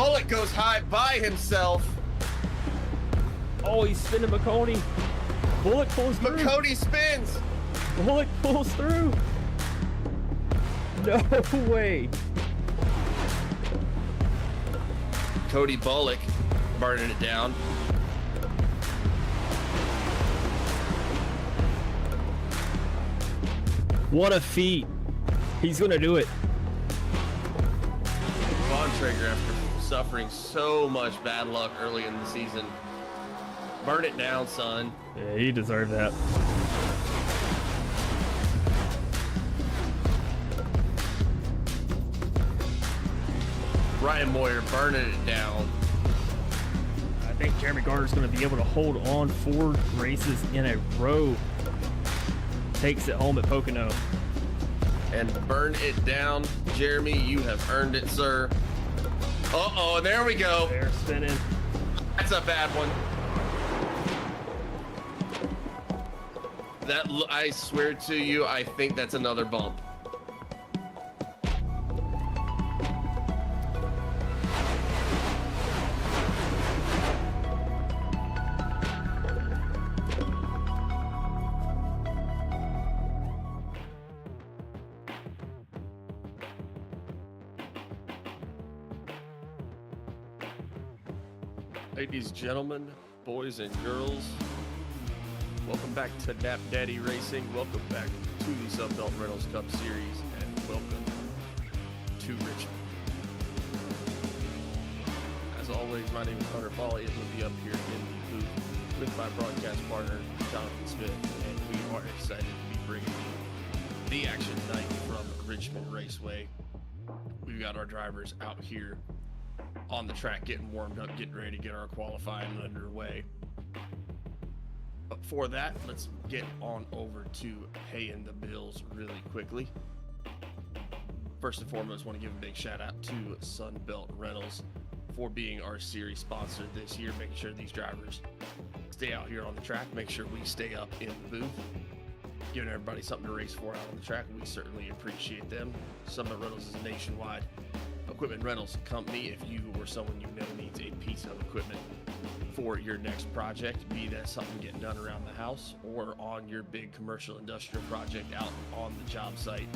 Bullock goes high by himself. Oh, he's spinning McConey. Bullock pulls through. McConey spins. Bullock pulls through. No way. Cody Bullock burning it down. What a feat. He's going to do it. Von Traeger, after suffering so much bad luck early in the season, burn it down, son. Yeah, he deserved that. Ryan Moyer burning it down. I think Jeremy Gardner's going to be able to hold on 4 races in a row. Takes it home at Pocono. And burn it down. Jeremy, you have earned it, sir. Uh-oh, and there we go. They're spinning. That's a bad one. That, I swear to you, I think that's another bump. Ladies, gentlemen, boys and girls, welcome back to Knapp Daddy Racing. Welcome back to the Sunbelt Rentals Cup Series, and welcome to Richmond. As always, my name is Hunter Foley, and we'll be up here in the booth with my broadcast partner, Jonathan Smith, and we are excited to be bringing you the action tonight from Richmond Raceway. We've got our drivers out here on the track getting warmed up, getting ready to get our qualifying underway. But for that, let's get on over to paying the bills really quickly. First and foremost, I want to give a big shout out to Sunbelt Rentals for being our series sponsor this year, making sure these drivers stay out here on the track, make sure we stay up in the booth, giving everybody something to race for out on the track. We certainly appreciate them. Sunbelt Rentals is a nationwide equipment rentals company. If you or someone you know needs a piece of equipment for your next project, be that something getting done around the house or on your big commercial industrial project out on the job site,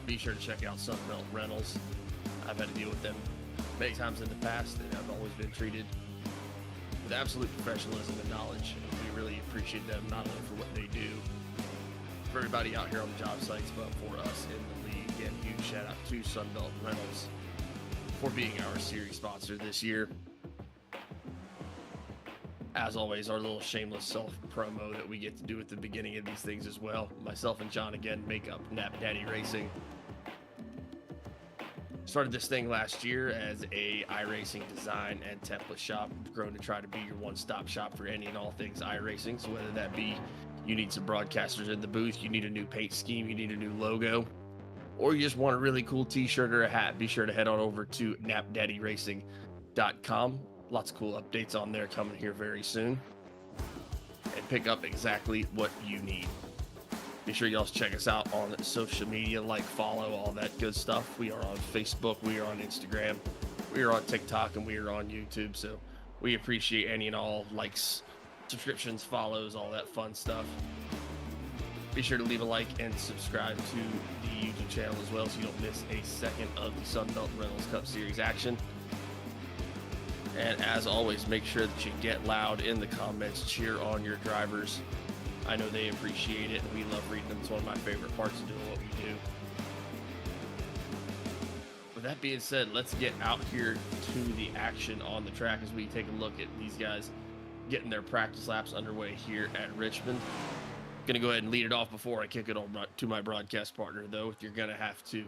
be sure to check out Sunbelt Rentals. I've had to deal with them many times in the past, and I've always been treated with absolute professionalism and knowledge. And we really appreciate them, not only for what they do for everybody out here on the job sites, but for us in the league. Again, huge shout out to Sunbelt Rentals for being our series sponsor this year. As always, our little shameless self-promo that we get to do at the beginning of these things as well. Myself and John, again, make up Knapp Daddy Racing. Started this thing last year as a iRacing design and template shop, grown to try to be your one-stop shop for any and all things iRacing. So whether that be you need some broadcasters in the booth, you need a new paint scheme, you need a new logo, or you just want a really cool t-shirt or a hat, be sure to head on over to knappdaddyracing.com. Lots of cool updates on there coming here very soon. And pick up exactly what you need. Be sure you also check us out on social media, like, follow, all that good stuff. We are on Facebook, we are on Instagram, we are on TikTok, and we are on YouTube. So we appreciate any and all likes, subscriptions, follows, all that fun stuff. Be sure to leave a like and subscribe to the YouTube channel as well so you don't miss a second of the Sunbelt Rentals Cup Series action. And as always, make sure that you get loud in the comments, cheer on your drivers. I know they appreciate it, and we love reading them. It's one of my favorite parts of doing what we do. With that being said, let's get out here to the action on the track as we take a look at these guys getting their practice laps underway here at Richmond. Gonna go ahead and lead it off before I kick it over to my broadcast partner, though. You're gonna have to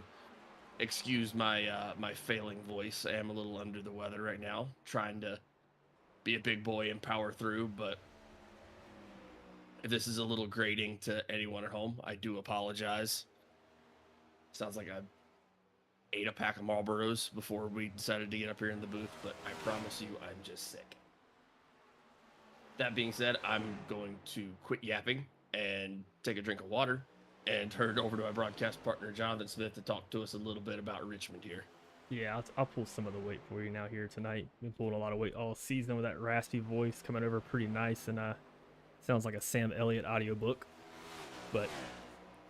excuse my my failing voice. I am a little under the weather right now, trying to be a big boy and power through, but if this is a little grating to anyone at home, I do apologize. Sounds like I ate a pack of Marlboros before we decided to get up here in the booth, but I promise you I'm just sick. That being said, I'm going to quit yapping and take a drink of water and turn it over to my broadcast partner, Jonathan Smith, to talk to us a little bit about Richmond here. Yeah, I'll pull some of the weight for you now here tonight. Been pulling a lot of weight all season with that raspy voice coming over pretty nice, and sounds like a Sam Elliott audiobook. But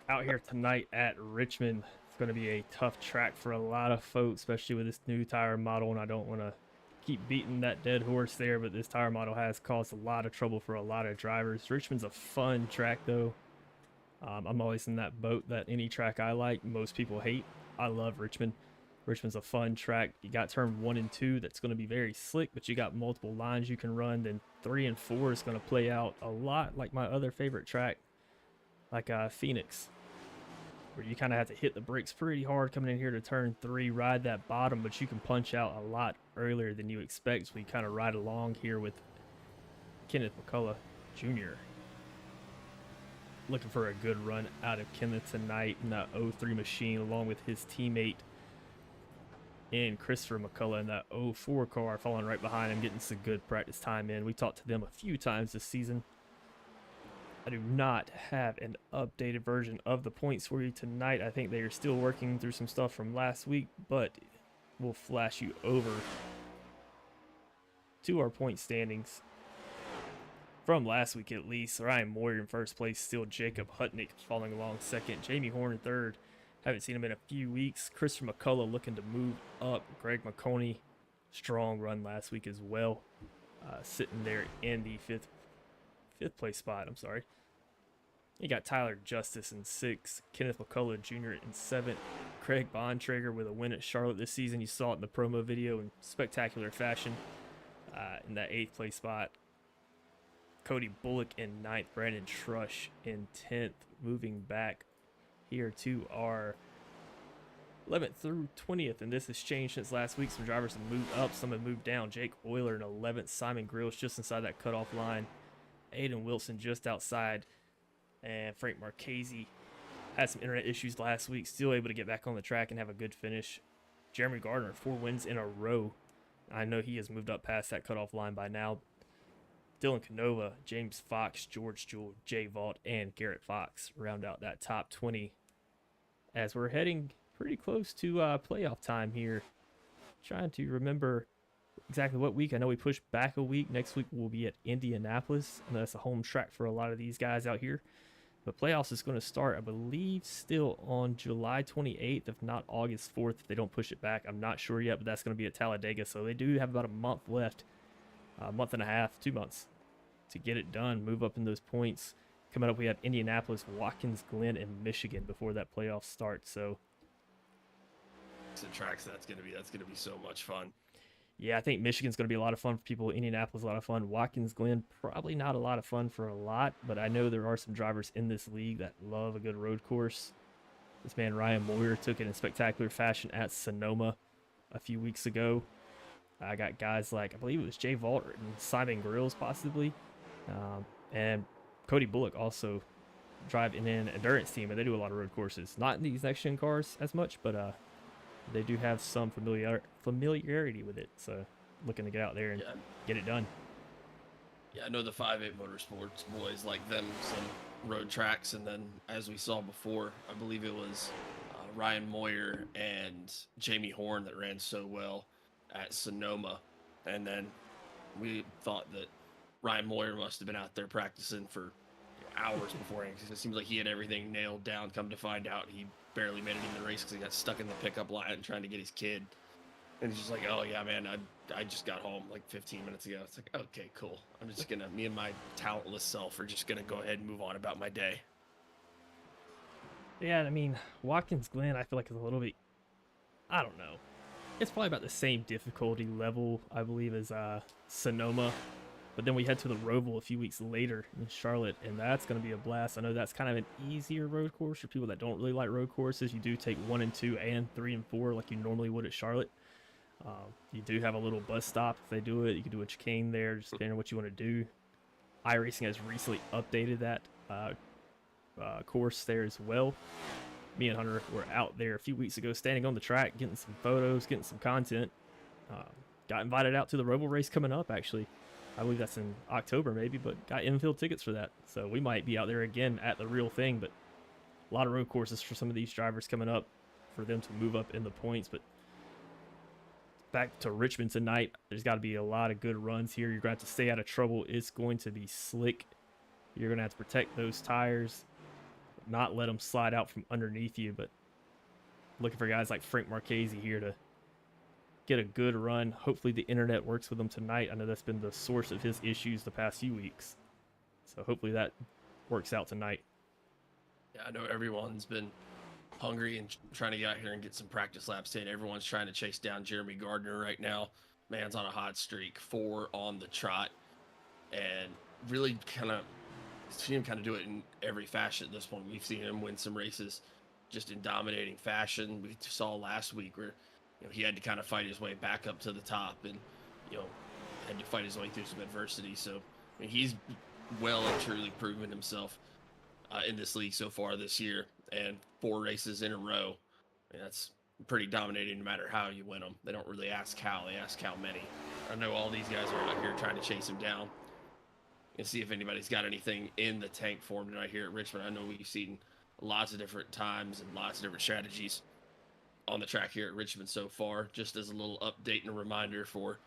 out here tonight at Richmond, it's going to be a tough track for a lot of folks, especially with this new tire model, and I don't want to keep beating that dead horse there, but this tire model has caused a lot of trouble for a lot of drivers. Richmond's a fun track, though. I'm always in that boat that any track I like, most people hate. I love Richmond. Richmond's a fun track. You got turn 1 and 2 that's going to be very slick, but you got multiple lines you can run. Then 3 and 4 is going to play out a lot like my other favorite track, like Phoenix, where you kind of have to hit the brakes pretty hard coming in here to turn 3, ride that bottom, but you can punch out a lot earlier than you expect. So we kind of ride along here with Kenneth McCullough Jr. Looking for a good run out of Kenneth tonight in that 03 machine, along with his teammate and Christopher McCullough in that 04 car, following right behind him, getting some good practice time in. We talked to them a few times this season. I do not have an updated version of the points for you tonight. I think they are still working through some stuff from last week, but we'll flash you over to our point standings from last week at least. Ryan Moyer in first place, still Jacob Hutnick following along second, Jamie Horn third. Haven't seen him in a few weeks. Christopher McCullough looking to move up. Greg McConey, strong run last week as well, sitting there in the fifth place spot. I'm sorry. You got Tyler Justice in 6th, Kenneth McCullough Jr. in 7th, Craig Bontrager with a win at Charlotte this season. You saw it in the promo video in spectacular fashion in that 8th place spot. Cody Bullock in 9th, Brandon Trush in 10th, moving back here to our 11th through 20th, and this has changed since last week. Some drivers have moved up, some have moved down. Jake Euler in 11th, Simon Grills just inside that cutoff line, Aiden Wilson just outside, and Frank Marchese had some internet issues last week, still able to get back on the track and have a good finish. Jeremy Gardner, 4 wins in a row. I know he has moved up past that cutoff line by now. Dylan Canova, James Fox, George Jewell, Jay Vault, and Garrett Fox round out that top 20 as we're heading pretty close to playoff time here. Trying to remember exactly what week. I know we pushed back a week. Next week we'll be at Indianapolis, and that's a home track for a lot of these guys out here. But playoffs is going to start, I believe, still on July 28th, if not August 4th, if they don't push it back. I'm not sure yet, but that's going to be at Talladega, so they do have about a month left. A month and a half, 2 months to get it done, move up in those points. Coming up, we have Indianapolis, Watkins Glen, and Michigan before that playoff starts. So The tracks that's gonna be so much fun. yeah, I think Michigan's going to be a lot of fun for people. Indianapolis, a lot of fun. Watkins Glen, probably not a lot of fun for a lot, but I know there are some drivers in this league that love a good road course. This man Ryan Moyer took it in spectacular fashion at Sonoma a few weeks ago. I got guys like, I believe it was Jay Vault and Simon Grills possibly, and Cody Bullock also driving an endurance team, and they do a lot of road courses. Not in these next gen cars as much, but they do have some familiarity with it. So looking to get out there and get it done. Yeah, I know the 5.8 Motorsports boys like them some road tracks, and then as we saw before, I believe it was Ryan Moyer and Jamie Horn that ran so well at Sonoma, and then we thought that Ryan Moyer must have been out there practicing for hours beforehand, because it seems like he had everything nailed down. Come to find out, he barely made it in the race because he got stuck in the pickup line trying to get his kid, and he's just like, oh yeah man, I just got home like 15 minutes ago. It's like, okay, cool, I'm just gonna, me and my talentless self are just gonna go ahead and move on about my day. Yeah, I mean, Watkins Glen, I feel like is a little bit, I don't know, it's probably about the same difficulty level, I believe, as Sonoma. But then we head to the Roval a few weeks later in Charlotte, and that's going to be a blast. I know that's kind of an easier road course for people that don't really like road courses. You do take 1 and 2 and 3 and 4 like you normally would at Charlotte. You do have a little bus stop if they do it. You can do a chicane there, just depending on what you want to do. iRacing has recently updated that course there as well. Me and Hunter were out there a few weeks ago, standing on the track, getting some photos, getting some content. Got invited out to the Roval race coming up, actually. I believe that's in October maybe, but got infield tickets for that. So we might be out there again at the real thing, but a lot of road courses for some of these drivers coming up for them to move up in the points. But back to Richmond tonight. There's got to be a lot of good runs here. You're going to have to stay out of trouble. It's going to be slick. You're going to have to protect those tires, not let them slide out from underneath you, but looking for guys like Frank Marchese here to get a good run. Hopefully the internet works with him tonight. I know that's been the source of his issues the past few weeks. So hopefully that works out tonight. Yeah, I know everyone's been hungry and trying to get out here and get some practice laps in. Everyone's trying to chase down Jeremy Gardner right now. Man's on a hot streak, 4 on the trot, and really kind of seen him kind of do it in every fashion at this point. We've seen him win some races just in dominating fashion. We saw last week where he had to kind of fight his way back up to the top and had to fight his way through some adversity. So he's well and truly proven himself in this league so far this year, and 4 races in a row. That's pretty dominating no matter how you win them. They don't really ask how, they ask how many. I know all these guys are out here trying to chase him down and see if anybody's got anything in the tank for him tonight here at Richmond. I know we've seen lots of different times and lots of different strategies on the track here at Richmond so far. Just as a little update and a reminder for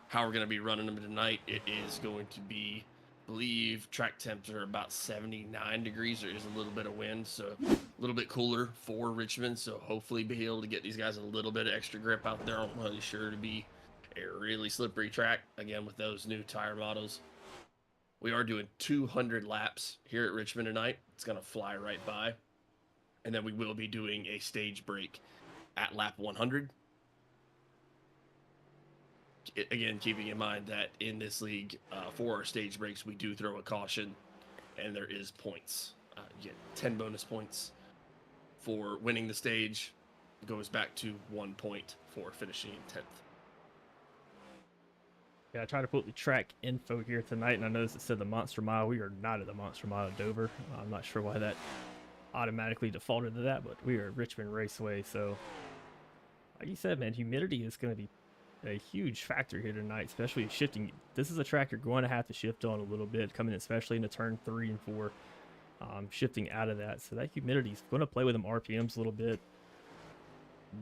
how we're going to be running them tonight, it is going to be, I believe, track temps are about 79 degrees. There is a little bit of wind, so a little bit cooler for Richmond. So hopefully be able to get these guys a little bit of extra grip out there on what is sure to be a really slippery track. Again, with those new tire models, we are doing 200 laps here at Richmond tonight. It's going to fly right by. And then we will be doing a stage break at lap 100. Again, keeping in mind that in this league, for our stage breaks, we do throw a caution, and there is points. You get 10 bonus points for winning the stage. It goes back to 1 point for finishing in 10th. Yeah, I tried to put the track info here tonight, and I noticed it said the Monster Mile. We are not at the Monster Mile at Dover. I'm not sure why that automatically defaulted to that, but we are at Richmond Raceway. So, like you said, man, humidity is going to be a huge factor here tonight, especially shifting. This is a track you're going to have to shift on a little bit, coming in, especially into turn 3 and 4, shifting out of that. So that humidity is going to play with them RPMs a little bit.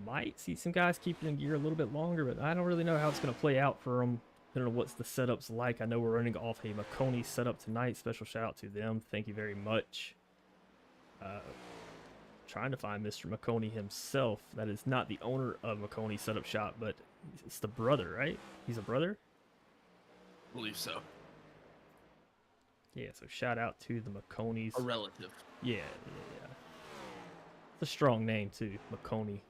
Might see some guys keep it in gear a little bit longer, but I don't really know how it's going to play out for them. I don't know what's the setup's like. I know we're running off a McConey setup tonight. Special shout out to them. Thank you very much. Trying to find Mr. McConey himself. That is not the owner of McConey Setup Shop, but it's the brother, right? He's a brother? I believe so. Yeah, so shout out to the McConeys. A relative. Yeah. It's a strong name, too. McConey.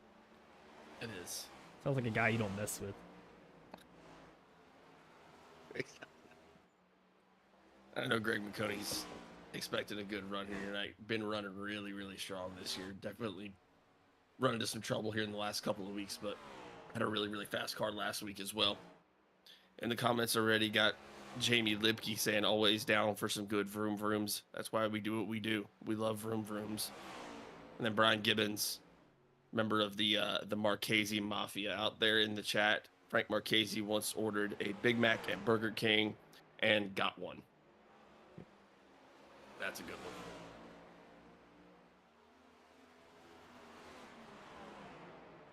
It is. Sounds like a guy you don't mess with. I know Greg McConey's expected a good run here tonight. Been running really, really strong this year. Definitely run into some trouble here in the last couple of weeks, but had a really, really fast car last week as well. In the comments already got Jamie Lipke saying always down for some good vroom vrooms. That's why we do what we do. We love vroom vrooms. And then Brian Gibbons, member of the Marchese Mafia, out there in the chat. Frank Marchese once ordered a Big Mac at Burger King and got one. That's a good one.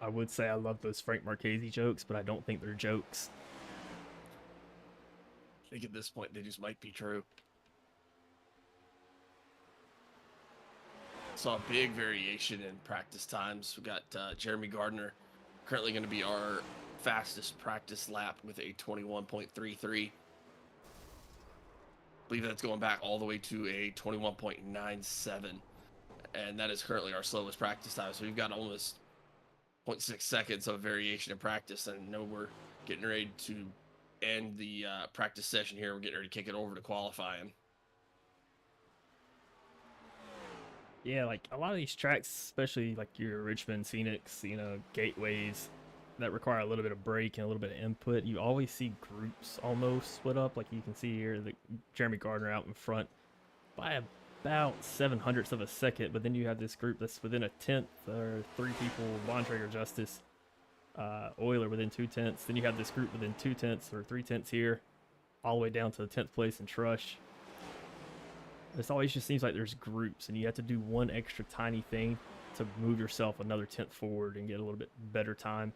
I would say I love those Frank Marchese jokes, but I don't think they're jokes. I think at this point they just might be true. Saw a big variation in practice times. We got Jeremy Gardner currently going to be our fastest practice lap with a 21.33. I believe that's going back all the way to a 21.97, and that is currently our slowest practice time. So we've got almost 0.6 seconds of variation in practice, and I know we're getting ready to end the practice session here. We're getting ready to kick it over to qualifying. Yeah, like a lot of these tracks, especially like your Richmond Scenics, gateways that require a little bit of brake and a little bit of input, you always see groups almost split up. Like you can see here, the Jeremy Gardner out in front by about 0.07 of a second, but then you have this group that's within a tenth, or 3 people, Bontrager, Justice, Euler within 0.2. Then you have this group within 0.2 or 0.3 here, all the way down to the 10th place in Trush. It always just seems like there's groups, and you have to do one extra tiny thing to move yourself another tenth forward and get a little bit better time.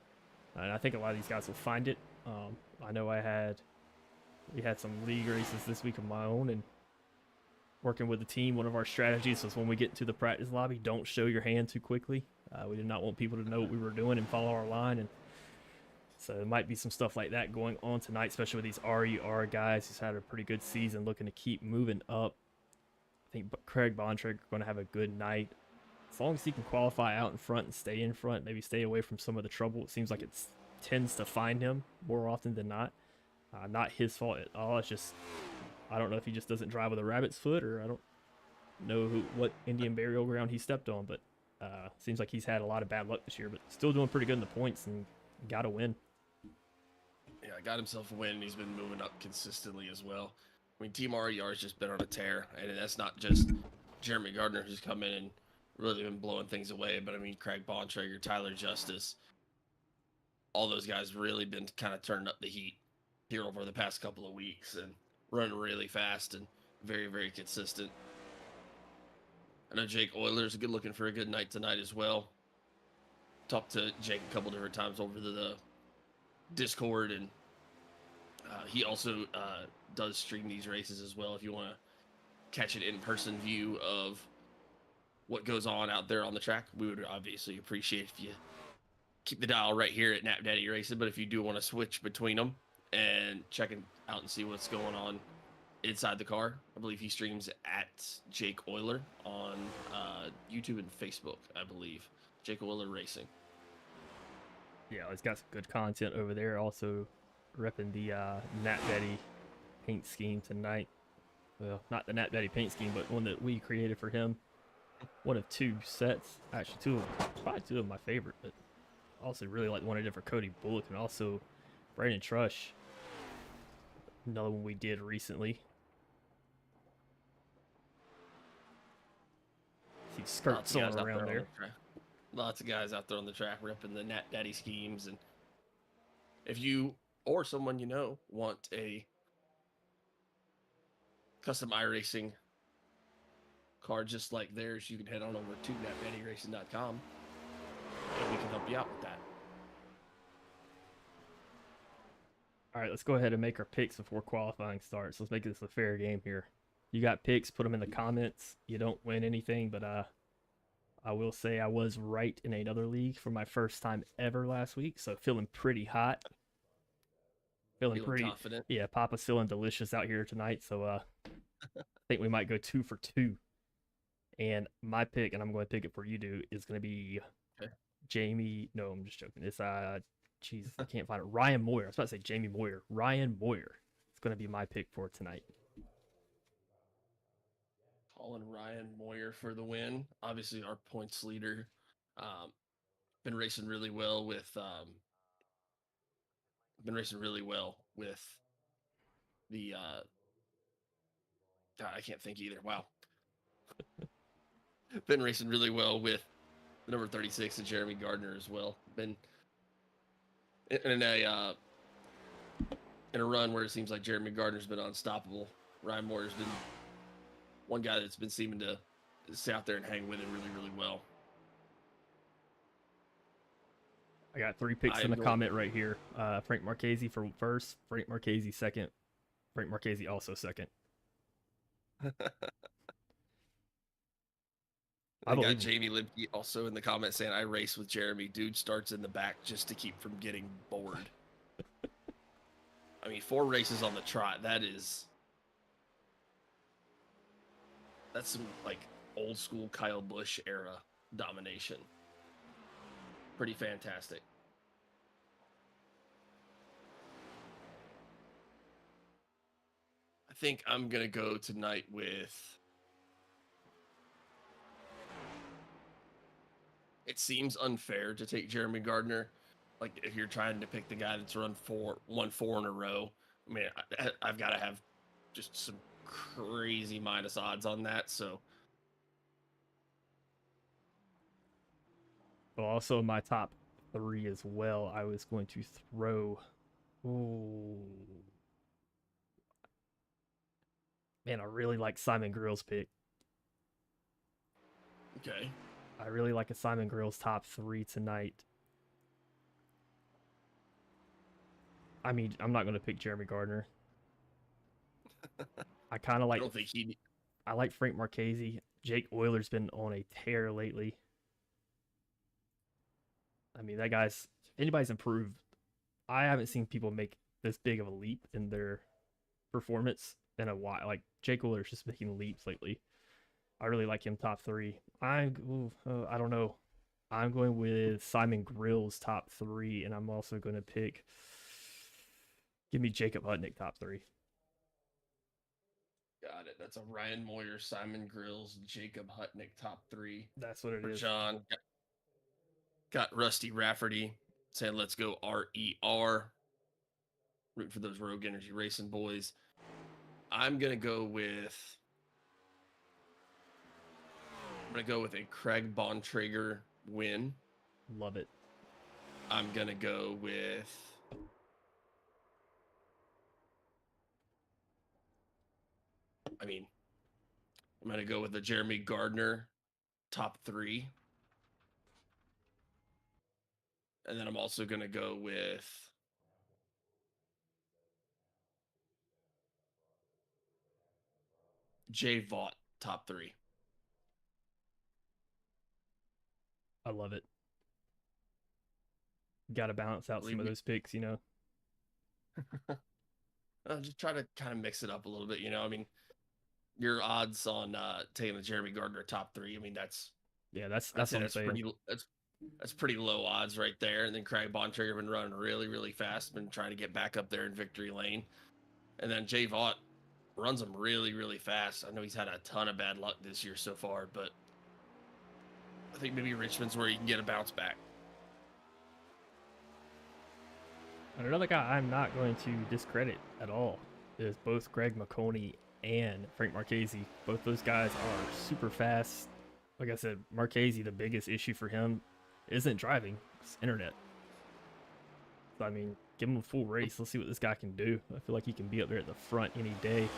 And I think a lot of these guys will find it. I know we had some league races this week of my own, and working with the team, one of our strategies was when we get to the practice lobby, don't show your hand too quickly. We did not want people to know what we were doing and follow our line. And so there might be some stuff like that going on tonight, especially with these RER guys who's had a pretty good season, looking to keep moving up. I think Craig Bontrager going to have a good night. As long as he can qualify out in front and stay in front, maybe stay away from some of the trouble. It seems like it tends to find him more often than not. Not his fault at all. It's just, I don't know if he just doesn't drive with a rabbit's foot, or I don't know what Indian burial ground he stepped on, but seems like he's had a lot of bad luck this year, but still doing pretty good in the points and got a win. Yeah, got himself a win. He's been moving up consistently as well. I mean, Team RER has just been on a tear, and that's not just Jeremy Gardner who's come in and really been blowing things away, but I mean, Craig Bontrager, Tyler Justice, all those guys really been kind of turning up the heat here over the past couple of weeks and running really fast and very, very consistent. I know Jake Euler's good looking for a good night tonight as well. Talked to Jake a couple different times over the Discord, and he also does stream these races as well if you want to catch an in-person view of what goes on out there on the track. We would obviously appreciate if you keep the dial right here at Knapp Daddy Racing, but if you do want to switch between them and check it out and see what's going on inside the car, I believe he streams at Jake Euler on YouTube and Facebook, I believe. Jake Euler Racing. Yeah, he's got some good content over there. Also repping the Knapp Daddy paint scheme tonight. Well, not the Knapp Daddy paint scheme, but one that we created for him. One of two sets. Actually, probably two of my favorite, but also really like the one I did for Cody Bullock and also Brandon Trush. Another one we did recently. See skirts on around there. Lots of guys out there on the track repping the Knapp Daddy schemes. And if you or someone you know want a custom iRacing car just like theirs, you can head on over to knapdaddyracing.com and we can help you out with that. All right, let's go ahead and make our picks before qualifying starts. Let's make this a fair game here. You got picks, put them in the comments. You don't win anything, but I will say I was right in another league for my first time ever last week, so feeling pretty hot. Feeling pretty confident. Yeah, Papa's feeling delicious out here tonight, so I think we might go 2 for 2. And my pick, and I'm going to pick it for you, dude, is going to be Jamie. No, I'm just joking. It's Jesus, I can't find it. Ryan Moyer. I was about to say Jamie Moyer. Ryan Moyer. It's going to be my pick for tonight. Calling Ryan Moyer for the win. Obviously, our points leader. Been racing really well with. The. I can't think either. Wow. Been racing really well with the number 36 and Jeremy Gardner as well. Been in a run where it seems like Jeremy Gardner's been unstoppable. Ryan Moyer's been one guy that's been seeming to stay out there and hang with it really, really well. I got 3 picks in the comment right here. Frank Marchese for first, Frank Marchese second, Frank Marchese also second. I got Jamie Limke also in the comments saying, I race with Jeremy. Dude starts in the back just to keep from getting bored. I mean, 4 races on the trot. That's some, like, old school Kyle Busch era domination. Pretty fantastic. I think I'm going to go tonight with... It seems unfair to take Jeremy Gardner. Like, if you're trying to pick the guy that's won 4 in a row, I mean, I've got to have just some crazy minus odds on that. So, well, also in my top 3 as well, I was going to throw. Oh, man, I really like Simon Grill's pick. Okay. I really like a Simon Grill's top 3 tonight. I mean, I'm not going to pick Jeremy Gardner. I kind of I like. don't think he. I like Frank Marchese. Jake Euler's been on a tear lately. I mean, that guy's. If anybody's improved, I haven't seen people make this big of a leap in their performance in a while. Like Jake Euler's just making leaps lately. I really like him top three. I don't know. I'm going with Simon Grill's top three, and I'm also going to pick. Give me Jacob Hutnick top three. Got it. That's a Ryan Moyer, Simon Grills, Jacob Hutnick top three. That's what it For is. John, got Rusty Rafferty saying, let's go RER. Root for those Rogue Energy Racing boys. I'm going to go with a Craig Bontrager win. Love it. I'm going to go with I'm going to go with the Jeremy Gardner top three. And then I'm also going to go with Jay Vaught top three. I love it. Got to balance out some of those picks, you know. Just try to kind of mix it up a little bit, you know. I mean, your odds on taking the Jeremy Gardner top three. I mean, that's what I'm saying. That's pretty low odds right there. And then Craig Bontrager been running really, really fast, been trying to get back up there in victory lane. And then Jay Vaught runs them really, really fast. I know he's had a ton of bad luck this year so far, but I think maybe Richmond's where you can get a bounce back. And another guy I'm not going to discredit at all is both Greg McConey and Frank Marchese. Both those guys are super fast. Like I said, Marchese, the biggest issue for him isn't driving, it's internet. So, I mean, give him a full race. Let's see what this guy can do. I feel like he can be up there at the front any day.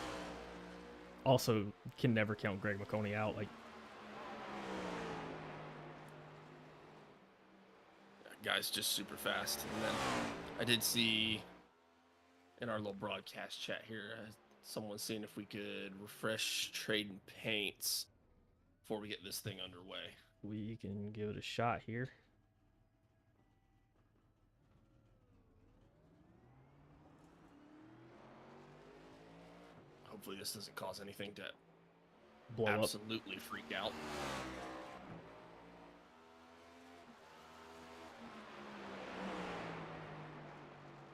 Also, can never count Greg McConey out. Like, guy's just super fast. And then I did see in our little broadcast chat here, someone seeing if we could refresh trading paints before we get this thing underway. We can give it a shot here. Hopefully this doesn't cause anything to blow absolutely up. Freak out.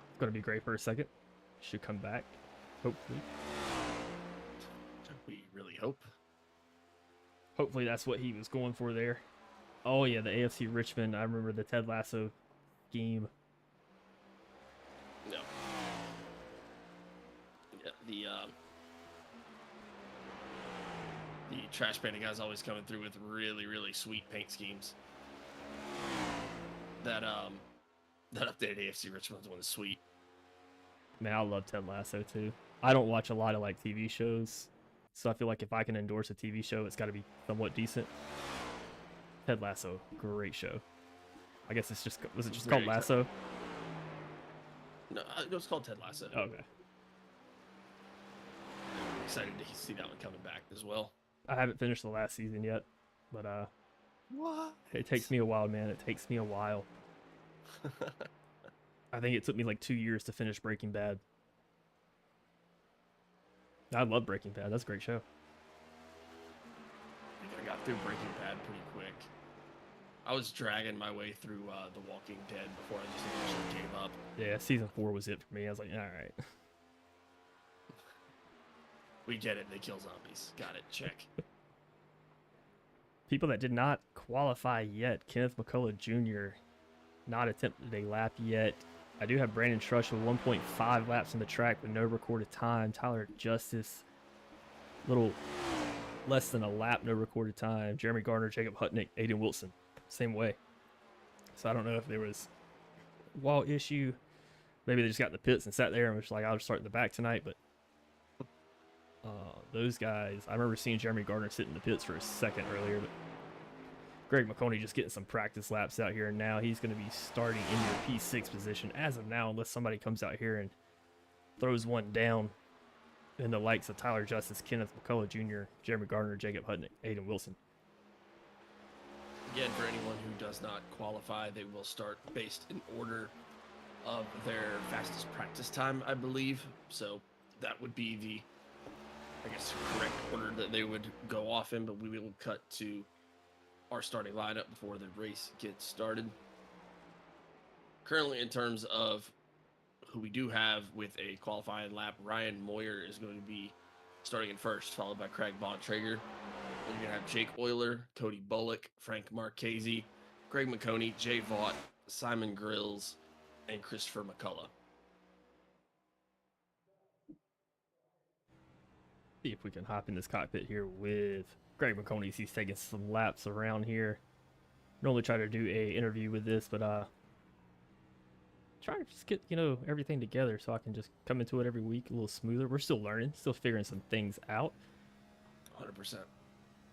It's going to be great for a second. Should come back, hopefully. We really hope. Hopefully that's what he was going for there. Oh yeah, the AFC Richmond. I remember the Ted Lasso scheme. No. Yeah, the Trash Panda guy's always coming through with really, really sweet paint schemes. That updated AFC Richmond's one is sweet. Man, I love Ted Lasso too. I don't watch a lot of like TV shows, so I feel like if I can endorse a TV show, it's got to be somewhat decent. Ted Lasso, great show. I guess was it just called Lasso? No, it was called Ted Lasso. Oh, okay. I'm excited to see that one coming back as well. I haven't finished the last season yet, but what? It takes me a while, man. It takes me a while. I think it took me like 2 years to finish Breaking Bad. I love Breaking Bad. That's a great show. I think I got through Breaking Bad pretty quick. I was dragging my way through The Walking Dead before I just eventually gave up. Yeah, season 4 was it for me. I was like, all right. We get it. They kill zombies. Got it. Check. People that did not qualify yet. Kenneth McCullough Jr. not attempted a lap yet. I do have Brandon Trush with 1.5 laps on the track with no recorded time. Tyler Justice, little less than a lap, no recorded time. Jeremy Gardner, Jacob Hutnick, Aiden Wilson, same way. So I don't know if there was a wall issue. Maybe they just got in the pits and sat there and was like, I'll just start in the back tonight. But those guys, I remember seeing Jeremy Gardner sit in the pits for a second earlier. But Greg McConey just getting some practice laps out here, and now he's going to be starting in your P6 position as of now, unless somebody comes out here and throws one down in the likes of Tyler Justice, Kenneth McCullough Jr., Jeremy Gardner, Jacob Hutnick, Aiden Wilson. Again, for anyone who does not qualify, they will start based in order of their fastest practice time, I believe. So that would be the, I guess, correct order that they would go off in, but we will cut to our starting lineup before the race gets started. Currently, in terms of who we do have with a qualifying lap, Ryan Moyer is going to be starting in first, followed by Craig Bontrager. Then you're going to have Jake Euler, Cody Bullock, Frank Marchese, Greg McConey, Jay Vaught, Simon Grills, and Christopher McCullough. See if we can hop in this cockpit here with Greg McConey. He's taking some laps around here. Normally try to do a interview with this, but trying to just get, everything together so I can just come into it every week a little smoother. We're still learning, still figuring some things out. 100%.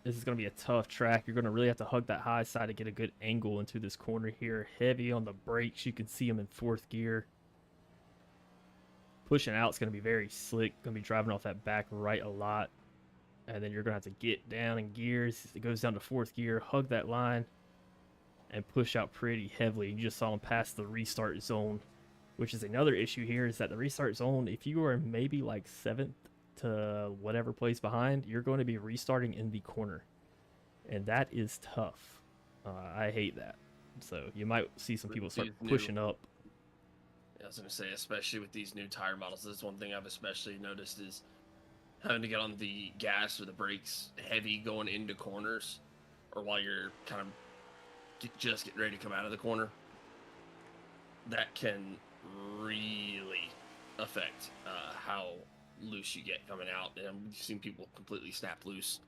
This is going to be a tough track. You're going to really have to hug that high side to get a good angle into this corner here. Heavy on the brakes. You can see them in fourth gear. Pushing out is going to be very slick. Going to be driving off that back right a lot. And then you're going to have to get down in gears. It goes down to fourth gear. Hug that line. And push out pretty heavily. You just saw him pass the restart zone. Which is another issue here. Is that the restart zone, if you are maybe like 7th to whatever place behind, you're going to be restarting in the corner, and that is tough. I hate that. So you might see some people start pushing up. Yeah, I was going to say, especially with these new tire models, this is one thing I've especially noticed is having to get on the gas or the brakes heavy going into corners, or while you're kind of just getting ready to come out of the corner. That can really affect how loose you get coming out, and we've seen people completely snap loose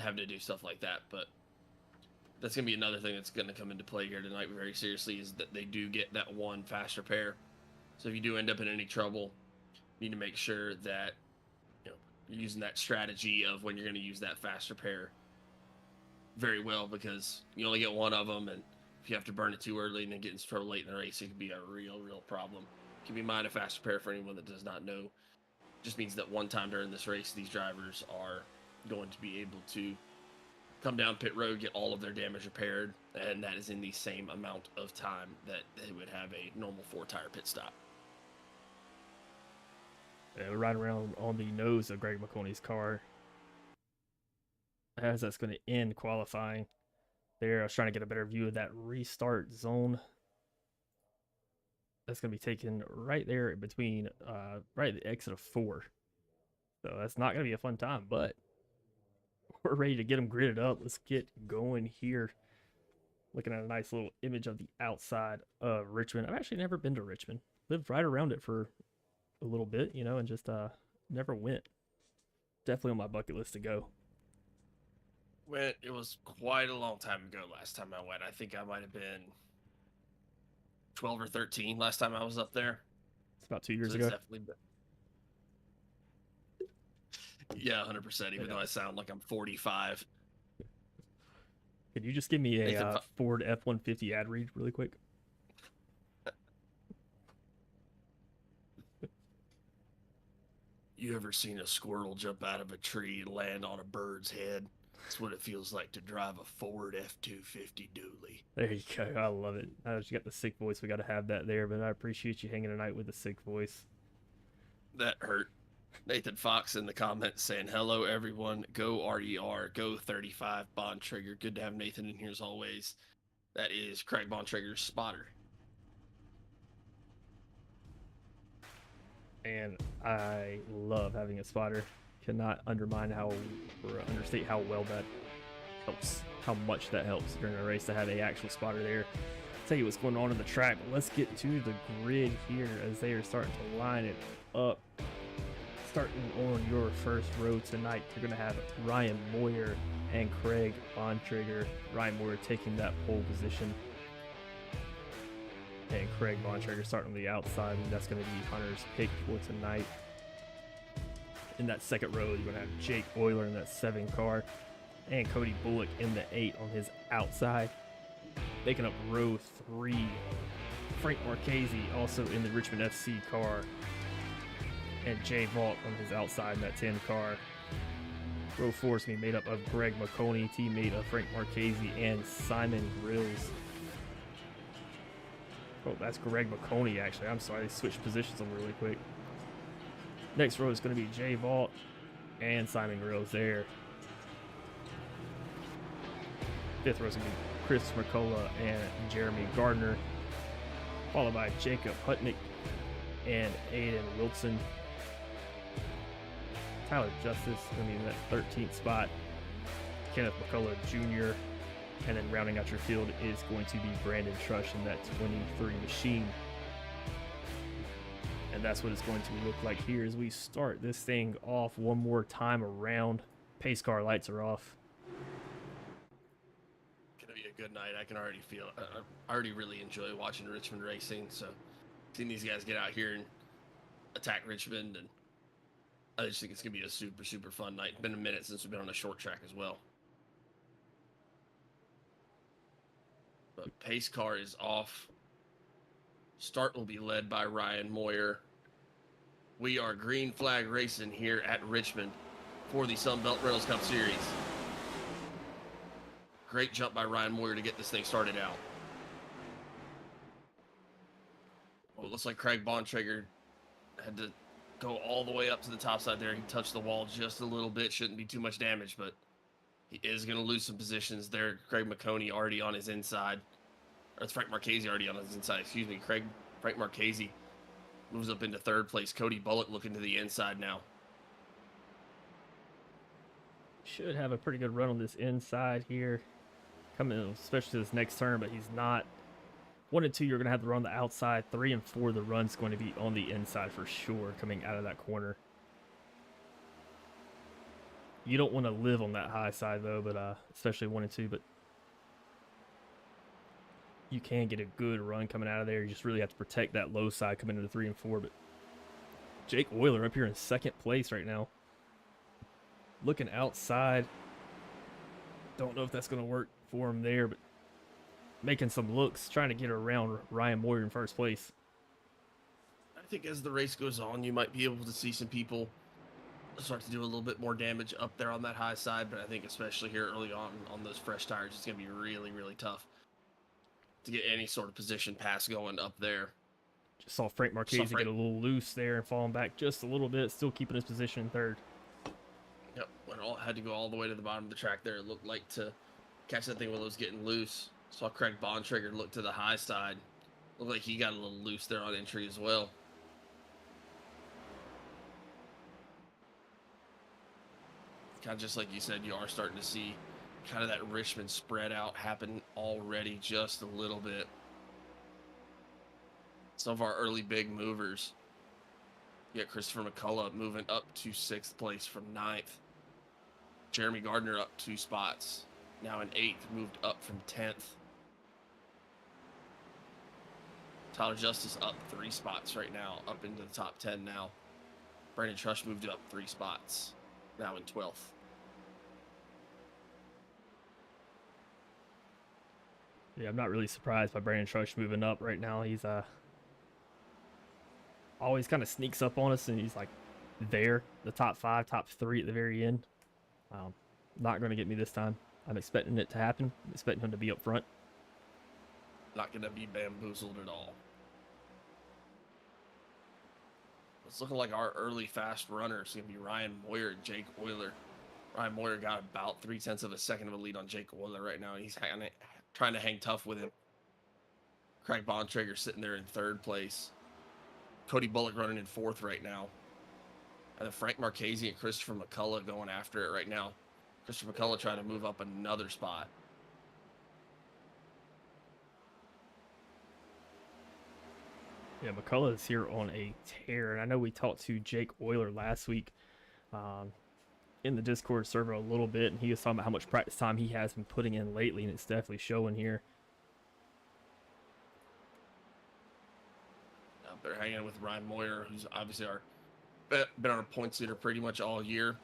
having to do stuff like that. But that's gonna be another thing that's gonna come into play here tonight very seriously, is that they do get that one fast repair. So if you do end up in any trouble, you need to make sure that you're using that strategy of when you're going to use that fast repair very well, because you only get one of them, and if you have to burn it too early and then get into trouble late in the race, it could be a real problem. Keep in mind, a fast repair, for anyone that does not know, just means that one time during this race, these drivers are going to be able to come down pit road, get all of their damage repaired, and that is in the same amount of time that they would have a normal 4-tire pit stop. Right around on the nose of Greg McConey's car, as that's going to end qualifying there. I was trying to get a better view of that restart zone. That's going to be taken right there between right at the exit of 4. So that's not going to be a fun time, but we're ready to get them gridded up. Let's get going here. Looking at a nice little image of the outside of Richmond. I've actually never been to Richmond. Lived right around it for a little bit, and just never went. Definitely on my bucket list to go. It was quite a long time ago last time I went. I think I might have been 12 or 13 last time I was up there. It's about 2 years So ago. it's definitely been... Yeah, 100%, even though I sound like I'm 45. Could you just give me a Ford F-150 ad read really quick? You ever seen a squirrel jump out of a tree and land on a bird's head? That's what it feels like to drive a Ford F-250 dually. There you go. I love it. You got the sick voice. We got to have that there, but I appreciate you hanging tonight with the sick voice. That hurt. Nathan Fox in the comments saying, hello, everyone. Go RER. Go 35 Bontrager. Good to have Nathan in here as always. That is Craig Bontrager's spotter. And I love having a spotter. Cannot understate how well that helps, how much that helps during a race to have a actual spotter there. I'll tell you what's going on in the track, but let's get to the grid here as they are starting to line it up. Starting on your first row tonight, you're going to have Ryan Moyer and Craig Bontrager. Ryan Moyer taking that pole position, and Craig Bontrager starting on the outside, and that's going to be Hunter's pick for tonight. In that second row, you're going to have Jake Euler in that 7 car. and Cody Bullock in the 8 on his outside. Making up row 3, Frank Marchese also in the Richmond FC car, and Jay Vault on his outside in that 10 car. Row 4 is going to be made up of Greg McConey, teammate of Frank Marchese, and Simon Grills. Oh, that's Greg McConey, actually. I'm sorry, they switched positions on really quick. Next row is going to be Jay Vault and Simon Grills there. 5th row is going to be Chris McCullough and Jeremy Gardner, followed by Jacob Hutnick and Aiden Wilson. Tyler Justice going to be in that 13th spot. Kenneth McCullough Jr. And then rounding out your field is going to be Brandon Trush in that 23 machine. And that's what it's going to look like here as we start this thing off one more time around. Pace car lights are off. Gonna be a good night. I can already feel it. I already really enjoy watching Richmond racing. So seeing these guys get out here and attack Richmond, and I just think it's gonna be a super, super fun night. It's been a minute since we've been on a short track as well. But pace car is off. Start will be led by Ryan Moyer. We are green flag racing here at Richmond for the Sunbelt Rentals Cup Series. Great jump by Ryan Moyer to get this thing started out. Well, it looks like Craig Bontrager had to go all the way up to the top side there. He touched the wall just a little bit. Shouldn't be too much damage, but he is going to lose some positions there. Craig McConey already on his inside. Or it's Frank Marchese already on his inside. Excuse me. Frank Marchese moves up into 3rd place. Cody Bullock looking to the inside now. Should have a pretty good run on this inside here. Coming, especially to this next turn, but he's not. 1 and 2, you're going to have to run the outside. 3 and 4, the run's going to be on the inside for sure coming out of that corner. You don't want to live on that high side though, but especially 1 and 2, but you can get a good run coming out of there. You just really have to protect that low side coming into 3 and 4. But Jake Euler up here in 2nd place right now. Looking outside. Don't know if that's going to work for him there, but making some looks, trying to get around Ryan Moyer in 1st place. I think as the race goes on, you might be able to see some people start to do a little bit more damage up there on that high side, but I think especially here early on those fresh tires, it's going to be really, really tough to get any sort of position pass going up there. Just saw Frank Marchese get a little loose there and falling back just a little bit, still keeping his position in 3rd. Yep, had to go all the way to the bottom of the track there. It looked like to catch that thing while it was getting loose. Saw Craig Bontrager look to the high side. Looked like he got a little loose there on entry as well. Kind of just like you said, you are starting to see kind of that Richmond spread out happen already just a little bit. Some of our early big movers. You got Christopher McCullough moving up to 6th place from 9th. Jeremy Gardner up 2 spots. Now in 8th, moved up from 10th. Tyler Justice up 3 spots right now, up into the top 10 now. Brandon Trush moved up 3 spots, now in 12th. Yeah, I'm not really surprised by Brandon Trush moving up right now. He's always kind of sneaks up on us, and he's like there, the top 5, top 3 at the very end. Not going to get me this time. I'm expecting it to happen. I'm expecting him to be up front. Not going to be bamboozled at all. It's looking like our early fast runner is going to be Ryan Moyer and Jake Euler. Ryan Moyer got about 0.3 of a second of a lead on Jake Euler right now. He's trying to hang tough with him. Craig Bontrager sitting there in 3rd place. Cody Bullock running in 4th right now. And then Frank Marchese and Christopher McCullough going after it right now. Christopher McCullough trying to move up another spot. Yeah, McCullough is here on a tear, and I know we talked to Jake Euler last week in the Discord server a little bit, and he was talking about how much practice time he has been putting in lately, and it's definitely showing here. Up there hanging with Ryan Moyer, who's obviously been our points leader pretty much all year.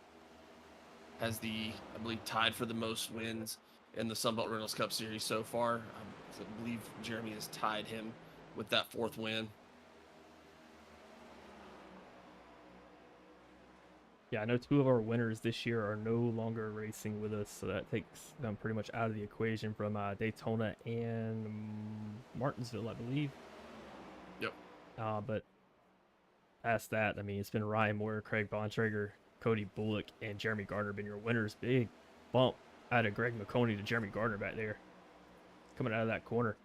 has I believe, tied for the most wins in the Sunbelt Rentals Cup Series so far. I believe Jeremy has tied him with that 4th win. Yeah, I know 2 of our winners this year are no longer racing with us, so that takes them pretty much out of the equation from Daytona and Martinsville, I believe. Yep. But past that, I mean, it's been Ryan Moore, Craig Bontrager, Cody Bullock, and Jeremy Gardner been your winners. Big bump out of Greg McConey to Jeremy Gardner back there, coming out of that corner.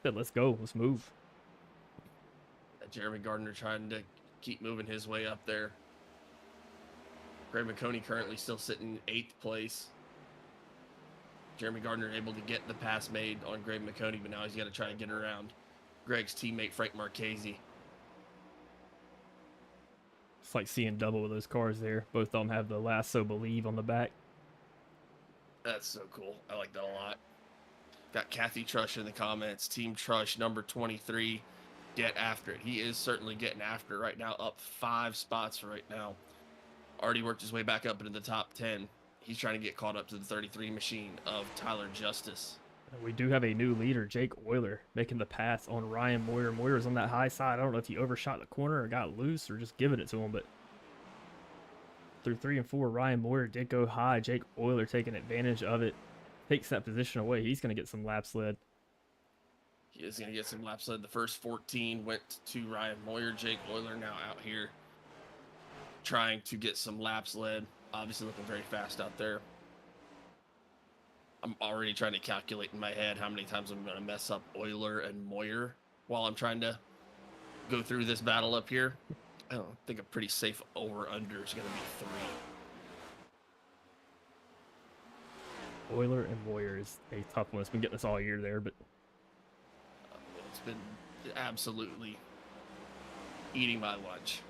Said, let's go, let's move. Jeremy Gardner trying to keep moving his way up there. Greg McConey currently still sitting 8th place. Jeremy Gardner able to get the pass made on Greg McConey, but now he's got to try to get around Greg's teammate Frank Marchese. It's like seeing double with those cars there. Both of them have the Lasso Believe on the back. That's so cool. I like that a lot. Got Kathy Trush in the comments. Team Trush, number 23. Get after it. He is certainly getting after it right now. Up 5 spots right now. Already worked his way back up into the top 10. He's trying to get caught up to the 33 machine of Tyler Justice. We do have a new leader, Jake Euler, making the pass on Ryan Moyer. Moyer's on that high side. I don't know if he overshot the corner or got loose or just giving it to him, but through 3 and 4, Ryan Moyer did go high. Jake Euler taking advantage of it. Takes that position away. He's going to get some laps led. He is going to get some laps led. The first 14 went to Ryan Moyer. Jake Euler now out here trying to get some laps led. Obviously looking very fast out there. I'm already trying to calculate in my head how many times I'm going to mess up Euler and Moyer while I'm trying to go through this battle up here. I don't think a pretty safe over-under is going to be 3. Euler and Moyer is a tough one. It's been getting us all year there, but It's been absolutely eating my lunch.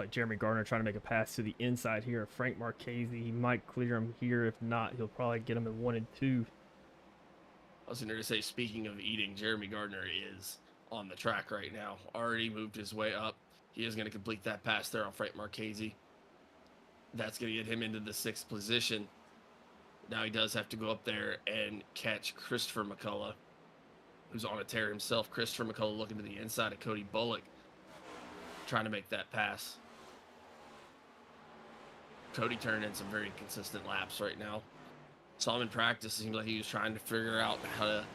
like Jeremy Gardner trying to make a pass to the inside here of Frank Marchese. He might clear him here. If not, he'll probably get him in 1 and 2. I was going to say, speaking of eating, Jeremy Gardner is on the track right now. Already moved his way up. He is going to complete that pass there on Frank Marchese. That's going to get him into the 6th position. Now he does have to go up there and catch Christopher McCullough, who's on a tear himself. Christopher McCullough looking to the inside of Cody Bullock, trying to make that pass. Cody turned in some very consistent laps right now. Saw him in practice. It seems like he was trying to figure out how to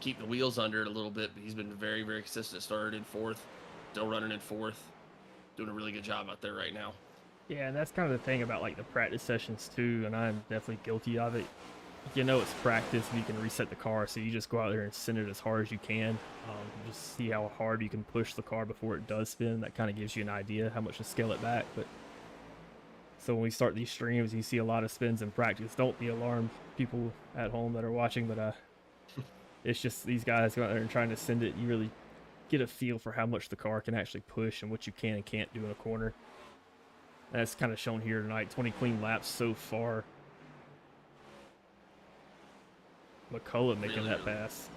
keep the wheels under it a little bit, but he's been very, very consistent. Started in 4th, still running in 4th. Doing a really good job out there right now. Yeah, and that's kind of the thing about like the practice sessions too, and I'm definitely guilty of it. You know it's practice and you can reset the car, so you just go out there and send it as hard as you can. Just see how hard you can push the car before it does spin. That kind of gives you an idea how much to scale it back. But so when we start these streams, you see a lot of spins in practice. Don't be alarmed, people at home that are watching, but it's just these guys go out there and trying to send it. You really get a feel for how much the car can actually push and what you can and can't do in a corner. And that's kind of shown here tonight. 20 clean laps so far. McCullough making that pass.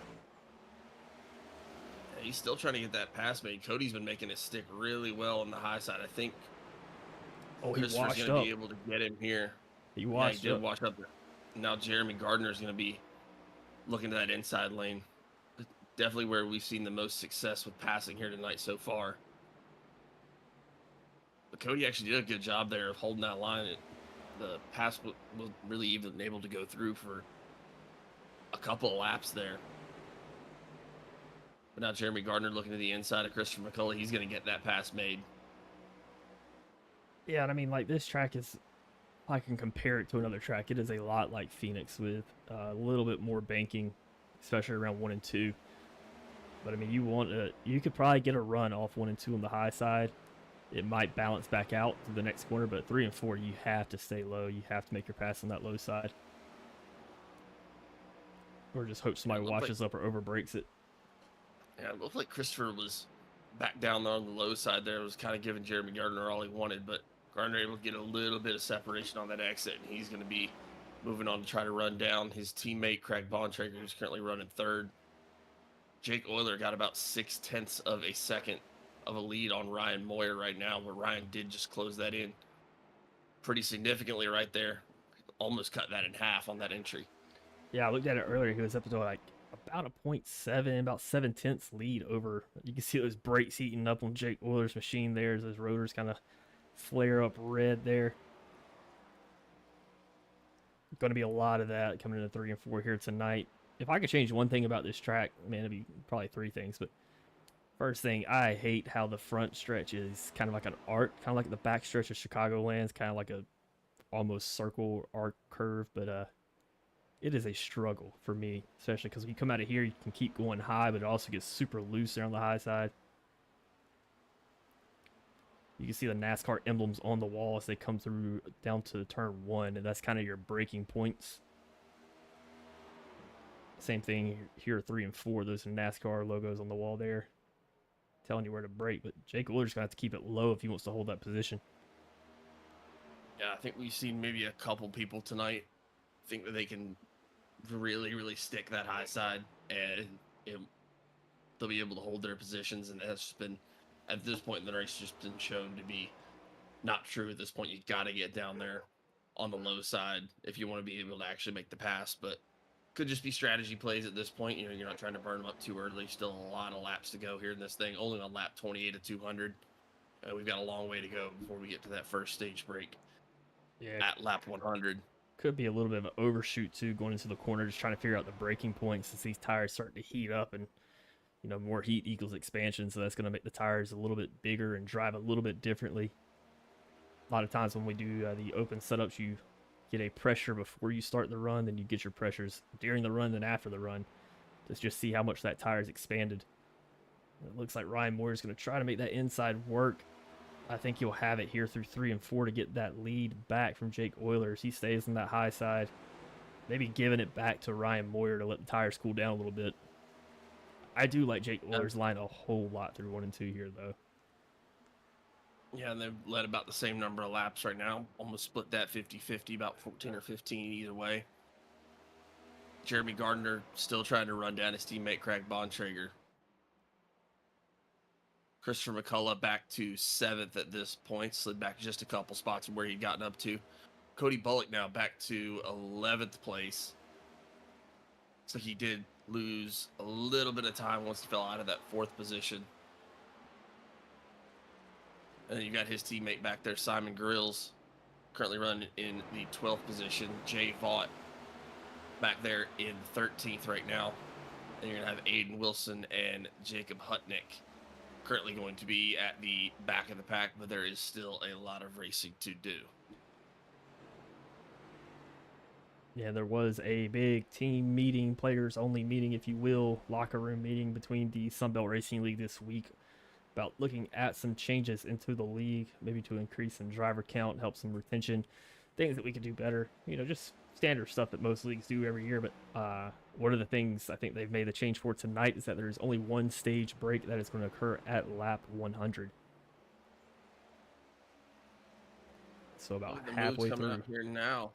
Yeah, he's still trying to get that pass made. Cody's been making it stick really well on the high side. I think Christopher's going to be able to get him here. He washed did wash up. Now Jeremy Gardner's going to be looking to that inside lane. Definitely where we've seen the most success with passing here tonight so far. But Cody actually did a good job there of holding that line. The pass was really even able to go through for a couple of laps there. But now Jeremy Gardner looking to the inside of Christopher McCullough. He's going to get that pass made. Yeah, and I mean, like, this track is, I can compare it to another track. It is a lot like Phoenix with a little bit more banking, especially around 1 and 2. But I mean, you could probably get a run off 1 and 2 on the high side. It might balance back out to the next corner, but 3 and 4, you have to stay low. You have to make your pass on that low side. Or just hope somebody washes up or over breaks it. Yeah, it looked like Christopher was back down there on the low side there. It was kind of giving Jeremy Gardner all he wanted, but Gardner able to get a little bit of separation on that exit, and he's going to be moving on to try to run down his teammate, Craig Bontrager, who's currently running 3rd. Jake Euler got about 0.6 of a second of a lead on Ryan Moyer right now, but Ryan did just close that in pretty significantly right there. Almost cut that in half on that entry. Yeah, I looked at it earlier. He was up to like about a 0.7, about 7/10 lead over. You can see those brakes heating up on Jake Euler's machine there as those rotors kind of flare up red there. Going to be a lot of that coming into 3 and 4 here tonight. If I could change one thing about this track, man, it'd be probably 3 things. But first thing, I hate how the front stretch is kind of like an arc, kind of like the back stretch of Chicagoland's, kind of like a almost circle arc curve. But it is a struggle for me, especially because when you come out of here, you can keep going high, but it also gets super loose there on the high side. You can see the NASCAR emblems on the wall as they come through down to turn 1, and that's kind of your braking points. Same thing here, 3 and 4. Those are NASCAR logos on the wall there, telling you where to brake. But Jake Euler's gonna have to keep it low if he wants to hold that position. Yeah, I think we've seen maybe a couple people tonight think that they can really, really stick that high side, and they'll be able to hold their positions, and that's just been, at this point in the race, just been shown to be not true at this point. You got to get down there on the low side if you want to be able to actually make the pass, but could just be strategy plays at this point. You're not trying to burn them up too early. Still a lot of laps to go here in this thing, only on lap 28 of 200. We've got a long way to go before we get to that first stage break. Yeah, at lap 100. Could be a little bit of an overshoot too, going into the corner, just trying to figure out the braking points since these tires starting to heat up, and more heat equals expansion, so that's going to make the tires a little bit bigger and drive a little bit differently. A lot of times when we do the open setups, you get a pressure before you start the run, then you get your pressures during the run, then after the run. Let's just see how much that tire is expanded. It looks like Ryan Moore is going to try to make that inside work. I think he'll have it here through 3 and 4 to get that lead back from Jake Eulers. He stays on that high side, maybe giving it back to Ryan Moyer to let the tires cool down a little bit. I do like Jake Eulers' line a whole lot through 1 and 2 here, though. Yeah, and they've led about the same number of laps right now. Almost split that 50-50, about 14 or 15 either way. Jeremy Gardner still trying to run down his teammate Craig Bontrager. Christopher McCullough back to 7th at this point, slid back just a couple spots from where he'd gotten up to. Cody Bullock now back to 11th place. So he did lose a little bit of time once he fell out of that 4th position. And then you got his teammate back there, Simon Grills, currently running in the 12th position. Jay Vaught back there in 13th right now. And you're going to have Aiden Wilson and Jacob Hutnick currently going to be at the back of the pack, but there is still a lot of racing to do. Yeah, there was a big team meeting, players only meeting, if you will, locker room meeting between the Sunbelt Racing League this week about looking at some changes into the league, maybe to increase some driver count, help some retention, things that we could do better. Just standard stuff that most leagues do every year. But one of the things I think they've made the change for tonight is that there's only one stage break that is going to occur at lap 100. So about halfway through out here now.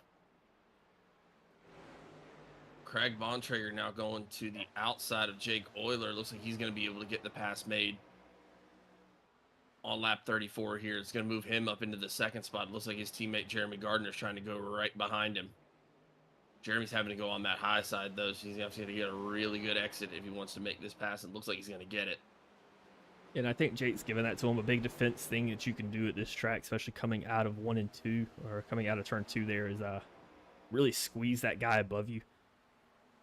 Craig Bontrager now going to the outside of Jake Euler. Looks like he's going to be able to get the pass made on lap 34 here. It's going to move him up into the 2nd spot. It looks like his teammate Jeremy Gardner is trying to go right behind him. Jeremy's having to go on that high side, though, so he's going to have to get a really good exit if he wants to make this pass. It looks like he's going to get it. And I think Jake's given that to him. A big defense thing that you can do at this track, especially coming out of 1 and 2, or coming out of turn 2 there, is really squeeze that guy above you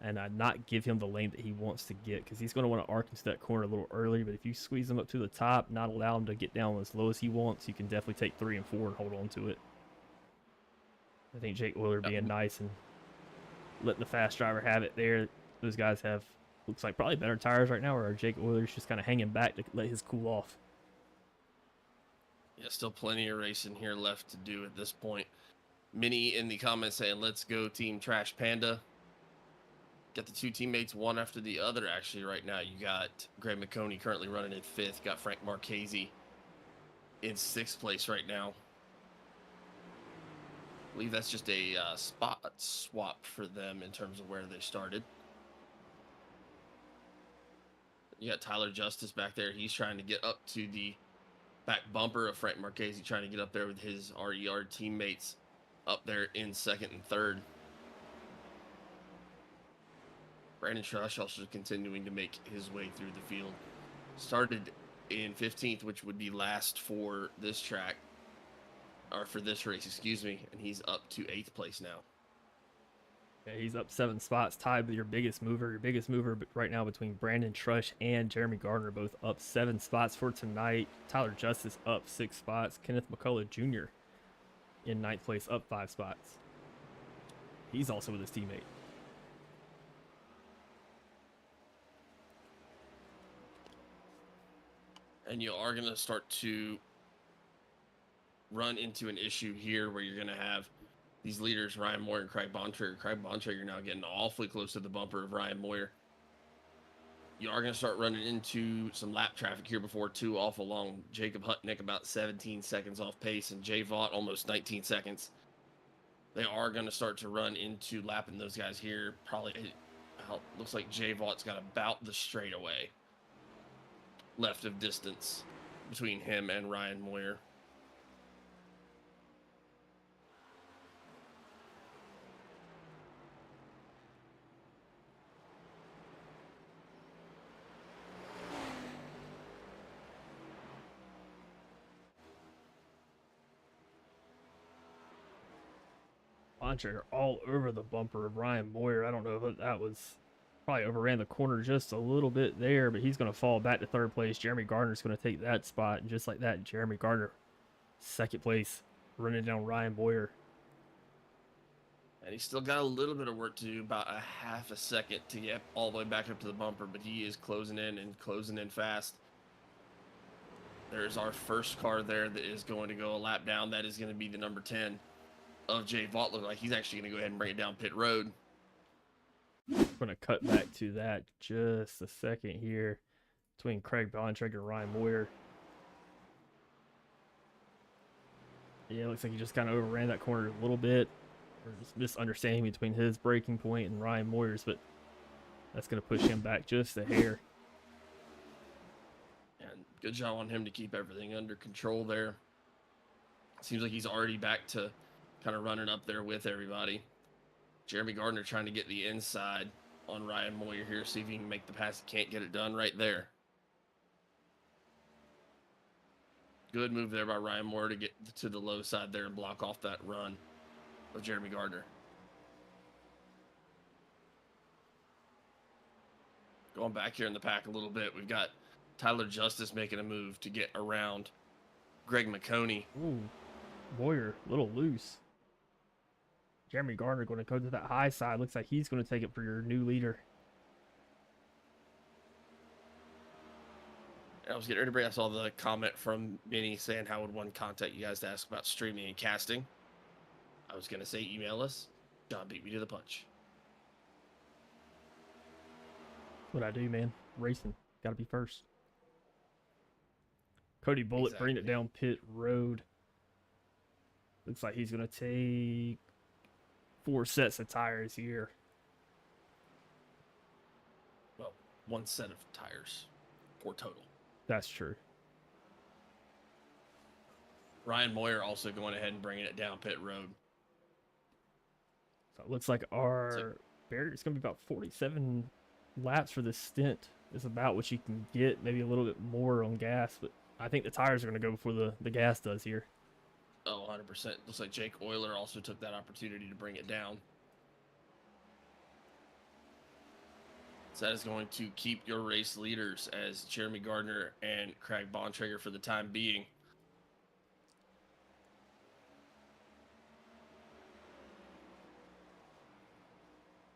and not give him the lane that he wants to get, because he's going to want to arc into that corner a little early. But if you squeeze him up to the top, not allow him to get down as low as he wants, you can definitely take 3 and 4 and hold on to it. I think Jake Euler being nice and letting the fast driver have it there. Those guys have, looks like, probably better tires right now, or Jake Euler's just kind of hanging back to let his cool off. Yeah, still plenty of racing here left to do at this point. Minnie in the comments saying, let's go Team Trash Panda. Got the 2 teammates one after the other, actually, right now. You got Greg McConey currently running in 5th. Got Frank Marchese in 6th place right now. I believe that's just a spot swap for them in terms of where they started. You got Tyler Justice back there. He's trying to get up to the back bumper of Frank Marchese, trying to get up there with his RER teammates up there in second and third. Brandon Trush also continuing to make his way through the field. Started in 15th, which would be last for this track, or for this race, excuse me, and he's up to 8th place now. Yeah, he's up 7 spots, tied with your biggest mover. Your biggest mover right now between Brandon Trush and Jeremy Gardner, both up 7 spots for tonight. Tyler Justice up 6 spots. Kenneth McCullough Jr. in 9th place, up 5 spots. He's also with his teammate. And you are going to start to run into an issue here where you're going to have these leaders, Ryan Moyer and Craig Bontrager. Craig Bontrager now getting awfully close to the bumper of Ryan Moyer. You are going to start running into some lap traffic here before 2 off along. Jacob Hutnick about 17 seconds off pace, and Jay Vaught almost 19 seconds. They are going to start to run into lapping those guys here. Probably, looks like Jay Vaught's got about the straightaway left of distance between him and Ryan Moyer. Bontrager all over the bumper of Ryan Moyer. I don't know if that was probably overran the corner just a little bit there, but he's going to fall back to 3rd place. Jeremy Gardner's going to take that spot, and just like that, Jeremy Gardner, 2nd place, running down Ryan Moyer. And he's still got a little bit of work to do, about a half a second to get all the way back up to the bumper, but he is closing in fast. There's our first car there that is going to go a lap down. That is going to be the number 10 of Jay Vaught. Look like he's actually going to go ahead and bring it down pit road. I'm going to cut back to that just a second here between Craig Bontrager and Ryan Moyer. Yeah, it looks like he just kind of overran that corner a little bit. Or just misunderstanding between his braking point and Ryan Moyer's, but that's going to push him back just a hair. And good job on him to keep everything under control there. Seems like he's already back to kind of running up there with everybody. Jeremy Gardner trying to get the inside on Ryan Moyer here, see if he can make the pass. He can't get it done right there. Good move there by Ryan Moyer to get to the low side there and block off that run of Jeremy Gardner. Going back here in the pack a little bit, we've got Tyler Justice making a move to get around Greg McConey. Ooh, Moyer, a little loose. Jeremy Gardner going to go to that high side. Looks like he's going to take it for your new leader. I was getting ready to bring. I saw the comment from Benny saying, how would one contact you guys to ask about streaming and casting? I was going to say email us. John beat me to the punch. What I do, man. Racing. Got to be first. Cody Bullitt bringing it down pit road. Looks like he's going to take 4 sets of tires here. Well, 1 set of tires. 4 total. That's true. Ryan Moyer also going ahead and bringing it down pit road. So it looks like our barrier is going to be about 47 laps for this stint. Is about what you can get. Maybe a little bit more on gas, but I think the tires are going to go before the gas does here. Oh, 100%. Looks like Jake Euler also took that opportunity to bring it down. So that is going to keep your race leaders as Jeremy Gardner and Craig Bontrager for the time being.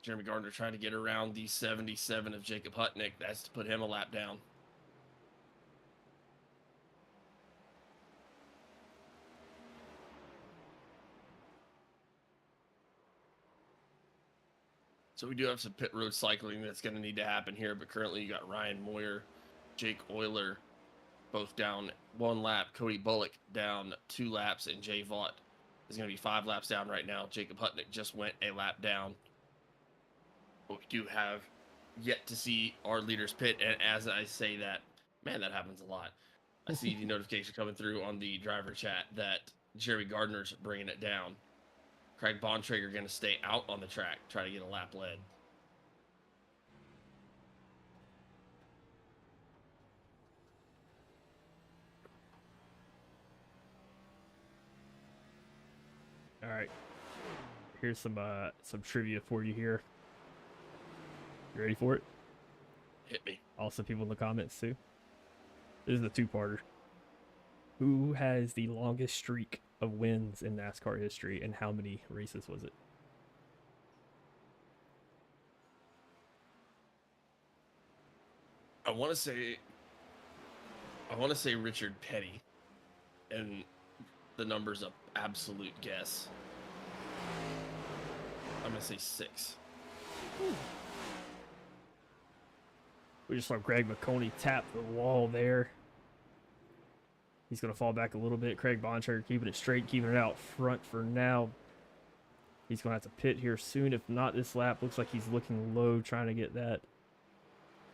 Jeremy Gardner trying to get around the 77 of Jacob Hutnick. That's to put him a lap down. So we do have some pit road cycling that's going to need to happen here, but currently you got Ryan Moyer, Jake Euler, both down 1 lap. Cody Bullock down 2 laps, and Jay Vaught is going to be 5 laps down right now. Jacob Hutnick just went a lap down. But we do have yet to see our leaders pit. And as I say that, man, that happens a lot. I see the notification coming through on the driver chat that Jerry Gardner's bringing it down. Craig Bontrager going to stay out on the track, try to get a lap led. All right. Here's some trivia for you here. You ready for it? Hit me. Also, people in the comments too. This is a two-parter. Who has the longest streak of wins in NASCAR history, and how many races was it? I want to say Richard Petty, and the number's an absolute guess. I'm gonna say 6. We just saw Greg McConey tap the wall there. He's going to fall back a little bit. Craig Bontrager keeping it straight, keeping it out front for now. He's going to have to pit here soon. If not this lap, looks like he's looking low, trying to get that.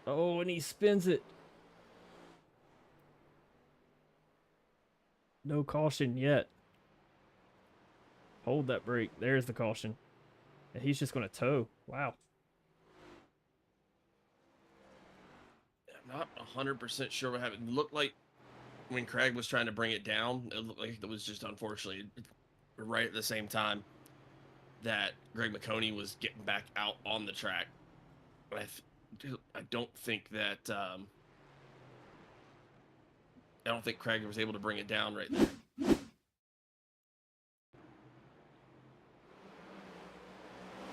Oh, and he spins it. No caution yet. Hold that brake. There's the caution. And he's just going to tow. Wow. I'm not 100% sure what happened. It looked like when Craig was trying to bring it down, it looked like it was just unfortunately right at the same time that Greg McConey was getting back out on the track. But I don't think that I don't think Craig was able to bring it down right there.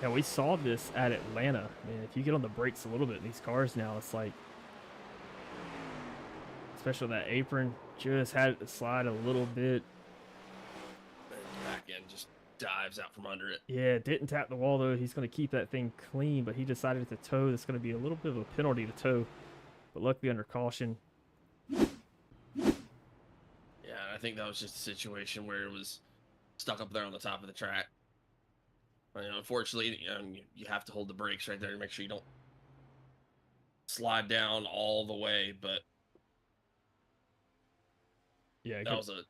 Yeah, we saw this at Atlanta. Man, if you get on the brakes a little bit in these cars now, it's like, especially that apron, just had it to slide a little bit. And back end just dives out from under it. Yeah, didn't tap the wall though. He's going to keep that thing clean, but he decided to tow. That's going to be a little bit of a penalty to tow, but luckily under caution. Yeah, I think that was just a situation where it was stuck up there on the top of the track. Unfortunately, you have to hold the brakes right there to make sure you don't slide down all the way. But yeah, that was a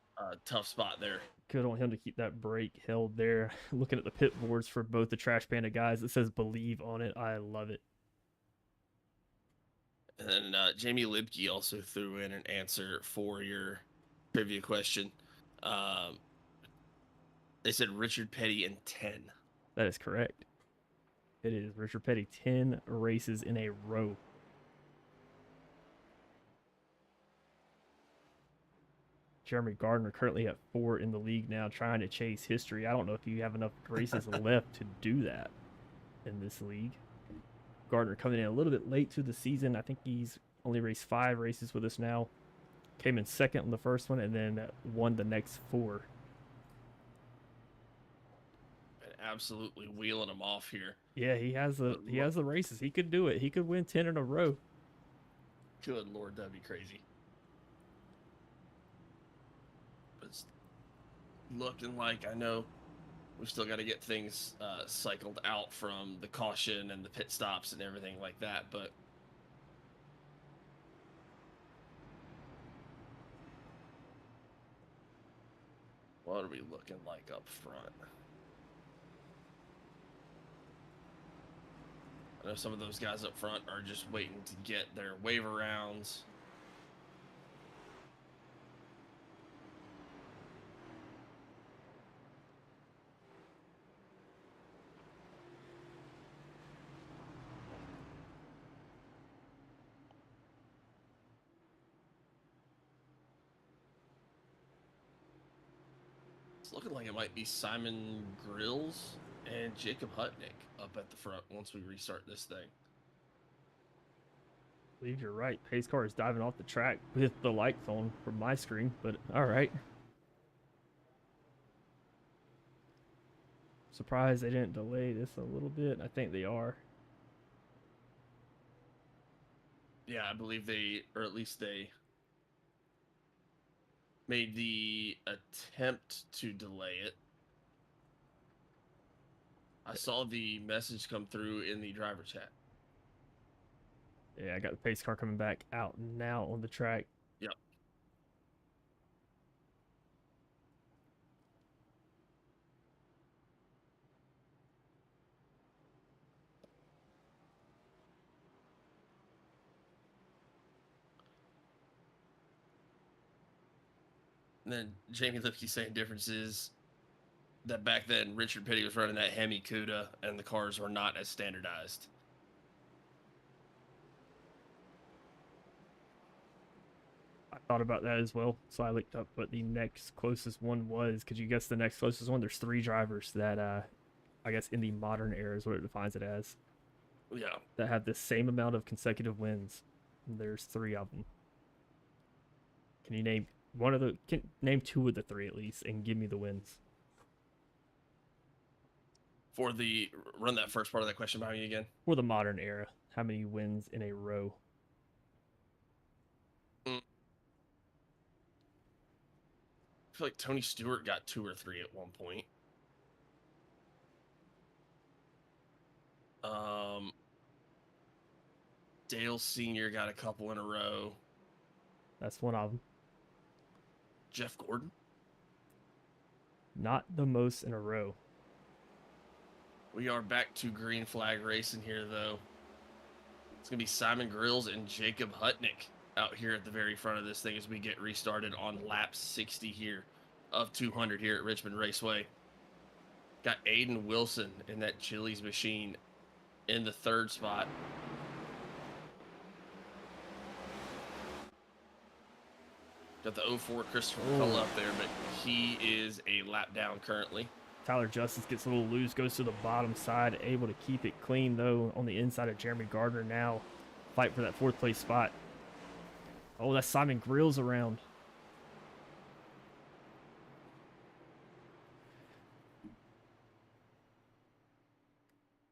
tough spot there. Good on him to keep that brake held there. Looking at the pit boards for both the Trash Panda guys, it says "Believe" on it. I love it. And then Jamie Libke also threw in an answer for your trivia question. They said Richard Petty in 10. That is correct. It is Richard Petty, 10 races in a row. Jeremy Gardner currently at 4 in the league now, trying to chase history. I don't know if you have enough races left to do that in this league. Gardner coming in a little bit late to the season. I think he's only raced 5 races with us now. Came in second on the first one and then won the next 4. Absolutely wheeling him off here. Yeah, he has the races. He could do it. He could win 10 in a row. Good Lord, that'd be crazy. But it's looking like, I know we've still got to get things cycled out from the caution and the pit stops and everything like that, but what are we looking like up front? I know some of those guys up front are just waiting to get their waiver rounds. It's looking like it might be Simon Grills and Jacob Hutnick up at the front once we restart this thing. I believe you're right. Pace car is diving off the track with the lights on from my screen, but all right. Surprised they didn't delay this a little bit. I think they are. Yeah, I believe they, or at least they made the attempt to delay it. I saw the message come through in the driver chat. Yeah, I got the pace car coming back out now on the track. Yep. And then Jamie Lipke saying differences that back then Richard Petty was running that Hemi Cuda and the cars were not as standardized. I thought about that as well, so I looked up what the next closest one was. Could you guess the next closest one? There's 3 drivers that, I guess in the modern era is what it defines it as, Yeah. that have the same amount of consecutive wins. There's 3 of them. Can you name one of the? Can name 2 of the 3 at least, and give me the wins. For the run that first part of that question by me again. For the modern era, how many wins in a row? I feel like Tony Stewart got 2 or 3 at one point. Dale Sr. got a couple in a row. That's one of them. Jeff Gordon? Not the most in a row. We are back to green flag racing here, though. It's going to be Simon Grills and Jacob Hutnick out here at the very front of this thing as we get restarted on lap 60 here of 200 here at Richmond Raceway. Got Aiden Wilson in that Chili's machine in the 3rd spot. Got the 04 Christopher Cull up there, but he is a lap down currently. Tyler Justice gets a little loose, goes to the bottom side, able to keep it clean though on the inside of Jeremy Gardner now. Fight for that 4th place spot. Oh, that's Simon Grills around.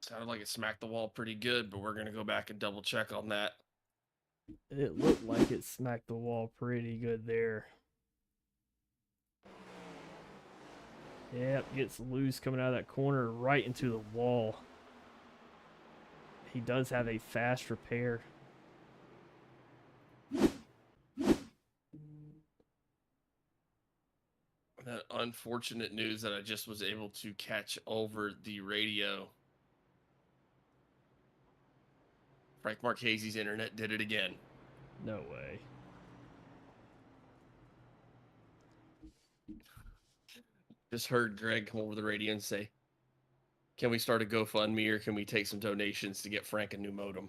Sounded like it smacked the wall pretty good, but we're going to go back and double check on that. It looked like it smacked the wall pretty good there. Yep, gets loose coming out of that corner right into the wall. He does have a fast repair. That unfortunate news that I just was able to catch over the radio. Frank Marchese's internet did it again. No way. Just heard Greg come over the radio and say, can we start a GoFundMe or can we take some donations to get Frank a new modem?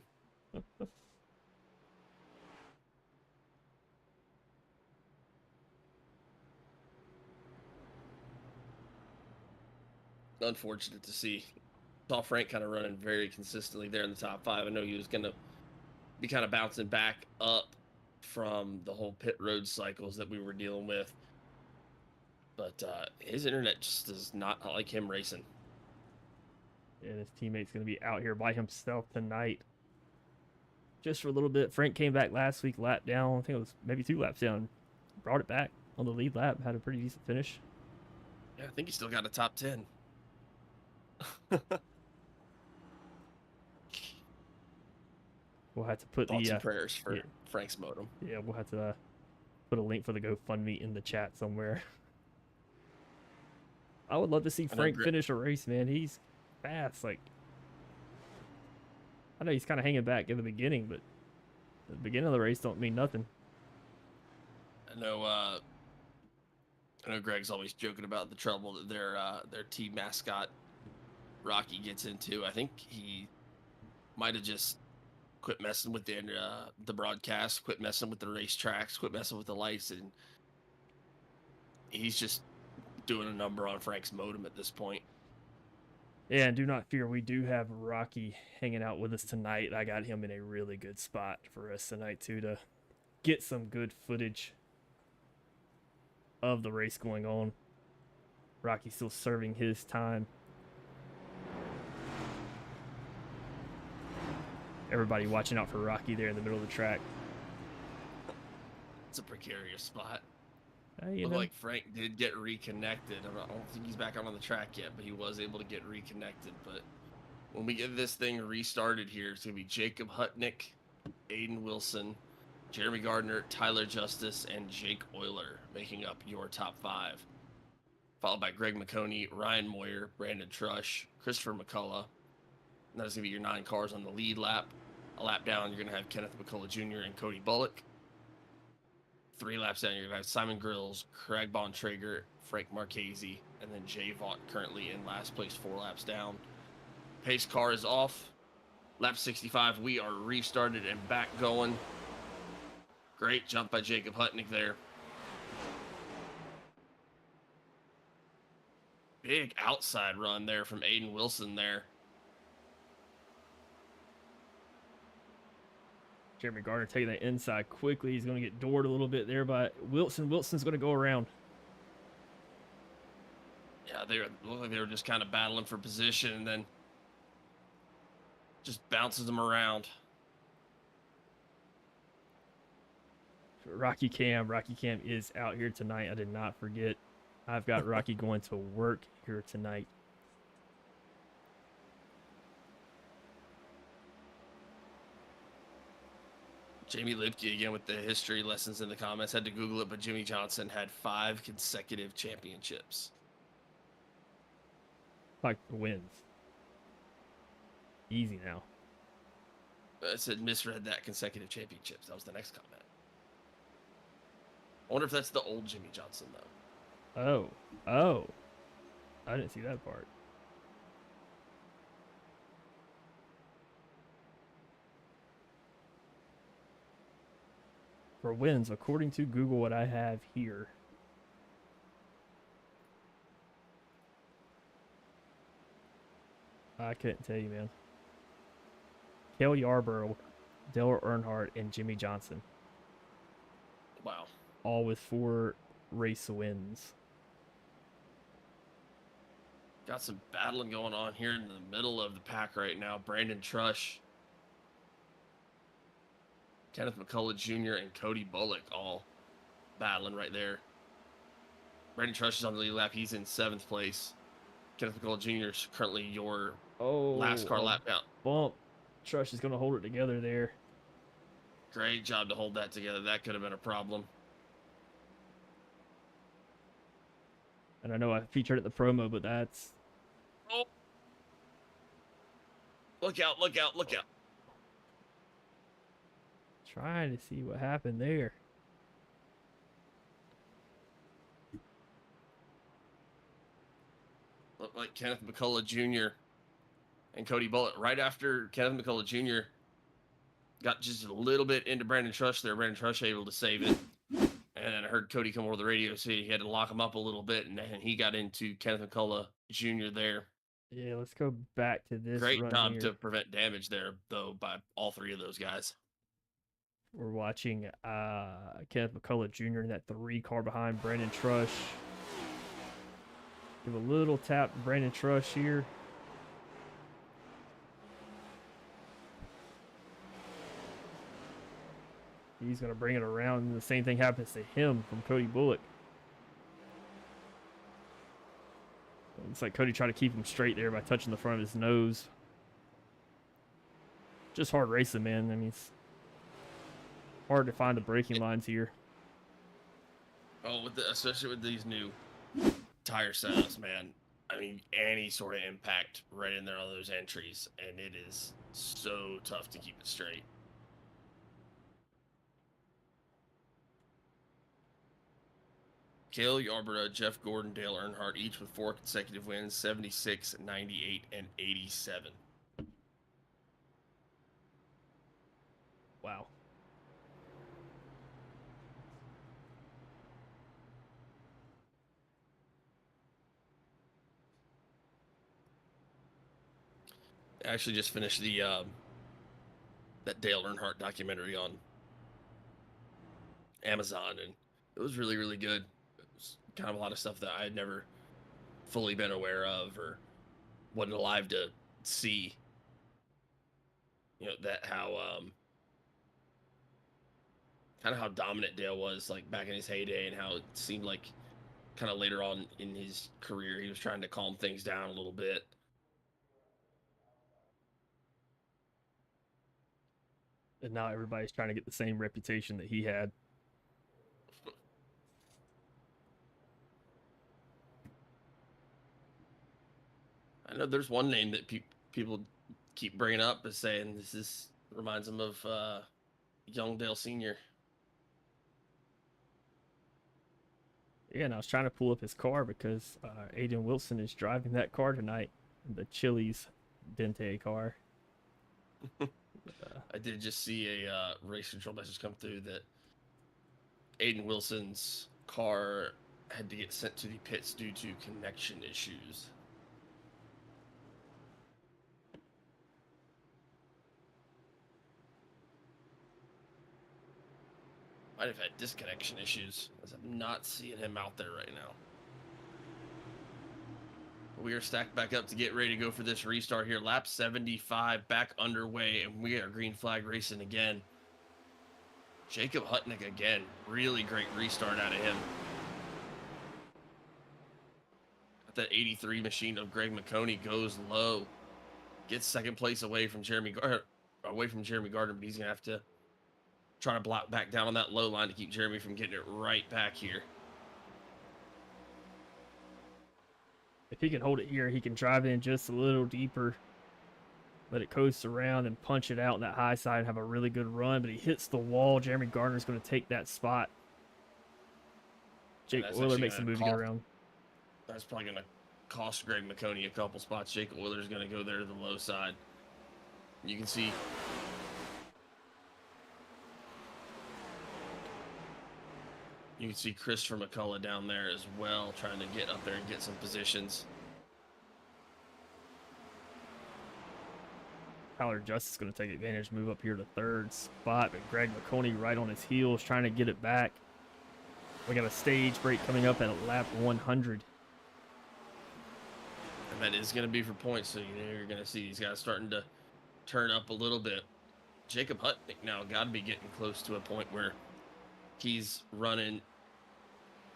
Unfortunate to see. Saw Frank kind of running very consistently there in the top 5. I know he was going to be kind of bouncing back up from the whole pit road cycles that we were dealing with. But his internet just does not like him racing. And his teammate's going to be out here by himself tonight. Just for a little bit. Frank came back last week, lap down. I think it was maybe 2 laps down. Brought it back on the lead lap. Had a pretty decent finish. Yeah, I think he still got a top 10. We'll have to put Thoughts the and prayers for Frank's modem. Yeah, we'll have to put a link for the GoFundMe in the chat somewhere. I would love to see Frank finish a race, man. He's fast. Like, I know he's kind of hanging back in the beginning, but the beginning of the race don't mean nothing. I know Greg's always joking about the trouble that their team mascot Rocky gets into. I think he might have just quit messing with the broadcast, quit messing with the racetracks, quit messing with the lights, and he's just doing a number on Frank's modem at this point. Yeah, and do not fear, we do have Rocky hanging out with us tonight. I got him in a really good spot for us tonight too, to get some good footage of the race going on. Rocky's still serving his time. Everybody watching out for Rocky there in the middle of the track. It's a precarious spot. You Looked know, like Frank did get reconnected. I don't think he's back out on the track yet, but he was able to get reconnected. But when we get this thing restarted here, it's going to be Jacob Hutnick Aiden Wilson, Jeremy Gardner, Tyler Justice, and Jake Euler making up your top 5. Followed by Greg McConey, Ryan Moyer, Brandon Trush, Christopher McCullough. And that's going to be your 9 cars on the lead lap. A lap down, you're going to have Kenneth McCullough Jr. and Cody Bullock. 3 laps down, you're going to have Simon Grills, Craig Bontrager, Frank Marchese, and then Jay Vaught currently in last place 4 laps down. Pace car is off. Lap 65, we are restarted and back going. Great jump by Jacob Hutnick there. Big outside run there from Aiden Wilson there. Jeremy Gardner taking that inside quickly. He's going to get doored a little bit there by Wilson. Wilson's going to go around. Yeah, looked like they were just kind of battling for position, and then just bounces them around. Rocky Cam is out here tonight. I did not forget. I've got Rocky going to work here tonight. Jamie Lipke again with the history lessons in the comments. Had to Google it, but Jimmy Johnson had 5 consecutive championships. Like wins. Easy now. I said misread that consecutive championships. That was the next comment. I wonder if that's the old Jimmy Johnson, though. Oh. I didn't see that part. For wins, according to Google, what I have here. I couldn't tell you, man. Cale Yarborough, Dale Earnhardt, and Jimmy Johnson. Wow. All with 4 race wins. Got some battling going on here in the middle of the pack right now. Brandon Trush, Kenneth McCullough Jr., and Cody Bullock all battling right there. Brandon Trush is on the lead lap. He's in 7th place. Kenneth McCullough Jr. is currently your last car lap down. Bump. Trush is going to hold it together there. Great job to hold that together. That could have been a problem. And I know I featured it in the promo, but that's... Oh. Look out, look out, look out. Trying to see what happened there. Looked like Kenneth McCullough Jr. and Cody Bullock. Right after Kenneth McCullough Jr. got just a little bit into Brandon Trush there, Brandon Trush able to save it. And then I heard Cody come over the radio, so he had to lock him up a little bit, and then he got into Kenneth McCullough Jr. there. Yeah, let's go back to this. Great run job here. to prevent damage there, though, by all 3 of those guys. We're watching Kenneth McCullough Jr. in that 3 car behind Brandon Trush. Give a little tap to Brandon Trush here. He's going to bring it around, and the same thing happens to him from Cody Bullock. Looks like Cody tried to keep him straight there by touching the front of his nose. Just hard racing, man. I mean, it's hard to find the braking lines here. Oh, especially with these new tire setups, man. I mean, any sort of impact right in there on those entries, and it is so tough to keep it straight. Cale Yarborough, Jeff Gordon, Dale Earnhardt, each with 4 consecutive wins, 76, 98, and 87. Wow. I actually just finished the that Dale Earnhardt documentary on Amazon, and it was really, really good. It was kind of a lot of stuff that I had never fully been aware of or wasn't alive to see. You know, that how kind of how dominant Dale was, like, back in his heyday, and how it seemed like kind of later on in his career he was trying to calm things down a little bit. And now everybody's trying to get the same reputation that he had. I know there's one name that people keep bringing up as saying this reminds them of young Dale Sr. Yeah, and I was trying to pull up his car because Aiden Wilson is driving that car tonight, the Chili's Dente car. I did just see a race control message come through that Aiden Wilson's car had to get sent to the pits due to connection issues. Might have had disconnection issues, as I'm not seeing him out there right now. We are stacked back up to get ready to go for this restart here. Lap 75 back underway, and we are green flag racing again. Jacob Hutnick again. Really great restart out of him. That 83 machine of Greg McConey goes low. Gets second place away from Jeremy Gardner, but he's going to have to try to block back down on that low line to keep Jeremy from getting it right back here. If he can hold it here, he can drive in just a little deeper, let it coast around and punch it out in that high side and have a really good run. But he hits the wall. Jeremy Gardner's going to take that spot. Jake Willer makes a move to get around. That's probably going to cost Greg McConey a couple spots. Jake Willer's going to go there to the low side. You can see Christopher McCullough down there as well, trying to get up there and get some positions. Tyler Justice is going to take advantage, move up here to third spot, but Greg McConey right on his heels, trying to get it back. We got a stage break coming up at lap 100. And that is going to be for points, so you're going to see these guys starting to turn up a little bit. Jacob Hutnick now got to be getting close to a point where he's running,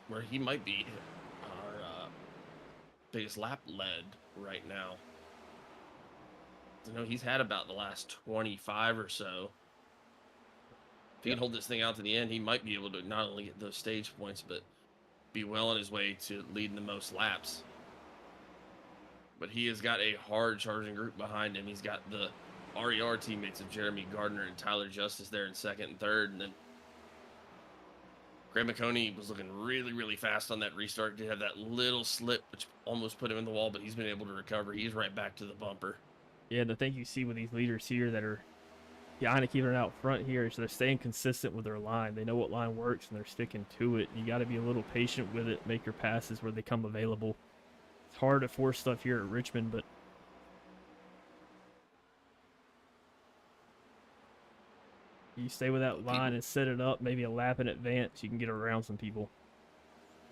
where he might be our biggest lap lead right now. You know, he's had about the last 25 or so. If he can hold this thing out to the end, he might be able to not only get those stage points, but be well on his way to leading the most laps. But he has got a hard charging group behind him. He's got the RER teammates of Jeremy Gardner and Tyler Justice there in second and third. And then Greg McConey was looking really, really fast on that restart. Did have that little slip, which almost put him in the wall, but he's been able to recover. He's right back to the bumper. Yeah, the thing you see with these leaders here that are kind of keeping it out front here is they're staying consistent with their line. They know what line works, and they're sticking to it. You got to be a little patient with it, make your passes where they come available. It's hard to force stuff here at Richmond, but you stay with that line and set it up, maybe a lap in advance, you can get around some people.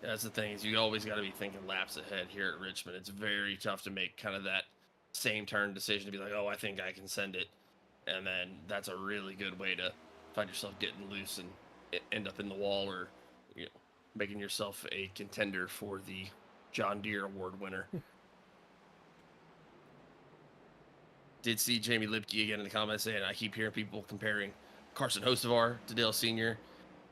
Yeah, that's the thing, is you always got to be thinking laps ahead here at Richmond. It's very tough to make kind of that same turn decision to be like, oh, I think I can send it. And then that's a really good way to find yourself getting loose and end up in the wall, or making yourself a contender for the John Deere Award winner. Did see Jamie Lipke again in the comments saying, I keep hearing people comparing Carson Hocevar to Dale Sr.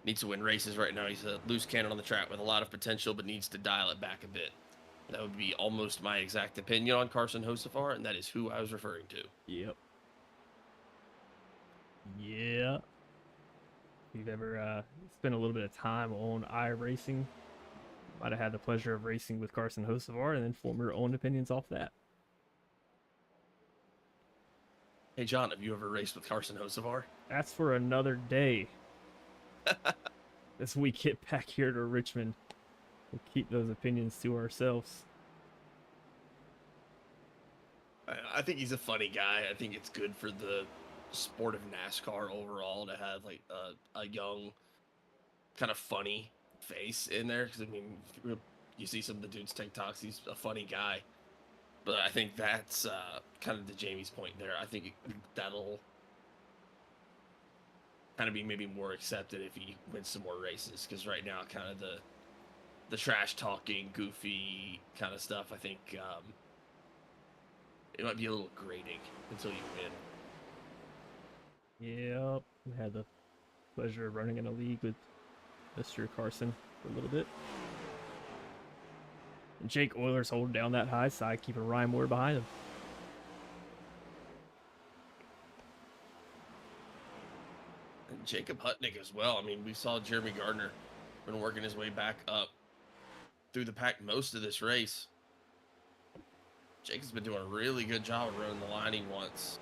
Needs to win races right now. He's a loose cannon on the track with a lot of potential, but needs to dial it back a bit. That would be almost my exact opinion on Carson Hocevar, and that is who I was referring to. Yep. Yeah. If you've ever spent a little bit of time on iRacing, might have had the pleasure of racing with Carson Hocevar and then form your own opinions off that. Hey, John, have you ever raced with Carson Hocevar? That's for another day. As we get back here to Richmond, we'll keep those opinions to ourselves. I think he's a funny guy. I think it's good for the sport of NASCAR overall to have like a young, kind of funny face in there. Because I mean, you see some of the dudes' TikToks, he's a funny guy. But I think that's kind of to Jamie's point there. I think that'll kind of be maybe more accepted if he wins some more races. Because right now, kind of the trash talking, goofy kind of stuff, I think it might be a little grating until you win. Yep. I had the pleasure of running in a league with Mr. Carson for a little bit. And Jake Euler's holding down that high side, keeping Ryan Moore behind him. And Jacob Hutnick as well. I mean, we saw Jeremy Gardner been working his way back up through the pack most of this race. Jacob's been doing a really good job of running the line he wants.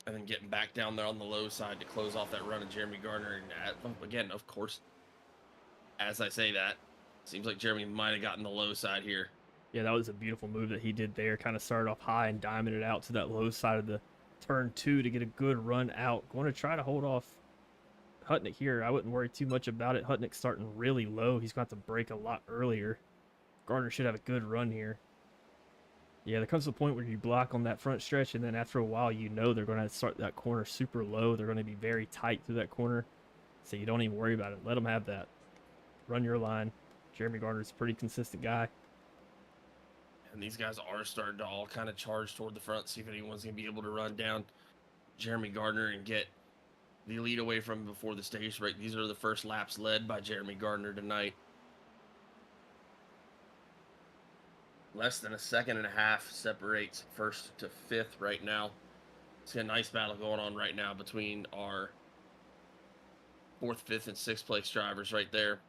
And then getting back down there on the low side to close off that run of Jeremy Gardner. And again, of course, as I say that, seems like Jeremy might have gotten the low side here. Yeah, that was a beautiful move that he did there. Kind of started off high and diamonded it out to that low side of the turn 2 to get a good run out. Going to try to hold off Hutnick here. I wouldn't worry too much about it. Hutnick's starting really low. He's going to have to brake a lot earlier. Gardner should have a good run here. Yeah, there comes a point where you block on that front stretch, and then after a while, you know they're going to start that corner super low. They're going to be very tight through that corner, so you don't even worry about it. Let them have that. Run your line. Jeremy Gardner's a pretty consistent guy. And these guys are starting to all kind of charge toward the front, see if anyone's going to be able to run down Jeremy Gardner and get the lead away from him before the stage break. These are the first laps led by Jeremy Gardner tonight. Less than a second and a half separates first to fifth right now. It's a nice battle going on right now between our 4th, 5th, and 6th place drivers right there.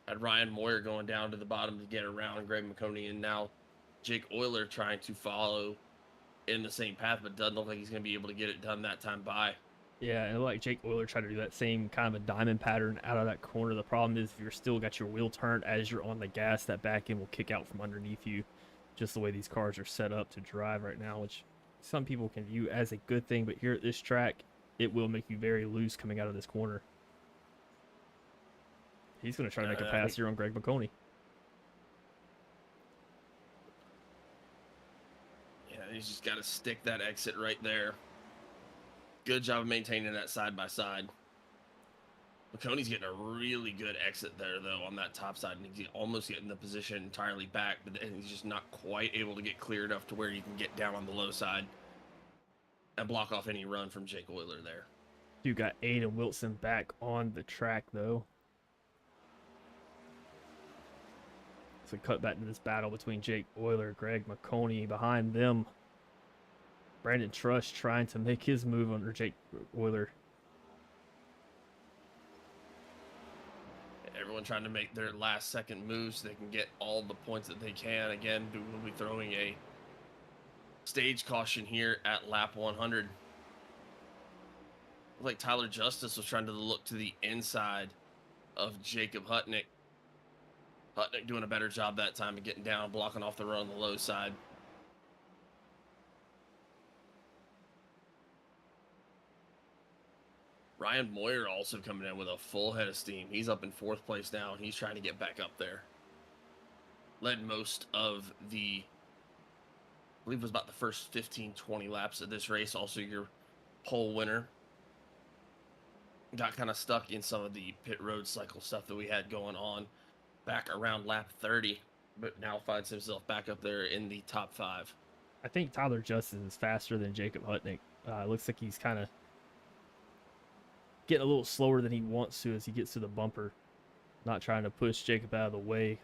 Had Ryan Moyer going down to the bottom to get around Greg McConey, and now Jake Euler trying to follow in the same path, but doesn't look like he's going to be able to get it done that time by. Yeah, and like Jake Euler tried to do that same kind of a diamond pattern out of that corner. The problem is if you're still got your wheel turned as you're on the gas, that back end will kick out from underneath you, just the way these cars are set up to drive right now, which some people can view as a good thing, but here at this track, it will make you very loose coming out of this corner. He's going to try to make a pass here on Greg McConey. Yeah, he's just got to stick that exit right there. Good job of maintaining that side by side. McConey's getting a really good exit there, though, on that top side, and he's almost getting the position entirely back, but then he's just not quite able to get clear enough to where you can get down on the low side and block off any run from Jake Euler there. You got Aiden Wilson back on the track, though. So cut back to this battle between Jake Euler, Greg McConey behind them. Brandon Trush trying to make his move under Jake Euler. Everyone trying to make their last second moves so they can get all the points that they can. Again, we'll be throwing a stage caution here at lap 100. Like Tyler Justice was trying to look to the inside of Jacob Hutnick. Hutnick doing a better job that time of getting down, blocking off the run on the low side. Ryan Moyer also coming in with a full head of steam. He's up in 4th place now, and he's trying to get back up there. Led most of the, I believe it was about the first 15, 20 laps of this race. Also your pole winner. Got kind of stuck in some of the pit road cycle stuff that we had going on back around lap 30, but now finds himself back up there in the top 5. I think Tyler Justice is faster than Jacob Hutnick. Looks like he's kind of getting a little slower than he wants to as he gets to the bumper. Not trying to push Jacob out of the way.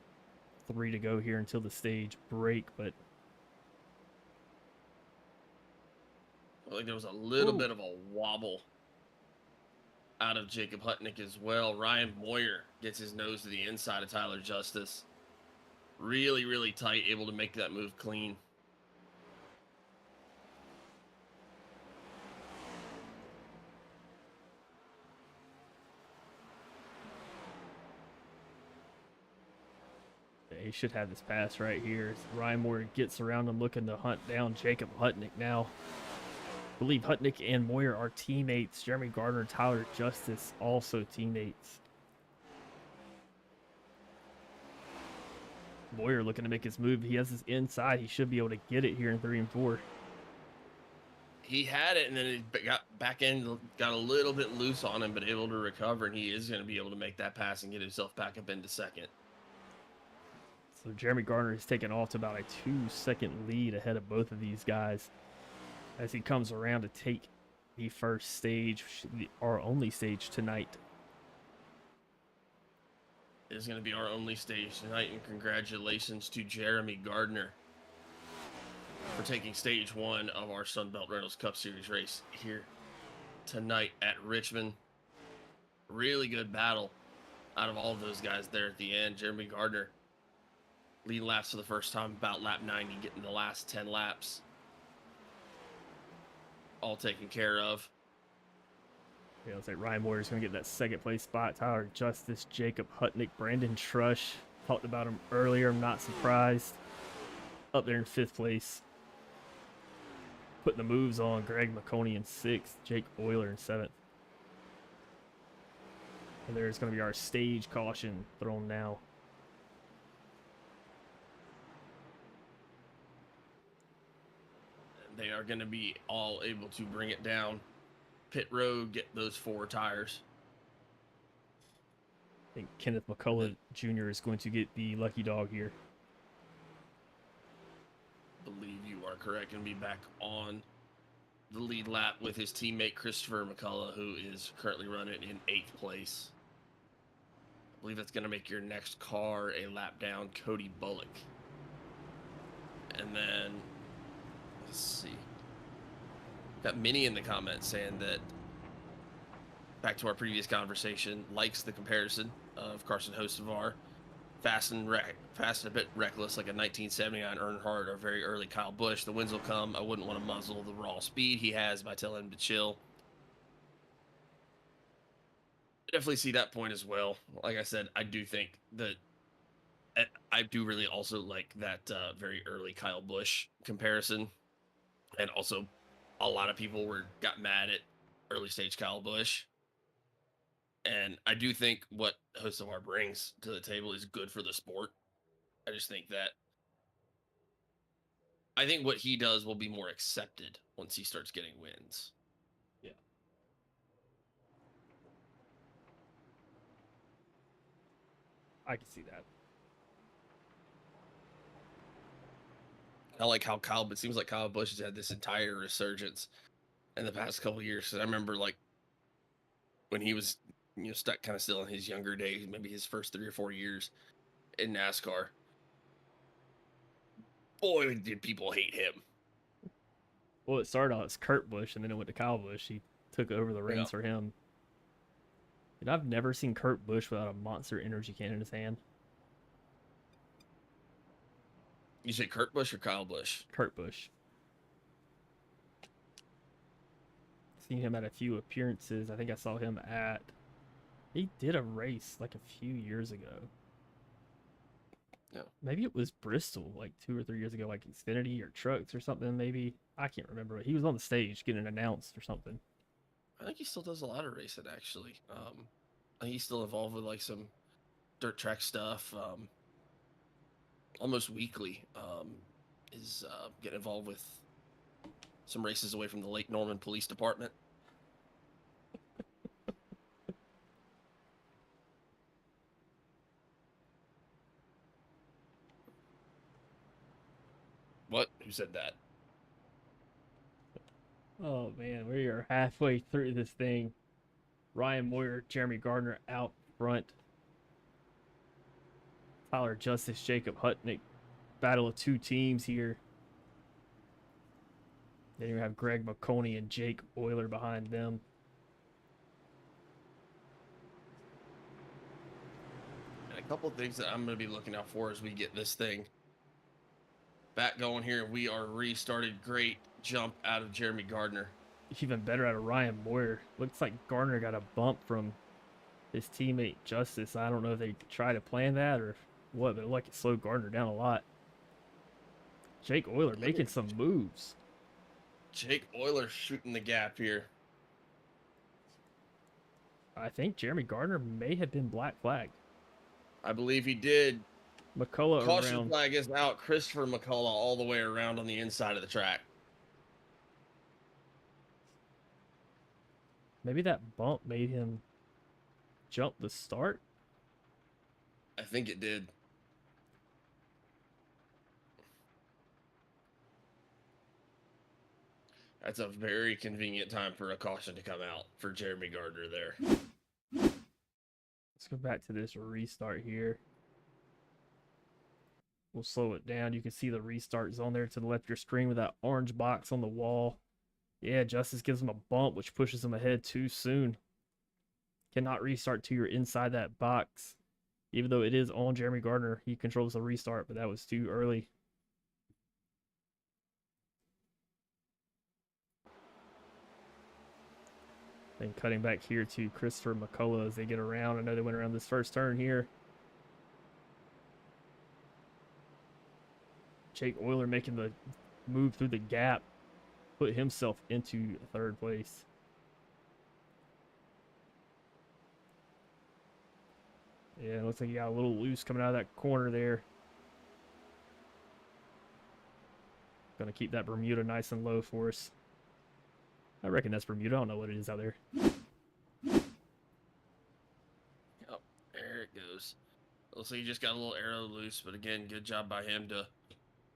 3 to go here until the stage break, but I think there was a little bit of a wobble out of Jacob Hutnick as well. Ryan Moyer gets his nose to the inside of Tyler Justice. Really, really tight, able to make that move clean. he should have this pass right here. Ryan Moyer gets around him looking to hunt down Jacob Hutnick now. I believe Hutnick and Moyer are teammates. Jeremy Gardner and Tyler Justice also teammates. Moyer looking to make his move. He has his inside. He should be able to get it here in 3 and 4. He had it, and then it got back in, got a little bit loose on him, but able to recover, and he is going to be able to make that pass and get himself back up into second. So Jeremy Gardner has taken off to about a 2-second lead ahead of both of these guys as he comes around to take the first stage, our only stage tonight. It is going to be our only stage tonight, and congratulations to Jeremy Gardner for taking stage 1 of our Sunbelt Rentals Cup Series race here tonight at Richmond. Really good battle out of all of those guys there at the end. Jeremy Gardner lead laps for the first time, about lap 90, getting the last 10 laps all taken care of. Yeah, it's like Ryan Moyer's going to get that second place spot. Tyler Justice, Jacob Hutnick, Brandon Trush. Talked about him earlier. I'm not surprised. Up there in 5th place. Putting the moves on. Greg McConey in 6th. Jake Euler in 7th. And there's going to be our stage caution thrown now. They are going to be all able to bring it down pit road, get those 4 tires. I think Kenneth McCullough Jr. is going to get the lucky dog here. I believe you are correct. Going to be back on the lead lap with his teammate Christopher McCullough, who is currently running in 8th place. I believe that's going to make your next car a lap down, Cody Bullock. And then, let's see. Got Minnie in the comments saying that, back to our previous conversation, likes the comparison of Carson Hocevar, fast and a bit reckless, like a 1979 Earnhardt or very early Kyle Busch. The wins will come. I wouldn't want to muzzle the raw speed he has by telling him to chill. I definitely see that point as well. Like I said, I do think that I do really also like that very early Kyle Busch comparison, and also a lot of people got mad at early stage Kyle Busch. And I do think what Hocevar brings to the table is good for the sport. I just think that what he does will be more accepted once he starts getting wins. Yeah. I can see that. I like how it seems like Kyle Busch has had this entire resurgence in the past couple of years. I remember, like, when he was, stuck kind of still in his younger days, maybe his first 3 or 4 years in NASCAR. Boy, did people hate him. Well, it started out as Kurt Busch, and then it went to Kyle Busch. He took over the reins for him. And I've never seen Kurt Busch without a Monster Energy can in his hand. You say Kurt Busch or Kyle Busch? Kurt Busch. Seen him at a few appearances. I think I saw him at... He did a race like a few years ago. No. Maybe it was Bristol like 2 or 3 years ago, like Xfinity or Trucks or something, maybe. I can't remember. But he was on the stage getting announced or something. I think he still does a lot of racing, actually. I think he's still involved with, like, some dirt track stuff. Almost weekly is getting involved with some races away from the Lake Norman Police Department. What? Who said that? Oh, man. We are halfway through this thing. Ryan Moyer, Jeremy Gardner out front. Tyler Justice, Jacob Hutnick. Battle of 2 teams here. Then you have Greg McConey and Jake Euler behind them. And a couple of things that I'm going to be looking out for as we get this thing back going here. We are restarted. Great jump out of Jeremy Gardner. Even better out of Ryan Moyer. Looks like Gardner got a bump from his teammate Justice. I don't know if they tried to plan that or what, but it looked like it slowed Gardner down a lot. Jake Euler making some moves. Jake Euler shooting the gap here. I think Jeremy Gardner may have been black flagged. I believe he did. McCullough Caution around. flag is out. Christopher McCullough all the way around on the inside of the track. Maybe that bump made him jump the start. I think it did. That's a very convenient time for a caution to come out for Jeremy Gardner there. Let's go back to this restart here. We'll slow it down. You can see the restart zone there to the left of your screen with that orange box on the wall. Yeah, Justice gives him a bump, which pushes him ahead too soon. Cannot restart till you're inside that box. Even though it is on Jeremy Gardner, he controls the restart, but that was too early. Then cutting back here to Christopher McCullough as they get around. I know they went around this first turn here. Jake Euler making the move through the gap, put himself into third place. Yeah, it looks like he got a little loose coming out of that corner there. Gonna keep that Bermuda nice and low for us. I reckon that's Bermuda. I don't know what it is out there. Yep, there it goes. Looks like he just got a little arrow loose, but again, good job by him to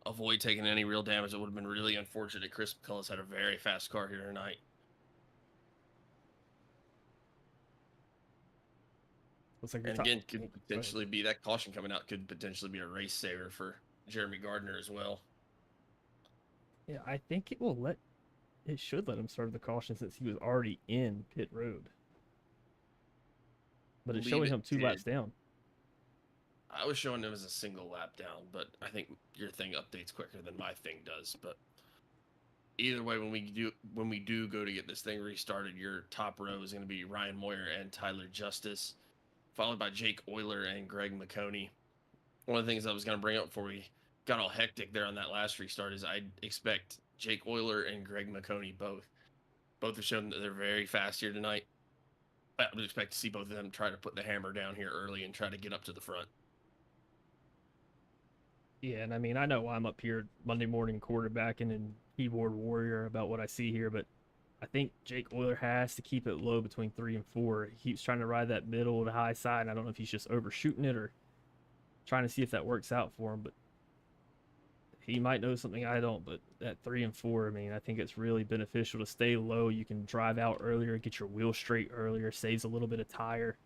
avoid taking any real damage. It would have been really unfortunate. Chris McCullough's had a very fast car here tonight. Looks like And again, could potentially be that caution coming out, could potentially be a race saver for Jeremy Gardner as well. Yeah, I think it should let him start the caution since he was already in pit road. But it's showing him 2 laps down. I was showing him as a single lap down, but I think your thing updates quicker than my thing does. But either way, when we do go to get this thing restarted, your top row is going to be Ryan Moyer and Tyler Justice, followed by Jake Euler and Greg McConey. One of the things I was going to bring up before we got all hectic there on that last restart is I expect Jake Euler and Greg McConey both have shown that they're very fast here tonight. I would expect to see both of them try to put the hammer down here early and try to get up to the front. Yeah, and I mean, I know I'm up here Monday morning quarterbacking and keyboard warrior about what I see here, but I think Jake Euler has to keep it low between 3 and 4. He keeps trying to ride that middle to high side, and I don't know if he's just overshooting it or trying to see if that works out for him, but he might know something I don't. But at 3 and 4, I mean, I think it's really beneficial to stay low. You can drive out earlier, get your wheel straight earlier, saves a little bit of tire.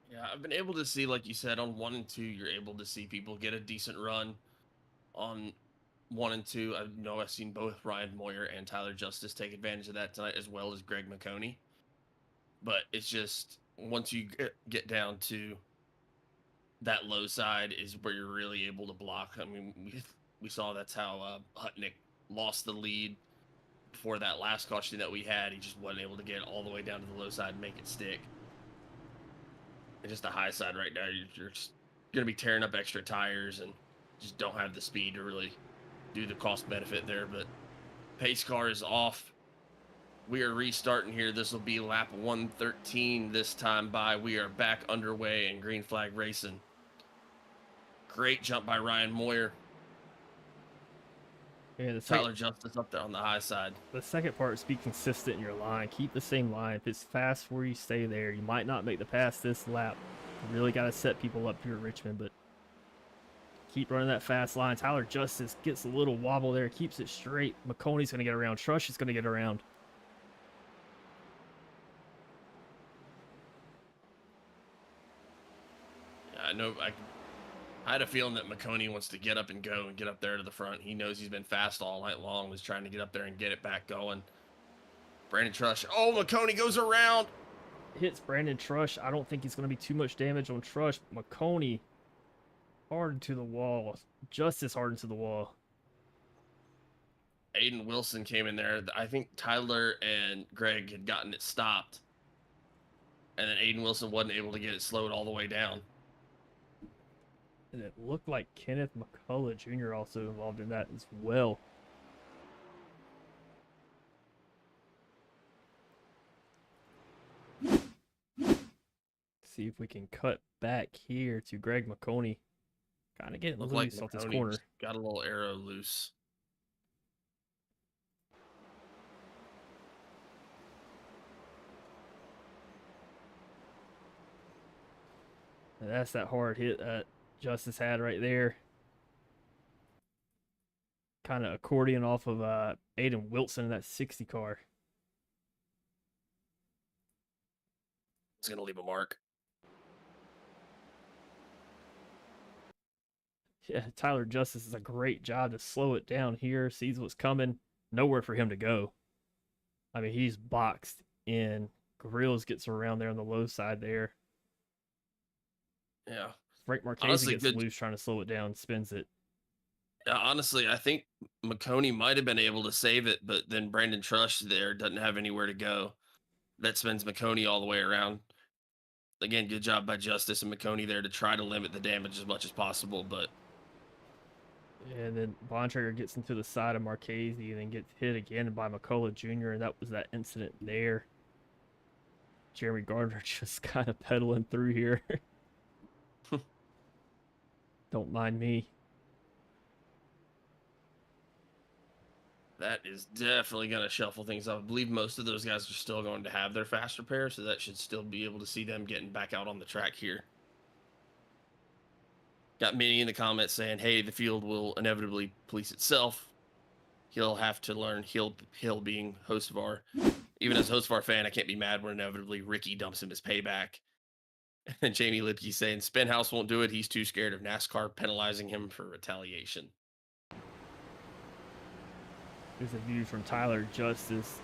Yeah, I've been able to see, like you said, on 1 and 2, you're able to see people get a decent run. On 1 and 2, I know I've seen both Ryan Moyer and Tyler Justice take advantage of that tonight, as well as Greg McConey. But it's just, once you get down to that low side is where you're really able to block. I mean, we saw that's how Hutnick lost the lead before that last caution that we had. He just wasn't able to get all the way down to the low side and make it stick. And just the high side right now, you're just going to be tearing up extra tires and just don't have the speed to really do the cost benefit there. But pace car is off. We are restarting here. This will be lap 113 this time by. We are back underway in green flag racing. Great jump by Ryan Moyer. Yeah, Tyler Justice up there on the high side. The second part is be consistent in your line. Keep the same line. If it's fast where you stay there, you might not make the pass this lap. You really got to set people up here at Richmond, but keep running that fast line. Tyler Justice gets a little wobble there, keeps it straight. McConey's going to get around. Trush is going to get around. Yeah, I know. I had a feeling that McConey wants to get up and go and get up there to the front. He knows he's been fast all night long, was trying to get up there and get it back going. Brandon Trush. Oh, McConey goes around. Hits Brandon Trush. I don't think he's going to be too much damage on Trush. McConey hard into the wall. Justice hard into the wall. Aiden Wilson came in there. I think Tyler and Greg had gotten it stopped. And then Aiden Wilson wasn't able to get it slowed all the way down. And it looked like Kenneth McCullough Jr. also involved in that as well. See if we can cut back here to Greg McConey. Kind of getting loose off this corner. Got a little arrow loose. And that's that hard hit that Justice had right there. kind of accordion off of Aiden Wilson in that 60 car. It's going to leave a mark. Yeah, Tyler Justice does a great job to slow it down here, sees what's coming, nowhere for him to go. I mean, he's boxed in. Grills gets around there on the low side there. Yeah. Frank Marchese Honestly, gets good. loose trying to slow it down, spins it. Yeah, honestly, I think McConey might have been able to save it, but then Brandon Trush there doesn't have anywhere to go. That spins McConey all the way around. Again, good job by Justice and McConey there to try to limit the damage as much as possible, but And then Bontrager gets into the side of Marchese and then gets hit again by McCullough Jr., and that was that incident there. Jeremy Gardner just kind of pedaling through here. Don't mind me. that is definitely going to shuffle things up. I believe most of those guys are still going to have their fast repair, so that should still be able to see them getting back out on the track here. Got many in the comments saying, hey, the field will inevitably police itself. He'll have to learn. He'll being host of our, even as host of our fan, I can't be mad when inevitably Ricky dumps him his payback. And Jamie Lipke saying Spinhouse won't do it. He's too scared of NASCAR penalizing him for retaliation. There's a view from Tyler Justice.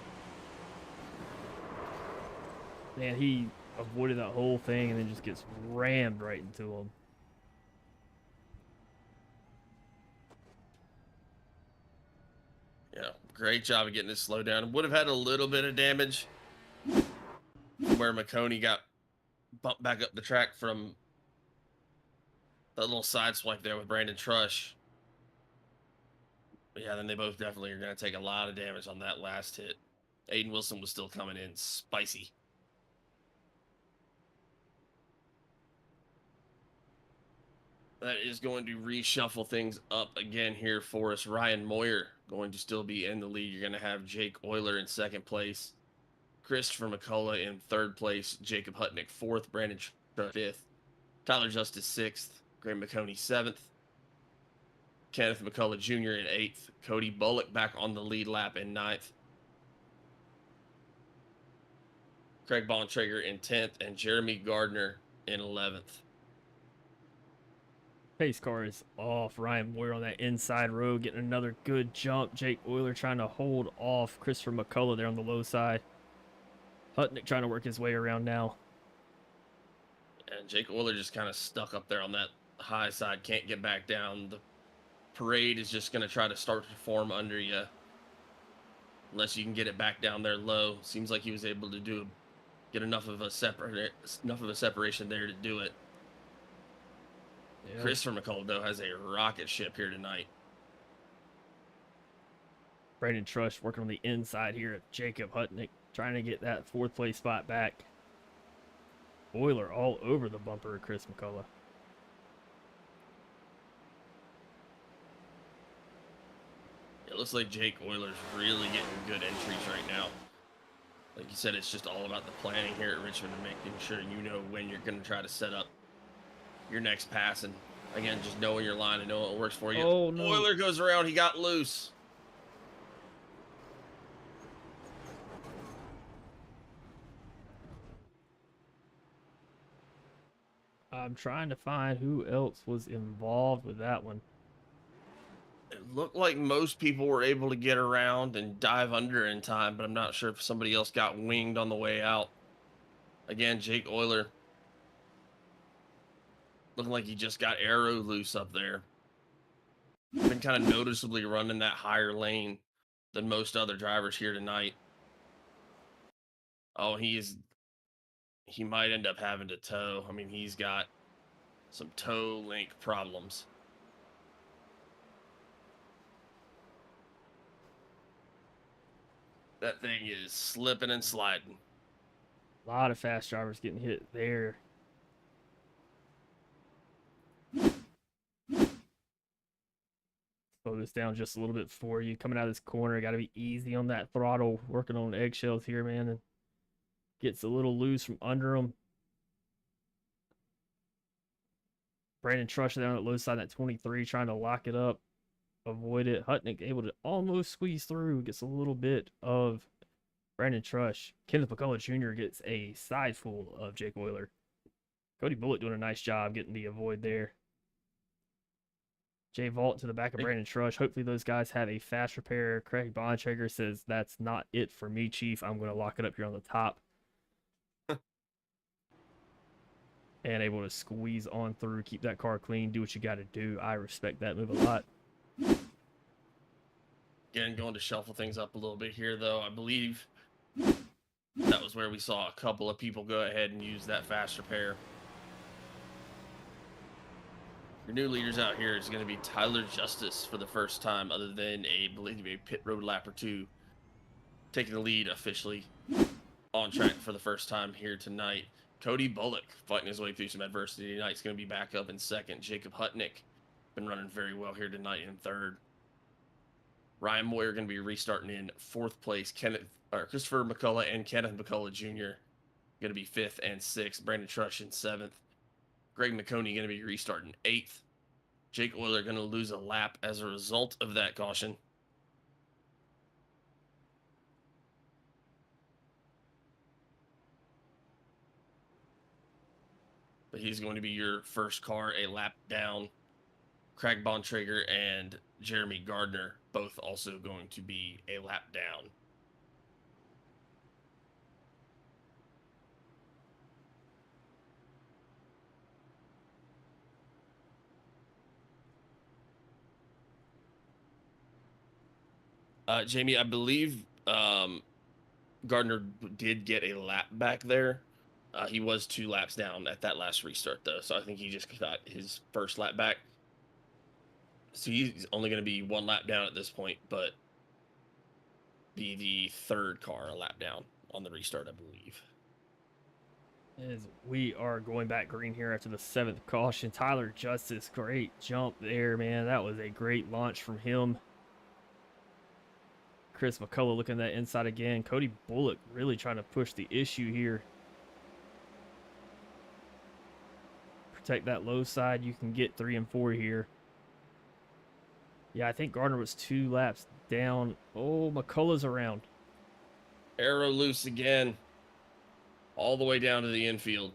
Man, he avoided that whole thing and then just gets rammed right into him. Yeah, great job of getting this slowed down. Would have had a little bit of damage where McConey got bumped back up the track from that little side swipe there with Brandon Trush. But yeah, then they both definitely are going to take a lot of damage on that last hit. Aiden Wilson was still coming in spicy. That is going to reshuffle things up again here for us. Ryan Moyer going to still be in the lead. You're going to have Jake Euler in second place. Christopher McCullough in third place. Jacob Hutnick fourth. Brandon fifth. Tyler Justice sixth. Graham McConey seventh. Kenneth McCullough Jr. in eighth. Cody Bullock back on the lead lap in ninth. Craig Bontrager in 10th. And Jeremy Gardner in 11th. Pace car is off. Ryan Moyer on that inside road getting another good jump. Jake Euler trying to hold off Christopher McCullough there on the low side. Hutnick trying to work his way around now. And Jake Euler just kind of stuck up there on that high side. Can't get back down. The parade is just going to try to start to form under you. Unless you can get it back down there low. Seems like he was able to get enough of a separation there to do it. Yeah. Christopher McCullough, though, has a rocket ship here tonight. Brandon Trush working on the inside here of Jacob Hutnick, trying to get that fourth place spot back. Euler all over the bumper of Chris McCullough. It looks like Jake Euler's really getting good entries right now. Like you said, it's just all about the planning here at Richmond and making sure you know when you're going to try to set up your next pass. And again, just knowing your line and knowing what works for you. Oh, no. Euler goes around. He got loose. I'm trying to find who else was involved with that one. It looked like most people were able to get around and dive under in time, but I'm not sure if somebody else got winged on the way out. Again, Jake Euler looking like he just got arrow loose up there. Been kind of noticeably running that higher lane than most other drivers here tonight. Oh, he might end up having to tow. I mean, he's got some toe link problems. That thing is slipping and sliding. A lot of fast drivers getting hit there. Slow this down just a little bit for you. Coming out of this corner, got to be easy on that throttle. Working on eggshells here, man. And gets a little loose from under him. Brandon Trush down at low side at 23, trying to lock it up. avoid it. Hutnick able to almost squeeze through, gets a little bit of Brandon Trush. Kenneth McCullough Jr. gets a side full of Jake Euler. Cody Bullock doing a nice job getting the avoid there. Jay Vault to the back of Brandon Trush. Hopefully those guys have a fast repair. Craig Bontrager says, that's not it for me, Chief. I'm going to lock it up here on the top. And able to squeeze on through, keep that car clean, do what you got to do. I respect that move a lot. Again, going to shuffle things up a little bit here, though. I believe that was where we saw a couple of people go ahead and use that fast repair. Your new leaders out here is going to be Tyler Justice for the first time, other than I believe a pit road lap or two, taking the lead officially on track for the first time here tonight. Cody Bullock fighting his way through some adversity tonight. He's going to be back up in second. Jacob Hutnick been running very well here tonight in third. Ryan Moyer going to be restarting in fourth place. Christopher McCullough and Kenneth McCullough Jr. going to be fifth and sixth. Brandon Trush in seventh. Greg McConey going to be restarting eighth. Jake Euler going to lose a lap as a result of that caution. But he's going to be your first car a lap down. Craig Bontrager and Jeremy Gardner both also going to be a lap down. Jamie, I believe Gardner did get a lap back there. He was 2 laps down at that last restart, though, so I think he just got his first lap back. So he's only going to be 1 lap down at this point, but be the third car a lap down on the restart, I believe. As we are going back green here after the 7th caution. Tyler Justice, great jump there, man. That was a great launch from him. Chris McCullough looking at that inside again. Cody Bullock really trying to push the issue here. Protect that low side. You can get 3 and 4 here. Yeah, I think Gardner was 2 laps down. Oh, McCullough's around. Arrow loose again. All the way down to the infield.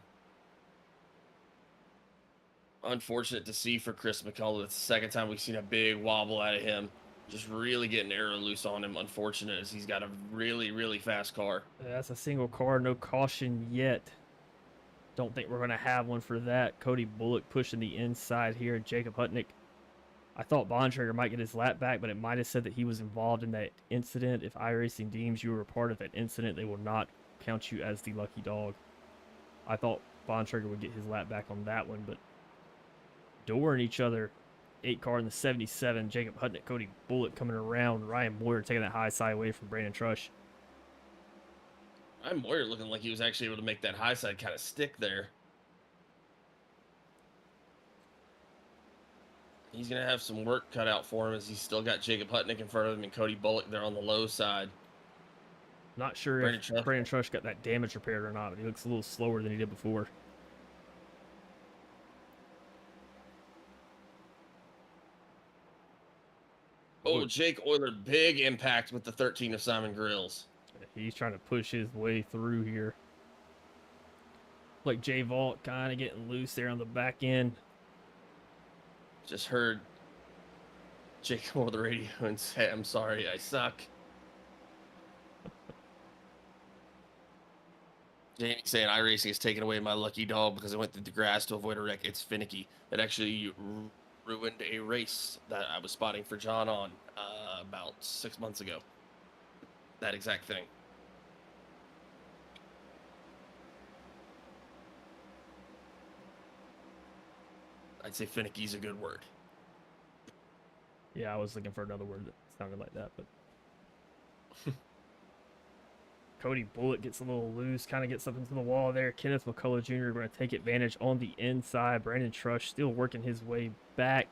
Unfortunate to see for Chris McCullough. It's the second time we've seen a big wobble out of him. Just really getting arrow loose on him. Unfortunate as he's got a really, really fast car. That's a single car. No caution yet. Don't think we're going to have one for that. Cody Bullock pushing the inside here. Jacob Hutnick. I thought Bontrager might get his lap back, but it might have said that he was involved in that incident. If iRacing deems you were a part of that incident, they will not count you as the lucky dog. I thought Bontrager would get his lap back on that one, but dooring each other. 8 car in the 77. Jacob Hutnick, Cody Bullock coming around. Ryan Moyer taking that high side away from Brandon Trush. Ryan Moyer looking like he was actually able to make that high side kind of stick there. He's going to have some work cut out for him as he's still got Jacob Hutnick in front of him and Cody Bullock there on the low side. Not sure if Brandon Trush got that damage repaired or not, but he looks a little slower than he did before. Oh, Jake Euler, big impact with the 13 of Simon Grills. He's trying to push his way through here. Like Jay Vault kind of getting loose there on the back end. Just heard Jake over the radio and say, I'm sorry, I suck. Jamie saying iRacing has taken away my lucky dog because I went through the grass to avoid a wreck. It's finicky. It actually ruined a race that I was spotting for John on about 6 months ago. That exact thing. I'd say finicky's a good word. Yeah, I was looking for another word that sounded like that, but Cody Bullock gets a little loose, kind of gets up into the wall there. Kenneth McCullough Jr. going to take advantage on the inside. Brandon Trush still working his way back.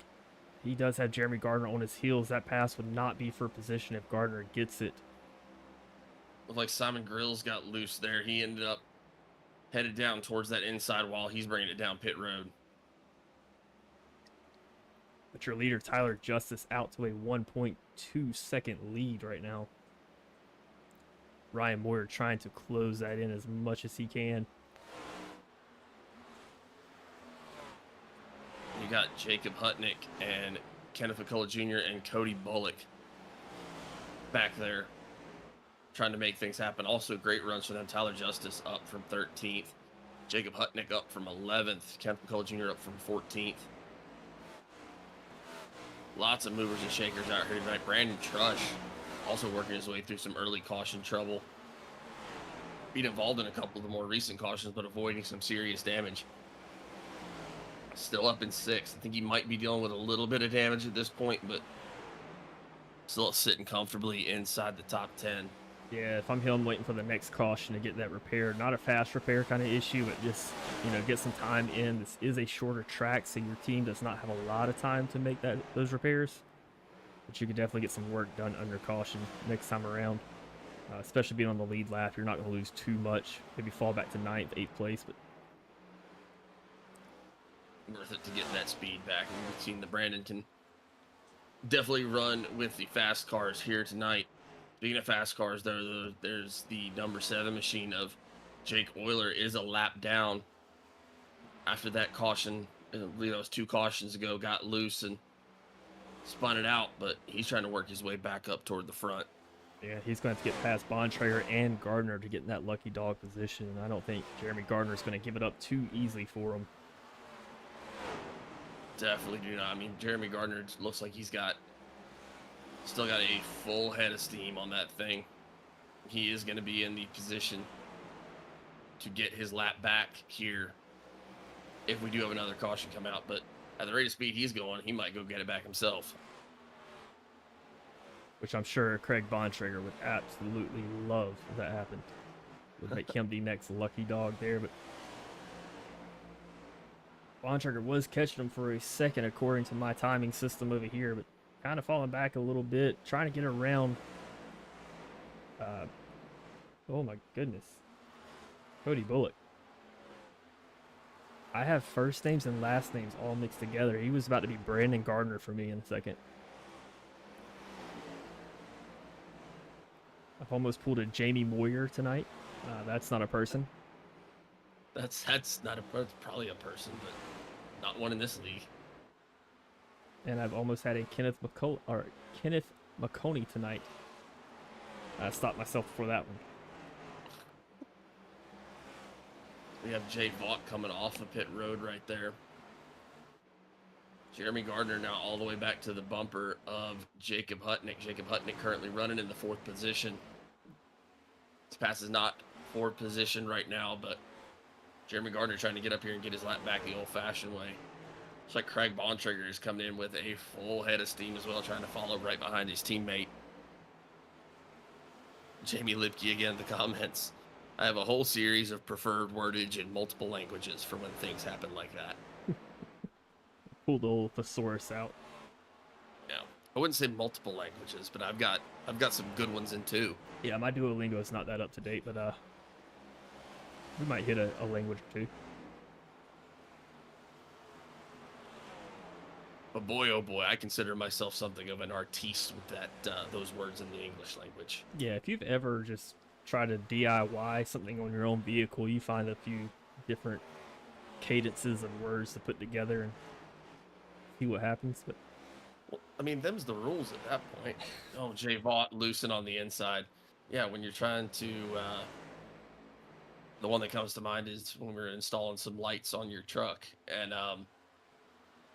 He does have Jeremy Gardner on his heels. That pass would not be for position if Gardner gets it. Looked like Simon Grills got loose there. He ended up headed down towards that inside wall. He's bringing it down pit road. But your leader, Tyler Justice, out to a 1.2 second lead right now. Ryan Moyer trying to close that in as much as he can. You got Jacob Hutnick and Kenneth McCullough Jr. and Cody Bullock back there trying to make things happen. Also, great runs for them. Tyler Justice up from 13th. Jacob Hutnick up from 11th. Kenneth McCullough Jr. up from 14th. Lots of movers and shakers out here tonight. Brandon Trush also working his way through some early caution trouble. Being involved in a couple of the more recent cautions, but avoiding some serious damage. Still up in 6th. I think he might be dealing with a little bit of damage at this point, but still sitting comfortably inside the top 10. Yeah, if I'm him, waiting for the next caution to get that repaired. Not a fast repair kind of issue, but just, get some time in. This is a shorter track, so your team does not have a lot of time to make those repairs. But you could definitely get some work done under caution next time around. Especially being on the lead lap, you're not going to lose too much. Maybe fall back to 9th, 8th place, but worth it to get that speed back. And we've seen the Brandon can definitely run with the fast cars here tonight. Speaking of fast cars, there's the number 7 machine of Jake Euler is a lap down after that caution. I believe that was 2 cautions ago, got loose and spun it out, but he's trying to work his way back up toward the front. yeah, he's going to have to get past Bontrager and Gardner to get in that lucky dog position. And I don't think Jeremy Gardner is going to give it up too easily for him. Definitely do not. I mean, Jeremy Gardner looks like he's still got a full head of steam on that thing. He is going to be in the position to get his lap back here if we do have another caution come out. But at the rate of speed he's going, he might go get it back himself. Which I'm sure Craig Bontrager would absolutely love if that happened. Would make him the next lucky dog there, but Bontrager was catching him for a second according to my timing system over here, but kind of falling back a little bit, trying to get around. Oh my goodness. Cody Bullock. I have first names and last names all mixed together. He was about to be Brandon Gardner for me in a second. I've almost pulled a Jamie Moyer tonight. That's not a person. That's not that's probably a person, but not one in this league. And I've almost had a Kenneth McConey tonight. I stopped myself before that one. We have Jay Vaught coming off the pit road right there. Jeremy Gardner now all the way back to the bumper of Jacob Hutnick. Jacob Hutnick currently running in the 4th position. This pass is not 4th position right now, but Jeremy Gardner trying to get up here and get his lap back the old-fashioned way. It's like Craig Bontrager is coming in with a full head of steam as well, trying to follow right behind his teammate. Jamie Lipke again in the comments. I have a whole series of preferred wordage in multiple languages for when things happen like that. Pulled the old thesaurus out. Yeah, I wouldn't say multiple languages, but I've got some good ones in too. Yeah, my Duolingo is not that up to date, but we might hit a language or two. But boy, oh boy, I consider myself something of an artiste with those words in the English language. Yeah, if you've ever just tried to DIY something on your own vehicle, you find a few different cadences of words to put together and see what happens. But well, I mean, them's the rules at that point. Oh, Jay Vaught loosen on the inside. Yeah, when you're trying to, the one that comes to mind is when we were installing some lights on your truck, and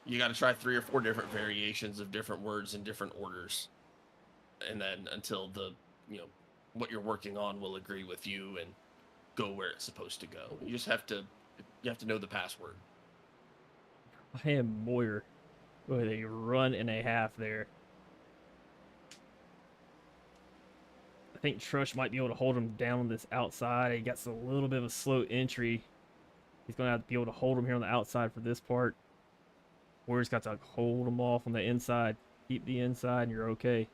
you got to try 3 or 4 different variations of different words in different orders, and then until what you're working on will agree with you and go where it's supposed to go. You just have to know the password. I am Moyer with a run and a half there. I think Trush might be able to hold him down on this outside. He gets a little bit of a slow entry. He's going to have to be able to hold him here on the outside for this part. Moyer's got to hold him off on the inside. Keep the inside and you're okay.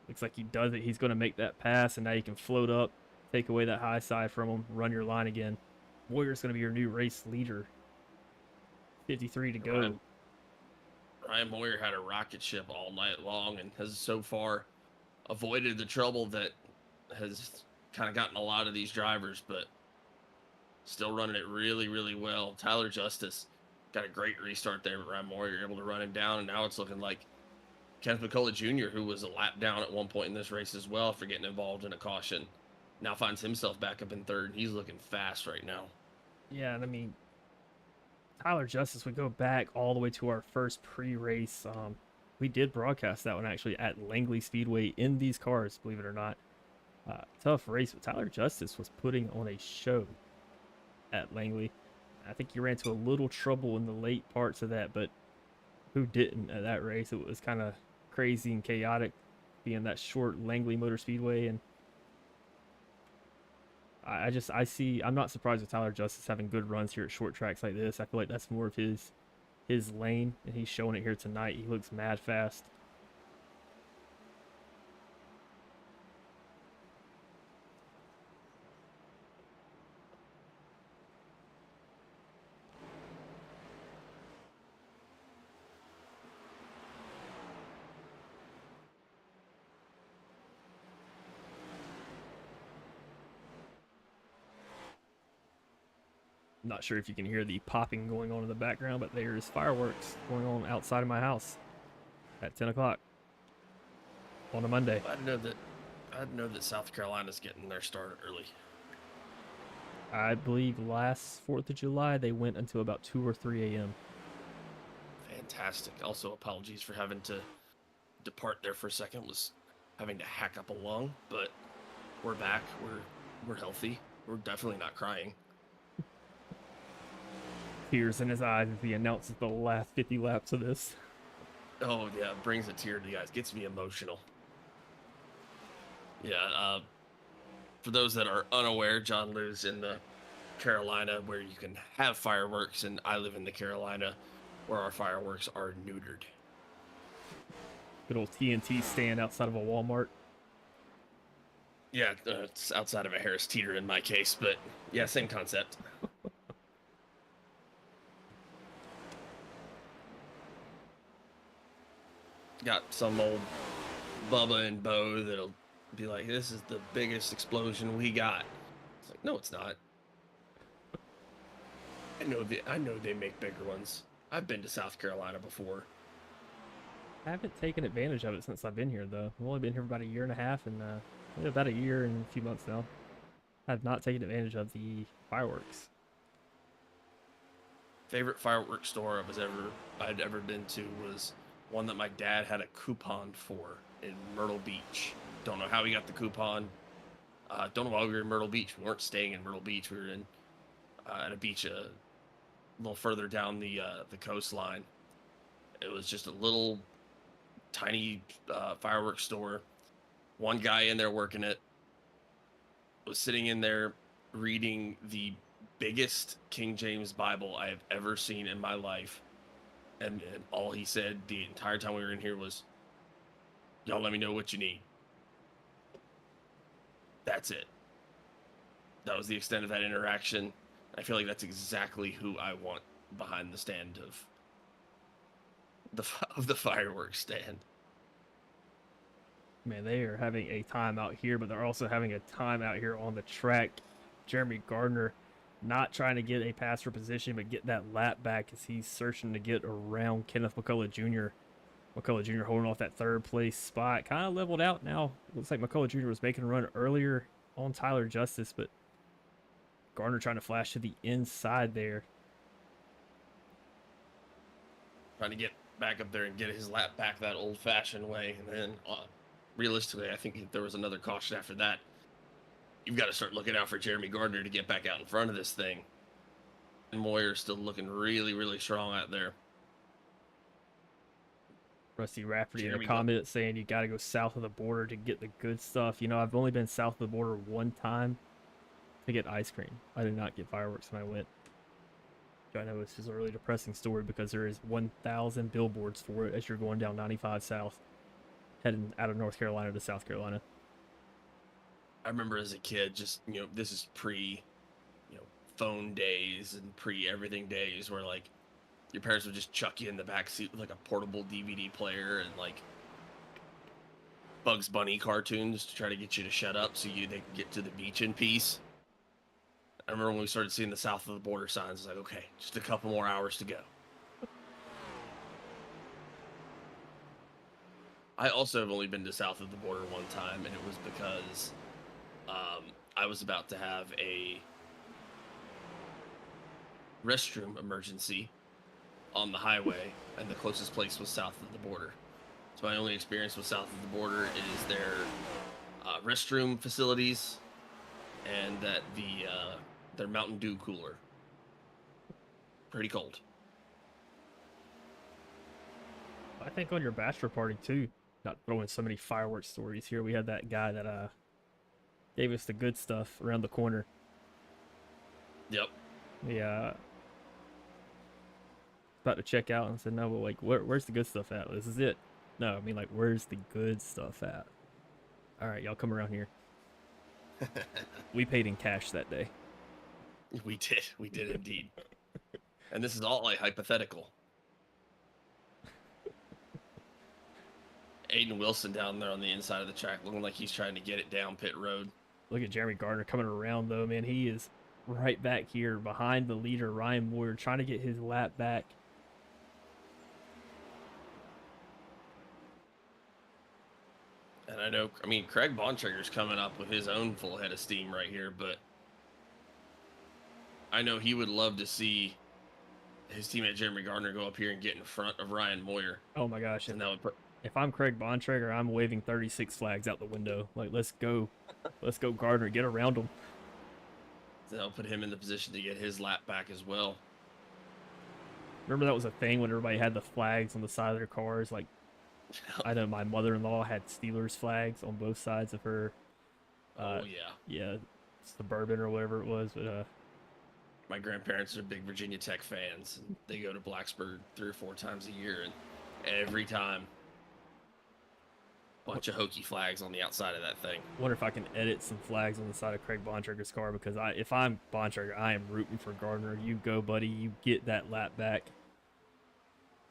Looks like he does it. He's going to make that pass, and now you can float up, take away that high side from him, run your line again. Moyer's going to be your new race leader. 53 to go. Ryan Moyer had a rocket ship all night long and has so far avoided the trouble that has kind of gotten a lot of these drivers, but still running it really, really well. Tyler Justice got a great restart there, but Ryan Moyer able to run him down, and now it's looking like Kenneth McCullough Jr., who was a lap down at one point in this race as well for getting involved in a caution, now finds himself back up in third. He's looking fast right now. Yeah, and I mean, Tyler Justice, we go back all the way to our first pre-race. We did broadcast that one actually at Langley Speedway in these cars, believe it or not. Tough race, but Tyler Justice was putting on a show at Langley. I think he ran into a little trouble in the late parts of that, but who didn't at that race? It was kind of crazy and chaotic being that short Langley Motor Speedway, and I'm not surprised with Tyler Justice having good runs here at short tracks like this. I feel like that's more of his lane, and he's showing it here tonight. He looks mad fast. I'm not sure if you can hear the popping going on in the background, but there's fireworks going on outside of my house at 10 o'clock on a Monday. I know that South Carolina's getting their start early. I believe last 4th of July, they went until about 2 or 3 a.m. Fantastic. Also, apologies for having to depart there for a second. Was having to hack up a lung, but we're back. We're healthy. We're definitely not crying. Tears in his eyes as he announces the last 50 laps of this. Oh, yeah, it brings a tear to the eyes. Gets me emotional. Yeah, for those that are unaware, John lives in the Carolina where you can have fireworks, and I live in the Carolina where our fireworks are neutered. Good old TNT stand outside of a Walmart. Yeah, it's outside of a Harris Teeter in my case, but yeah, same concept. Got some old Bubba and Bo that'll be like, this is the biggest explosion we got. It's like, no, it's not. I know they make bigger ones. I've been to South Carolina before. I haven't taken advantage of it since I've been here, though. I've only been here for about a year and a half, and about a year and a few months now. I have not taken advantage of the fireworks. Favorite fireworks store I'd ever been to was one that my dad had a coupon for in Myrtle Beach. Don't know how he got the coupon. Don't know why we were in Myrtle Beach. We weren't staying in Myrtle Beach. We were in at a beach a little further down the coastline. It was just a little tiny fireworks store. One guy in there working it was sitting in there reading the biggest King James Bible I have ever seen in my life. And all he said the entire time we were in here was, y'all let me know what you need. That's it. That was the extent of that interaction. I feel like that's exactly who I want behind the stand of the fireworks stand. Man, they are having a time out here, but they're also having a time out here on the track. Jeremy Gardner not trying to get a pass for position, but get that lap back as he's searching to get around Kenneth McCullough Jr. McCullough Jr. holding off that third place spot. Kind of leveled out now. Looks like McCullough Jr. was making a run earlier on Tyler Justice, but Gardner trying to flash to the inside there. Trying to get back up there and get his lap back that old-fashioned way. And then, realistically, I think if there was another caution after that, you've got to start looking out for Jeremy Gardner to get back out in front of this thing. And Moyer's still looking really, really strong out there. Rusty Rafferty in a comment saying you got to go south of the border to get the good stuff. You know, I've only been south of the border one time to get ice cream. I did not get fireworks when I went. I know this is a really depressing story because there is 1,000 billboards for it as you're going down 95 south, heading out of North Carolina to South Carolina. I remember as a kid, just, this is pre, phone days and pre everything days where like your parents would just chuck you in the back seat with like a portable DVD player and like Bugs Bunny cartoons to try to get you to shut up so they could get to the beach in peace. I remember when we started seeing the south of the border signs, it's like, okay, just a couple more hours to go. I also have only been to south of the border one time, and it was because I was about to have a restroom emergency on the highway, and the closest place was south of the border. So my only experience with south of the border is their restroom facilities and that their Mountain Dew cooler. Pretty cold. I think on your bachelor party too. Not throwing so many fireworks stories here. We had that guy that gave us the good stuff around the corner. Yep. Yeah. About to check out and said, no, but like, where's the good stuff at? This is it. No, I mean, like, where's the good stuff at? All right, y'all come around here. We paid in cash that day. We did indeed. And this is all like hypothetical. Aiden Wilson down there on the inside of the track looking like he's trying to get it down pit road. Look at Jeremy Gardner coming around, though, man. He is right back here behind the leader, Ryan Moyer, trying to get his lap back. And I mean, Craig Bontrager's coming up with his own full head of steam right here, but I know he would love to see his teammate Jeremy Gardner go up here and get in front of Ryan Moyer. Oh, my gosh. And that would put... If I'm Craig Bontrager, I'm waving 36 flags out the window. Like, let's go. Let's go, Gardner. Get around him. That'll put him in the position to get his lap back as well. Remember that was a thing when everybody had the flags on the side of their cars? Like, I know my mother-in-law had Steelers flags on both sides of her. Oh, yeah. Yeah, Suburban or whatever it was. But my grandparents are big Virginia Tech fans. And they go to Blacksburg 3 or 4 times a year, and every time, bunch of hokey flags on the outside of that thing. Wonder if I can edit some flags on the side of Craig Bontrager's car, because if I'm Bontrager, I am rooting for Gardner. You go, buddy. You get that lap back.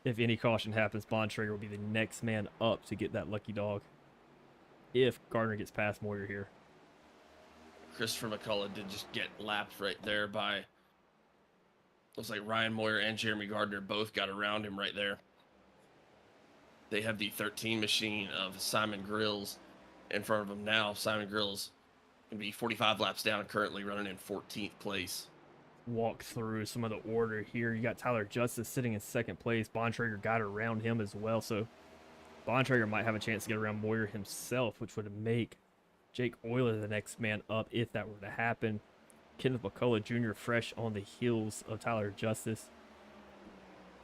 If any caution happens, Bontrager will be the next man up to get that lucky dog. If Gardner gets past Moyer here. Christopher McCullough did just get lapped right there by, looks like Ryan Moyer and Jeremy Gardner both got around him right there. They have the 13 machine of Simon Grills in front of them now. Simon Grills can be 45 laps down, currently running in 14th place. Walk through some of the order here. You got Tyler Justice sitting in second place. Bontrager got around him as well, so Bontrager might have a chance to get around Moyer himself, which would make Jake Euler the next man up if that were to happen. Kenneth McCullough Jr. fresh on the heels of Tyler Justice.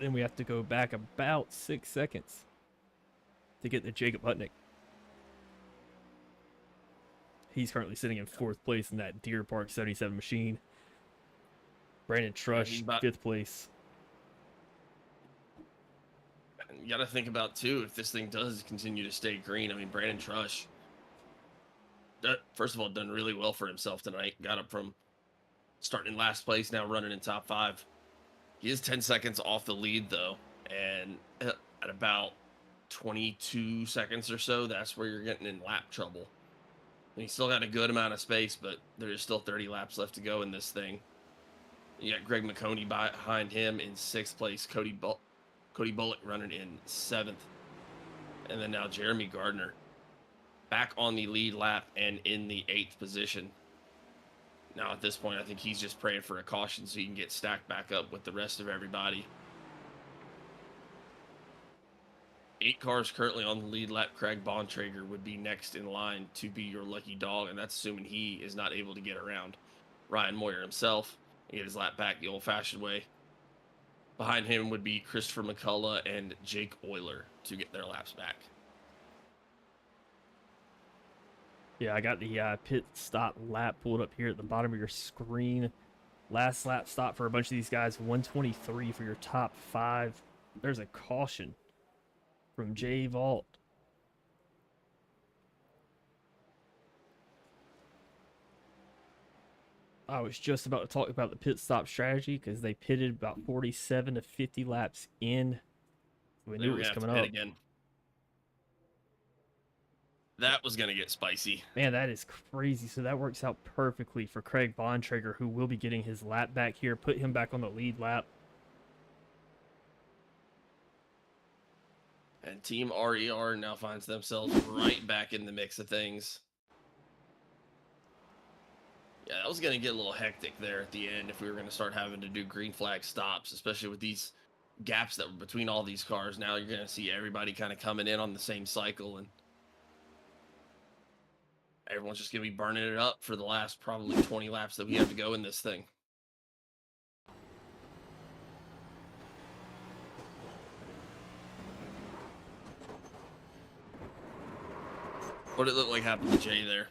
Then we have to go back about 6 seconds to get to Jacob Hutnick. He's currently sitting in 4th place in that Deer Park 77 machine. Brandon Trush, 5th place. You got to think about, too, if this thing does continue to stay green. I mean, Brandon Trush, first of all, done really well for himself tonight. Got up from starting in last place, now running in top 5. He is 10 seconds off the lead, though. And at about 22 seconds or so, that's where you're getting in lap trouble. And he's still got a good amount of space, but there's still 30 laps left to go in this thing. You got Greg McConey behind him in 6th place. Cody Bullock running in 7th. And then now Jeremy Gardner back on the lead lap and in the 8th position. Now at this point, I think he's just praying for a caution so he can get stacked back up with the rest of everybody. 8 cars currently on the lead lap. Craig Bontrager would be next in line to be your lucky dog, and that's assuming he is not able to get around Ryan Moyer himself. Get his lap back the old-fashioned way. Behind him would be Christopher McCullough and Jake Euler to get their laps back. Yeah, I got the pit stop lap pulled up here at the bottom of your screen. Last lap stop for a bunch of these guys, 123 for your top 5. There's a caution from Jay Vault. I was just about to talk about the pit stop strategy because they pitted about 47 to 50 laps in. We They knew were it was gonna have coming to pit up. again. That was gonna get spicy. Man, that is crazy. So that works out perfectly for Craig Bontrager, who will be getting his lap back here. Put him back on the lead lap. And Team RER now finds themselves right back in the mix of things. Yeah, that was going to get a little hectic there at the end if we were going to start having to do green flag stops, especially with these gaps that were between all these cars. Now you're going to see everybody kind of coming in on the same cycle, and everyone's just going to be burning it up for the last probably 20 laps that we have to go in this thing. What did it look like happened to Jay there?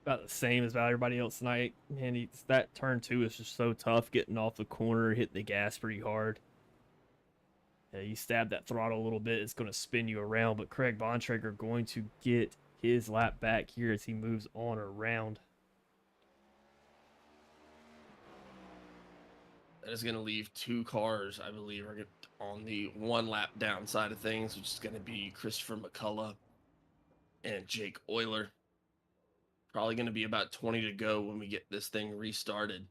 About the same as about everybody else tonight. Man, that turn 2 is just so tough, getting off the corner, hitting the gas pretty hard. Yeah, you stab that throttle a little bit, it's going to spin you around, but Craig Bontrager going to get his lap back here as he moves on around. That is going to leave 2 cars, I believe, are on the 1 lap down side of things, which is going to be Christopher McCullough and Jake Euler. Probably going to be about 20 to go when we get this thing restarted.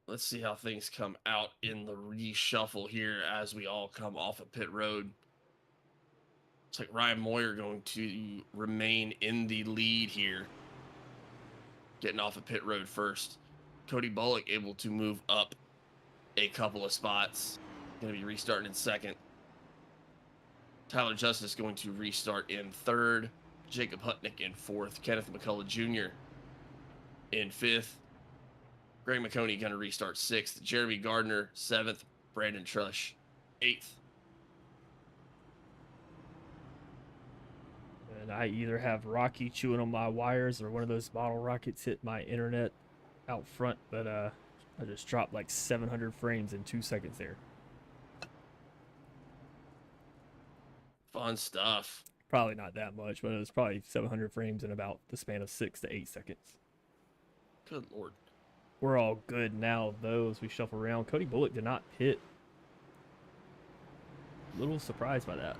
Let's see how things come out in the reshuffle here as we all come off of pit road. Looks like Ryan Moyer going to remain in the lead here, getting off of pit road first. Cody Bullock able to move up a couple of spots. Going to be restarting in second. Tyler Justice going to restart in third. Jacob Hutnick in fourth. Kenneth McCullough Jr. in fifth. Greg McConey going to restart sixth. Jeremy Gardner, seventh. Brandon Trush, eighth. And I either have Rocky chewing on my wires or one of those bottle rockets hit my internet out front, but I just dropped like 700 frames in 2 seconds there. Fun stuff. Probably not that much, but it was probably 700 frames in about the span of 6 to 8 seconds. Good Lord. We're all good now, though, as we shuffle around. Cody Bullock did not pit. A little surprised by that.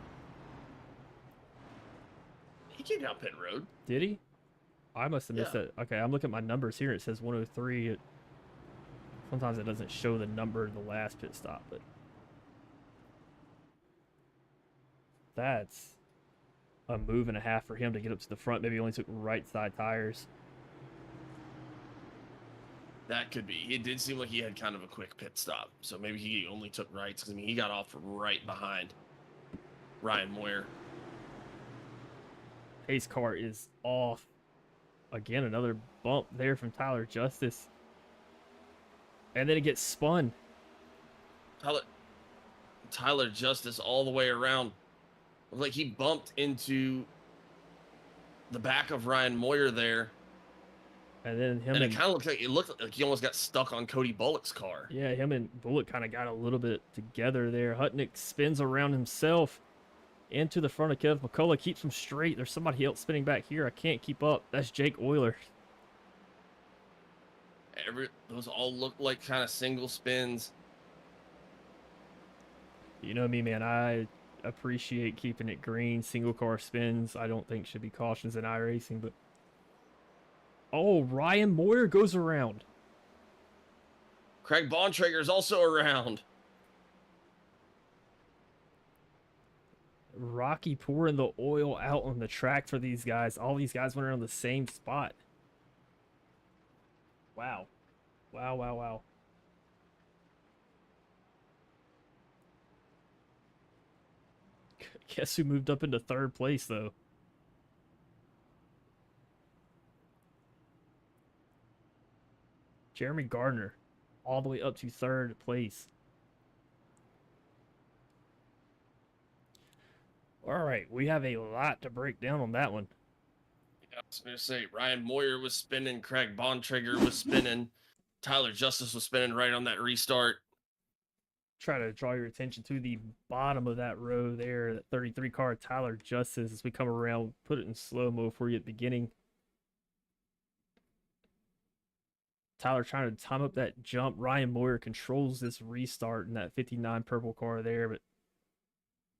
He came down pit road. Did he? I must have missed that. Okay, I'm looking at my numbers here. It says 103. Sometimes it doesn't show the number of the last pit stop, but that's a move and a half for him to get up to the front. Maybe he only took right side tires. That could be. It did seem like he had kind of a quick pit stop, so maybe he only took rights, because I mean he got off right behind Ryan Moyer. Pace car is off. Again, another bump there from Tyler Justice. And then it gets spun. Tyler Justice all the way around. Like he bumped into the back of Ryan Moyer there. And then it kind of looked like he almost got stuck on Cody Bullock's car. Yeah, him and Bullock kind of got a little bit together there. Hutnick spins around himself into the front of Kev McCullough, keeps him straight. There's somebody else spinning back here. I can't keep up. That's Jake Euler. Those all look like kind of single spins. You know me, man. I appreciate keeping it green. Single car spins, I don't think should be cautions in iRacing, but oh, Ryan Moyer goes around. Craig Bontrager is also around. Rocky pouring the oil out on the track for these guys. All these guys went around the same spot. Wow. Wow, wow, wow. Guess who moved up into third place, though? Jeremy Gardner, all the way up to third place. All right, we have a lot to break down on that one. I was going to say Ryan Moyer was spinning, Craig Bontrager was spinning, Tyler Justice was spinning right on that restart. Try to draw your attention to the bottom of that row there, that 33 car, Tyler Justice, as we come around, put it in slow-mo for you at the beginning. Tyler trying to time up that jump. Ryan Moyer controls this restart in that 59 purple car there, but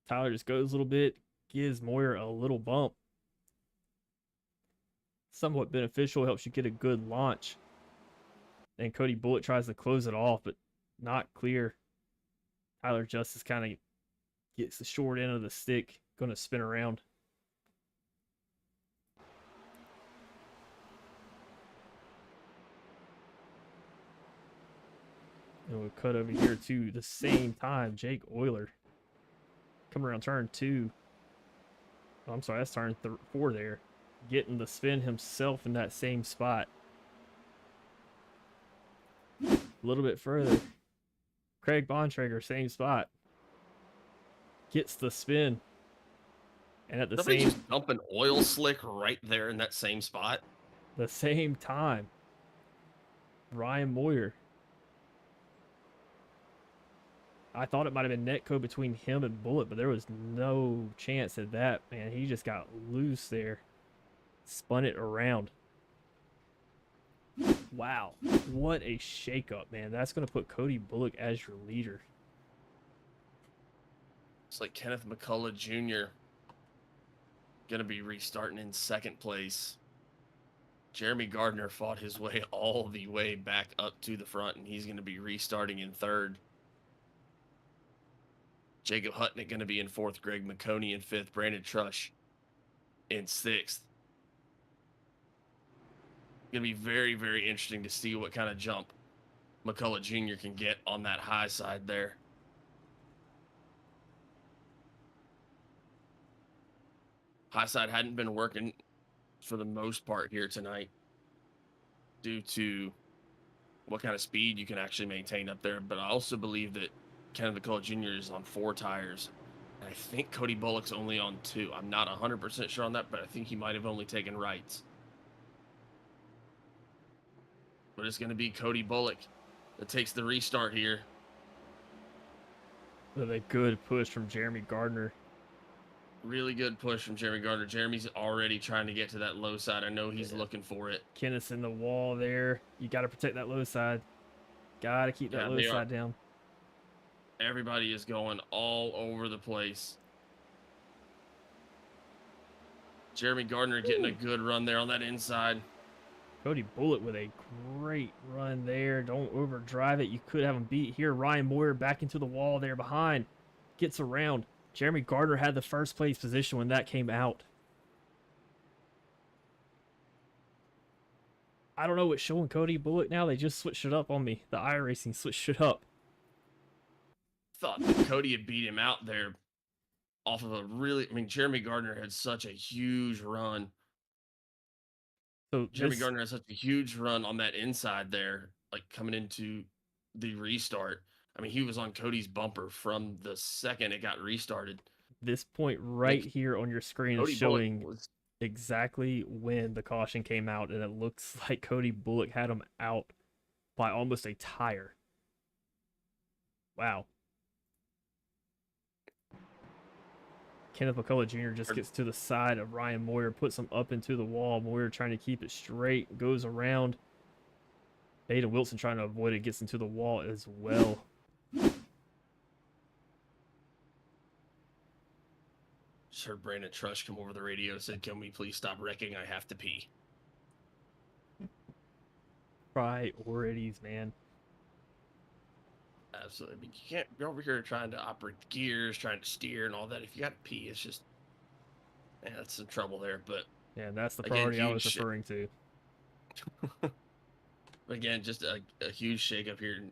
Tyler just goes a little bit, gives Moyer a little bump. Somewhat beneficial, helps you get a good launch. And Cody Bullock tries to close it off, but not clear. Tyler Justice kind of gets the short end of the stick, going to spin around. And we'll cut over here to the same time. Jake Euler coming around turn 2. Oh, I'm sorry, that's turn 4 there. Getting the spin himself in that same spot. A little bit further. Craig Bontrager, same spot. Gets the spin. And at the Somebody same just dump an oil slick right there in that same spot. the same time, Ryan Moyer. I thought it might have been netco between him and Bullet, but there was no chance at that, man. He just got loose there. Spun it around. Wow. What a shakeup, man. That's going to put Cody Bullock as your leader. It's like Kenneth McCullough Jr. going to be restarting in second place. Jeremy Gardner fought his way all the way back up to the front, and he's going to be restarting in third. Jacob Hutnick going to be in fourth. Greg McConey in fifth. Brandon Trush in sixth. Going to be very, very interesting to see what kind of jump McCullough Jr. can get on that high side there. High side hadn't been working for the most part here tonight due to what kind of speed you can actually maintain up there. But I also believe that Kenneth McCullough Jr. is on 4 tires. And I think Cody Bullock's only on 2. I'm not 100% sure on that, but I think he might have only taken rights. But it's going to be Cody Bullock that takes the restart here. With a good push from Jeremy Gardner. Really good push from Jeremy Gardner. Jeremy's already trying to get to that low side. I know he's looking for it. Kenneth's in the wall there. You got to protect that low side. Got to keep that low side down. Everybody is going all over the place. Jeremy Gardner getting a good run there on that inside. Cody Bullock with a great run there. Don't overdrive it. You could have him beat here. Ryan Moyer back into the wall there behind. Gets around. Jeremy Gardner had the first place position when that came out. I don't know what's showing Cody Bullock now. They just switched it up on me. The iRacing switched it up. Thought that Cody had beat him out there off of a really... I mean, Jeremy Gardner had such a huge run. So Jeremy Gardner has such a huge run on that inside there, like coming into the restart. I mean, he was on Cody's bumper from the second it got restarted. This point right here on your screen is showing exactly when the caution came out, and it looks like Cody Bullock had him out by almost a tire. Wow. Kenneth McCullough Jr. just gets to the side of Ryan Moyer, puts him up into the wall. Moyer trying to keep it straight, goes around. Aiden Wilson trying to avoid it, gets into the wall as well. Just heard Brandon Trush come over the radio, said, "Can we please stop wrecking? I have to pee." Priorities, man. Absolutely. I mean, you can't be over here trying to operate the gears, trying to steer and all that. If you got to pee, it's just, man, that's some trouble there. But yeah, that's the priority I was referring to. Again, just a huge shakeup here.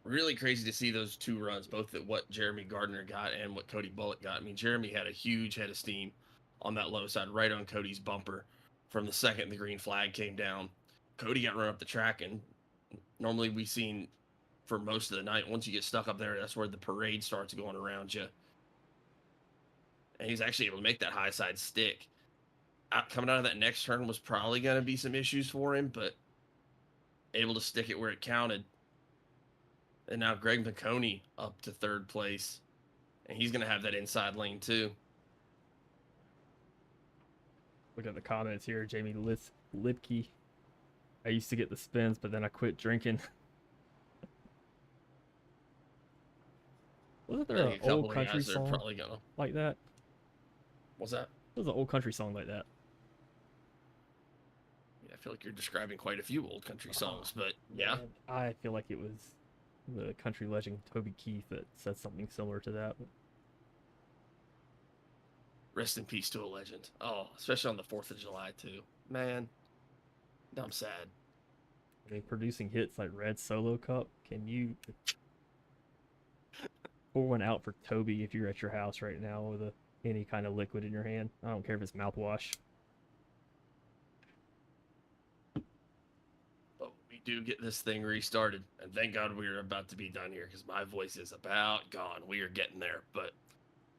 Really crazy to see those two runs, both at what Jeremy Gardner got and what Cody Bullock got. I mean, Jeremy had a huge head of steam on that low side, right on Cody's bumper from the second the green flag came down. Cody got run up the track, and normally we've seen for most of the night, once you get stuck up there, that's where the parade starts going around you. And he's actually able to make that high side stick. coming out of that next turn was probably going to be some issues for him, but able to stick it where it counted. And now Greg McConey up to third place, and he's going to have that inside lane too. Look at the comments here. Jamie Lipke. I used to get the spins, but then I quit drinking. Wasn't there an old country song probably gonna... like that? What's that? There was an old country song like that. Yeah, I feel like you're describing quite a few old country songs, but yeah. Man, I feel like it was the country legend Toby Keith that said something similar to that. Rest in peace to a legend. Oh, especially on the 4th of July, too. Man, I'm sad. I mean, producing hits like Red Solo Cup. Can you pour one out for Toby if you're at your house right now with any kind of liquid in your hand? I don't care if it's mouthwash. But we do get this thing restarted, and thank God we're about to be done here because my voice is about gone. We are getting there, but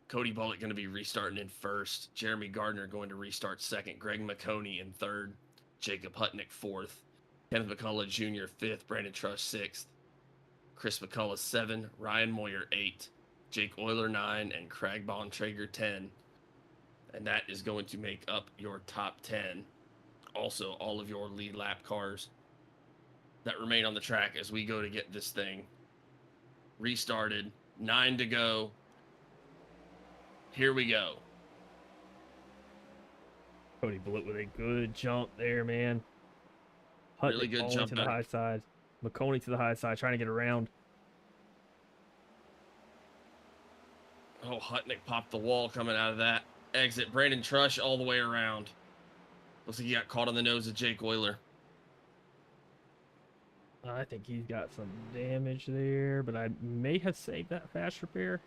Cody Bullock going to be restarting in first. Jeremy Gardner going to restart second. Greg McConey in third. Jacob Hutnick fourth. Kenneth McCullough Jr. fifth. Brandon Trush sixth. Chris McCullough 7. Ryan Moyer 8. Jake Euler 9. And Craig Bontrager 10. And that is going to make up your top 10. Also, all of your lead lap cars that remain on the track as we go to get this thing restarted. 9 to go. Here we go. Cody Bullock with a good jump there, man. Hutnick Really good jump to the high side. McConey to the high side, trying to get around. Oh, Hutnick popped the wall coming out of that exit. Brandon Trush all the way around. Looks like he got caught on the nose of Jake Euler. I think he's got some damage there, but I may have saved that fast repair.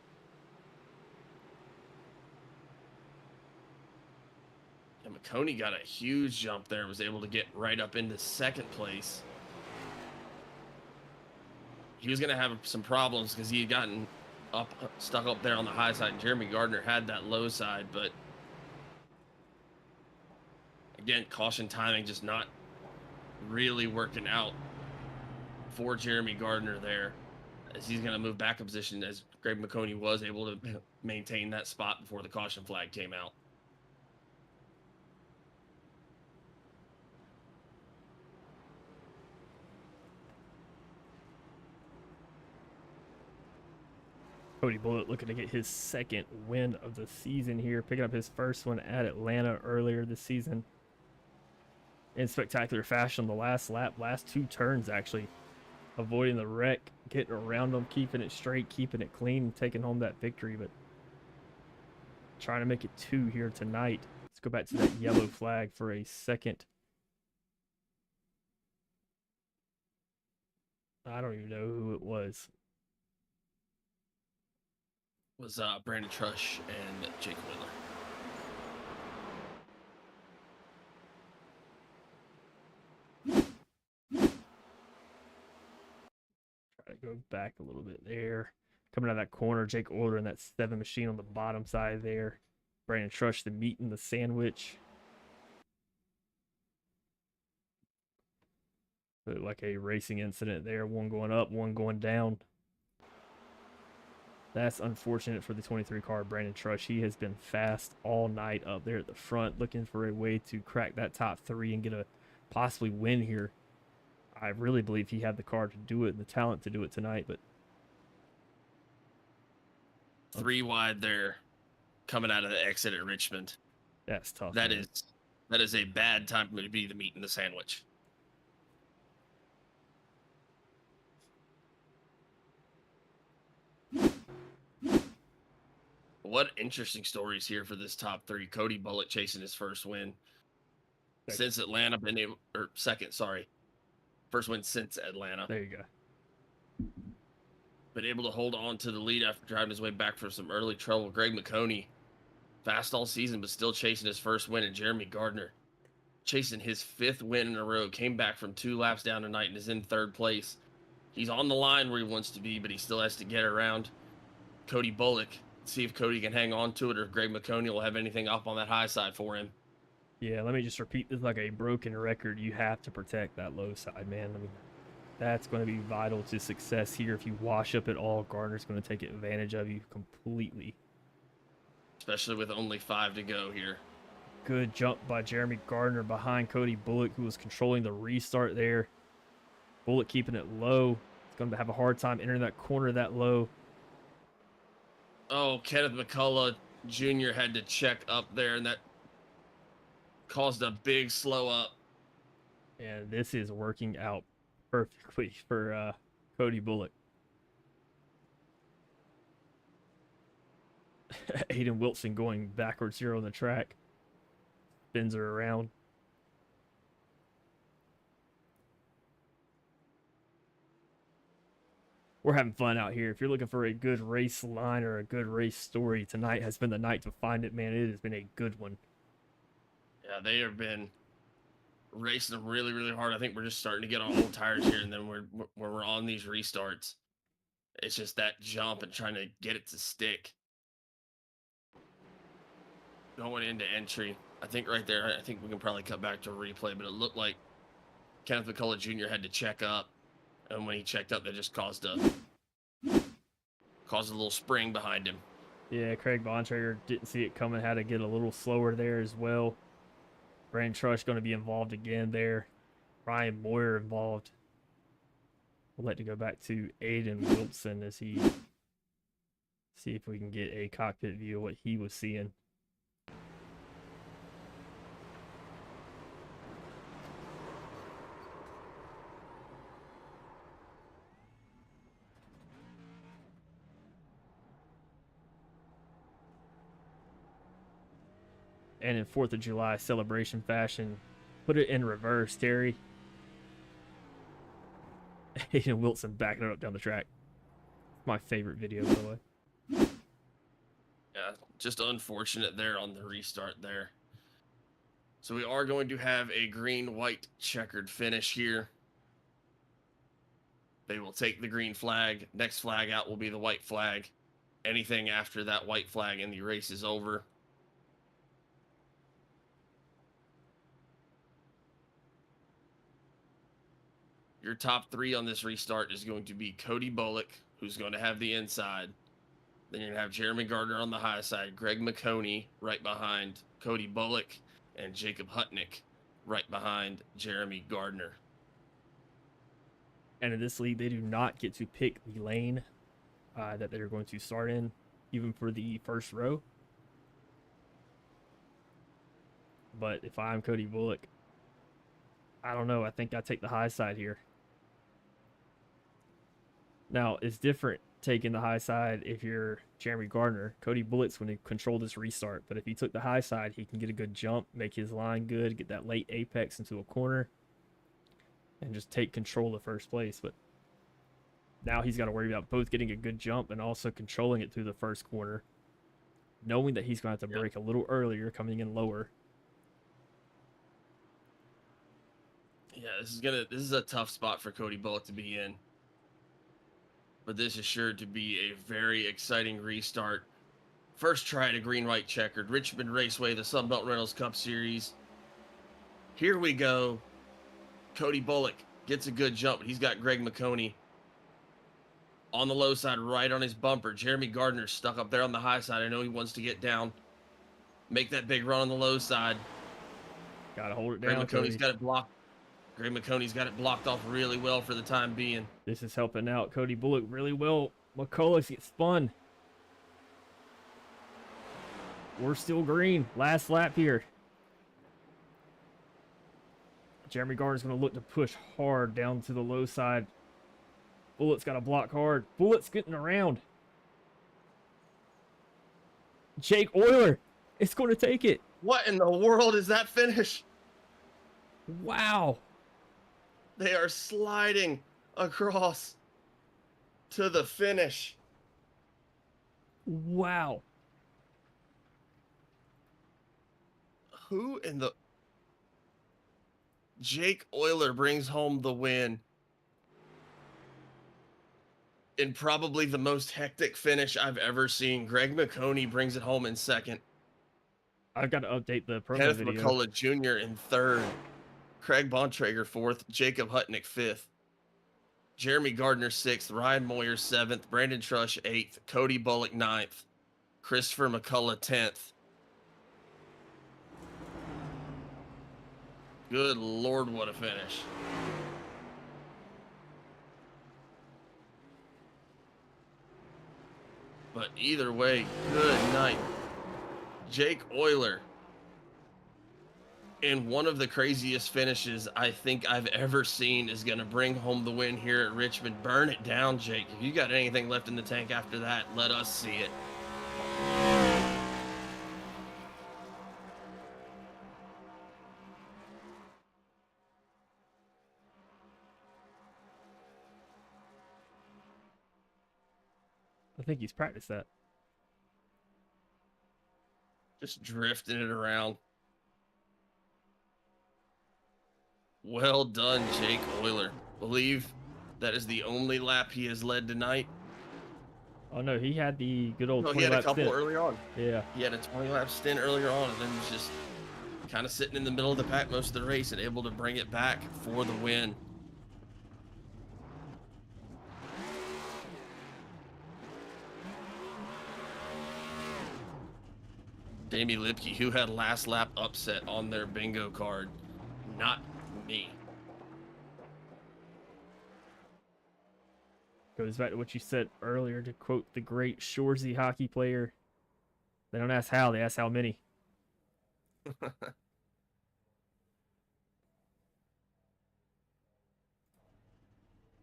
McConey got a huge jump there and was able to get right up into second place. He was going to have some problems because he had gotten stuck up there on the high side. Jeremy Gardner had that low side, but again, caution timing just not really working out for Jeremy Gardner there, as he's going to move back a position, as Greg McConey was able to maintain that spot before the caution flag came out. Cody Bullock looking to get his second win of the season here, picking up his first one at Atlanta earlier this season. In spectacular fashion, the last lap, last 2 turns actually, avoiding the wreck, getting around them, keeping it straight, keeping it clean, and taking home that victory. But trying to make it 2 here tonight. Let's go back to that yellow flag for a second. I don't even know who it was. Was Brandon Trush and Jake Euler. Try to go back a little bit there. Coming out of that corner, Jake Euler and that 7 machine on the bottom side there. Brandon Trush, the meat and the sandwich. Looked like a racing incident there. One going up, one going down. That's unfortunate for the 23 car, Brandon Trush. He has been fast all night up there at the front, looking for a way to crack that top 3 and get a possibly win here. I really believe he had the car to do it and the talent to do it tonight, but 3 wide there coming out of the exit at Richmond. that's tough. That is a bad time to be the meat in the sandwich. What interesting stories here for this top 3. Cody Bullock chasing his first win since Atlanta, first win since Atlanta. There you go. Been able to hold on to the lead after driving his way back from some early trouble. Greg McConey, fast all season, but still chasing his first win. And Jeremy Gardner, chasing his 5th win in a row, came back from 2 laps down tonight and is in 3rd place. He's on the line where he wants to be, but he still has to get around Cody Bullock. See if Cody can hang on to it, or if Greg McConey will have anything up on that high side for him. Yeah, let me just repeat this like a broken record. You have to protect that low side, man. I mean, that's going to be vital to success here. If you wash up at all, Gardner's going to take advantage of you completely. Especially with only 5 to go here. Good jump by Jeremy Gardner behind Cody Bullock, who was controlling the restart there. Bullock keeping it low. It's going to have a hard time entering that corner that low. Oh, Kenneth McCullough Jr. had to check up there, and that caused a big slow up. And this is working out perfectly for Cody Bullock. Aiden Wilson going backwards here on the track. Spins her around. We're having fun out here. If you're looking for a good race line or a good race story, tonight has been the night to find it, man. It has been a good one. Yeah, they have been racing really, really hard. I think we're just starting to get on old tires here, and then we're on these restarts. It's just that jump and trying to get it to stick. Going into entry, I think right there, I think we can probably cut back to a replay, but it looked like Kenneth McCullough Jr. had to check up, and when he checked up, that just caused a little spring behind him. Yeah, Craig Bontrager didn't see it coming, had to get a little slower there as well. Brandon Trush going to be involved again there. Ryan Moyer involved. We'll let it go back to Aiden Wilson as he see if we can get a cockpit view of what he was seeing. And in 4th of July celebration fashion, put it in reverse, Terry. Aiden Wilson backing it up down the track. My favorite video, by the way. Yeah, just unfortunate there on the restart there. So we are going to have a green-white checkered finish here. They will take the green flag. Next flag out will be the white flag. Anything after that white flag and the race is over. Your top 3 on this restart is going to be Cody Bullock, who's going to have the inside. Then you're going to have Jeremy Gardner on the high side, Greg McConey right behind Cody Bullock, and Jacob Hutnick right behind Jeremy Gardner. And in this league, they do not get to pick the lane that they're going to start in, even for the first row. But if I'm Cody Bullock, I don't know. I think I take the high side here. Now, it's different taking the high side if you're Jeremy Gardner. Cody Bullock's going to control this restart. But if he took the high side, he can get a good jump, make his line good, get that late apex into a corner, and just take control of first place. But now he's got to worry about both getting a good jump and also controlling it through the first corner, knowing that he's going to have to brake a little earlier, coming in lower. Yeah, this is a tough spot for Cody Bullock to be in. But this is sure to be a very exciting restart. First try at a green-white checkered. Richmond Raceway, the Sunbelt Rentals Cup Series. Here we go. Cody Bullock gets a good jump. He's got Greg McConey on the low side, right on his bumper. Jeremy Gardner stuck up there on the high side. I know he wants to get down, make that big run on the low side. Got to hold it down. Greg McConey's got it blocked. Greg McConey's got it blocked off really well for the time being. This is helping out Cody Bullock really well. McCullough gets spun. We're still green. Last lap here. Jeremy Gardner's going to look to push hard down to the low side. Bullock's got to block hard. Bullock's getting around. Jake Euler is going to take it. What in the world is that finish? Wow. They are sliding across to the finish. Wow. Who in the... Jake Euler brings home the win in probably the most hectic finish I've ever seen. Greg McConey brings it home in second. I've got to update the promo Kenneth video. McCullough Jr. in third. Craig Bontrager fourth. Jacob Hutnick fifth. Jeremy Gardner sixth. Ryan Moyer seventh. Brandon Trush eighth. Cody Bullock ninth. Christopher McCullough 10th. Good Lord, what a finish. But either way, good night. Jake Euler, in one of the craziest finishes I think I've ever seen, is going to bring home the win here at Richmond. Burn it down, Jake. If you got anything left in the tank after that, let us see it. I think he's practiced that. Just drifting it around. Well done, Jake Euler. Believe that is the only lap he has led tonight. Oh no, he had the good old No, he 20 had a lap couple stint. earlier on. Yeah. He had a 20-lap stint earlier on, and then was just kind of sitting in the middle of the pack most of the race and able to bring it back for the win. Jamie Lipke, who had last lap upset on their bingo card. Not me. Goes back to what you said earlier, to quote the great Shoresy hockey player. They don't ask how, they ask how many.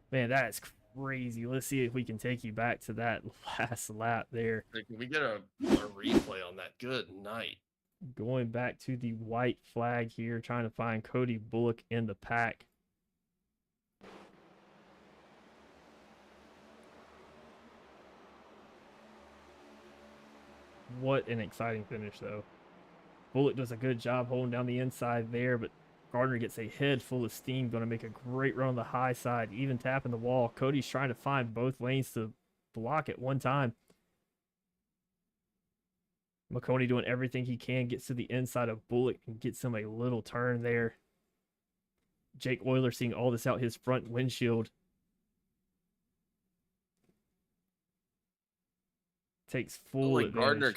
Man, that is crazy. Let's see if we can take you back to that last lap there. Can we get a replay on that? Good night. Going back to the white flag here, trying to find Cody Bullock in the pack. What an exciting finish, though. Bullock does a good job holding down the inside there, but Gardner gets a head full of steam, going to make a great run on the high side, even tapping the wall. Cody's trying to find both lanes to block at one time. McConey doing everything he can, gets to the inside of Bullock and gets him a little turn there. Jake Euler seeing all this out his front windshield. Takes full advantage. Gardner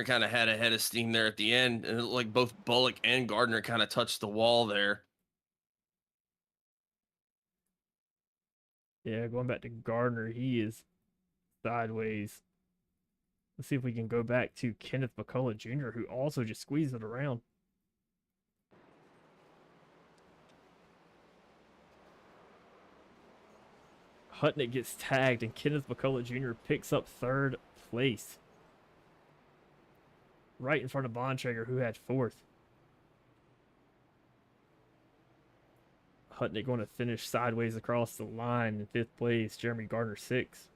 kind of had a head of steam there at the end, and it looked like both Bullock and Gardner kind of touched the wall there. Yeah, going back to Gardner, he is sideways. Let's see if we can go back to Kenneth McCullough Jr., who also just squeezed it around. Hutnick gets tagged, and Kenneth McCullough Jr. picks up third place. Right in front of Bontrager, who had fourth. Hutnick going to finish sideways across the line in fifth place. Jeremy Gardner, sixth.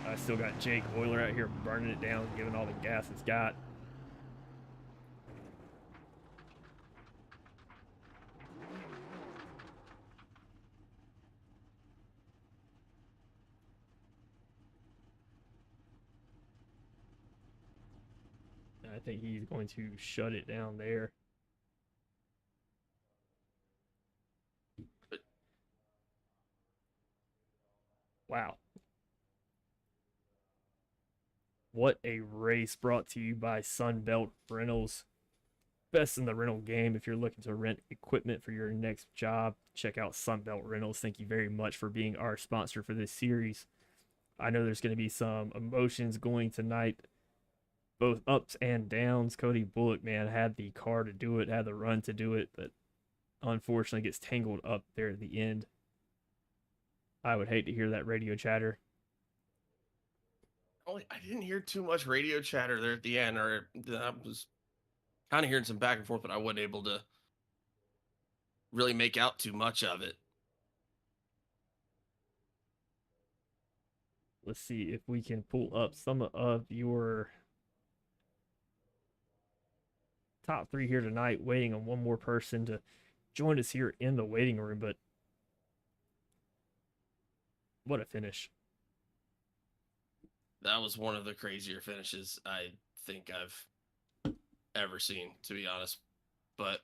I still got Jake Euler out here burning it down, giving all the gas it's got. I think he's going to shut it down there. Wow. What a race, brought to you by Sunbelt Rentals. Best in the rental game. If you're looking to rent equipment for your next job, check out Sunbelt Rentals. Thank you very much for being our sponsor for this series. I know there's going to be some emotions going tonight, both ups and downs. Cody Bullock, man, had the car to do it, had the run to do it, but unfortunately gets tangled up there at the end. I would hate to hear that radio chatter. I didn't hear too much radio chatter there at the end, or I was kind of hearing some back and forth, but I wasn't able to really make out too much of it. Let's see if we can pull up some of your top three here tonight, waiting on one more person to join us here in the waiting room. But What a finish. That was one of the crazier finishes I think I've ever seen, to be honest. But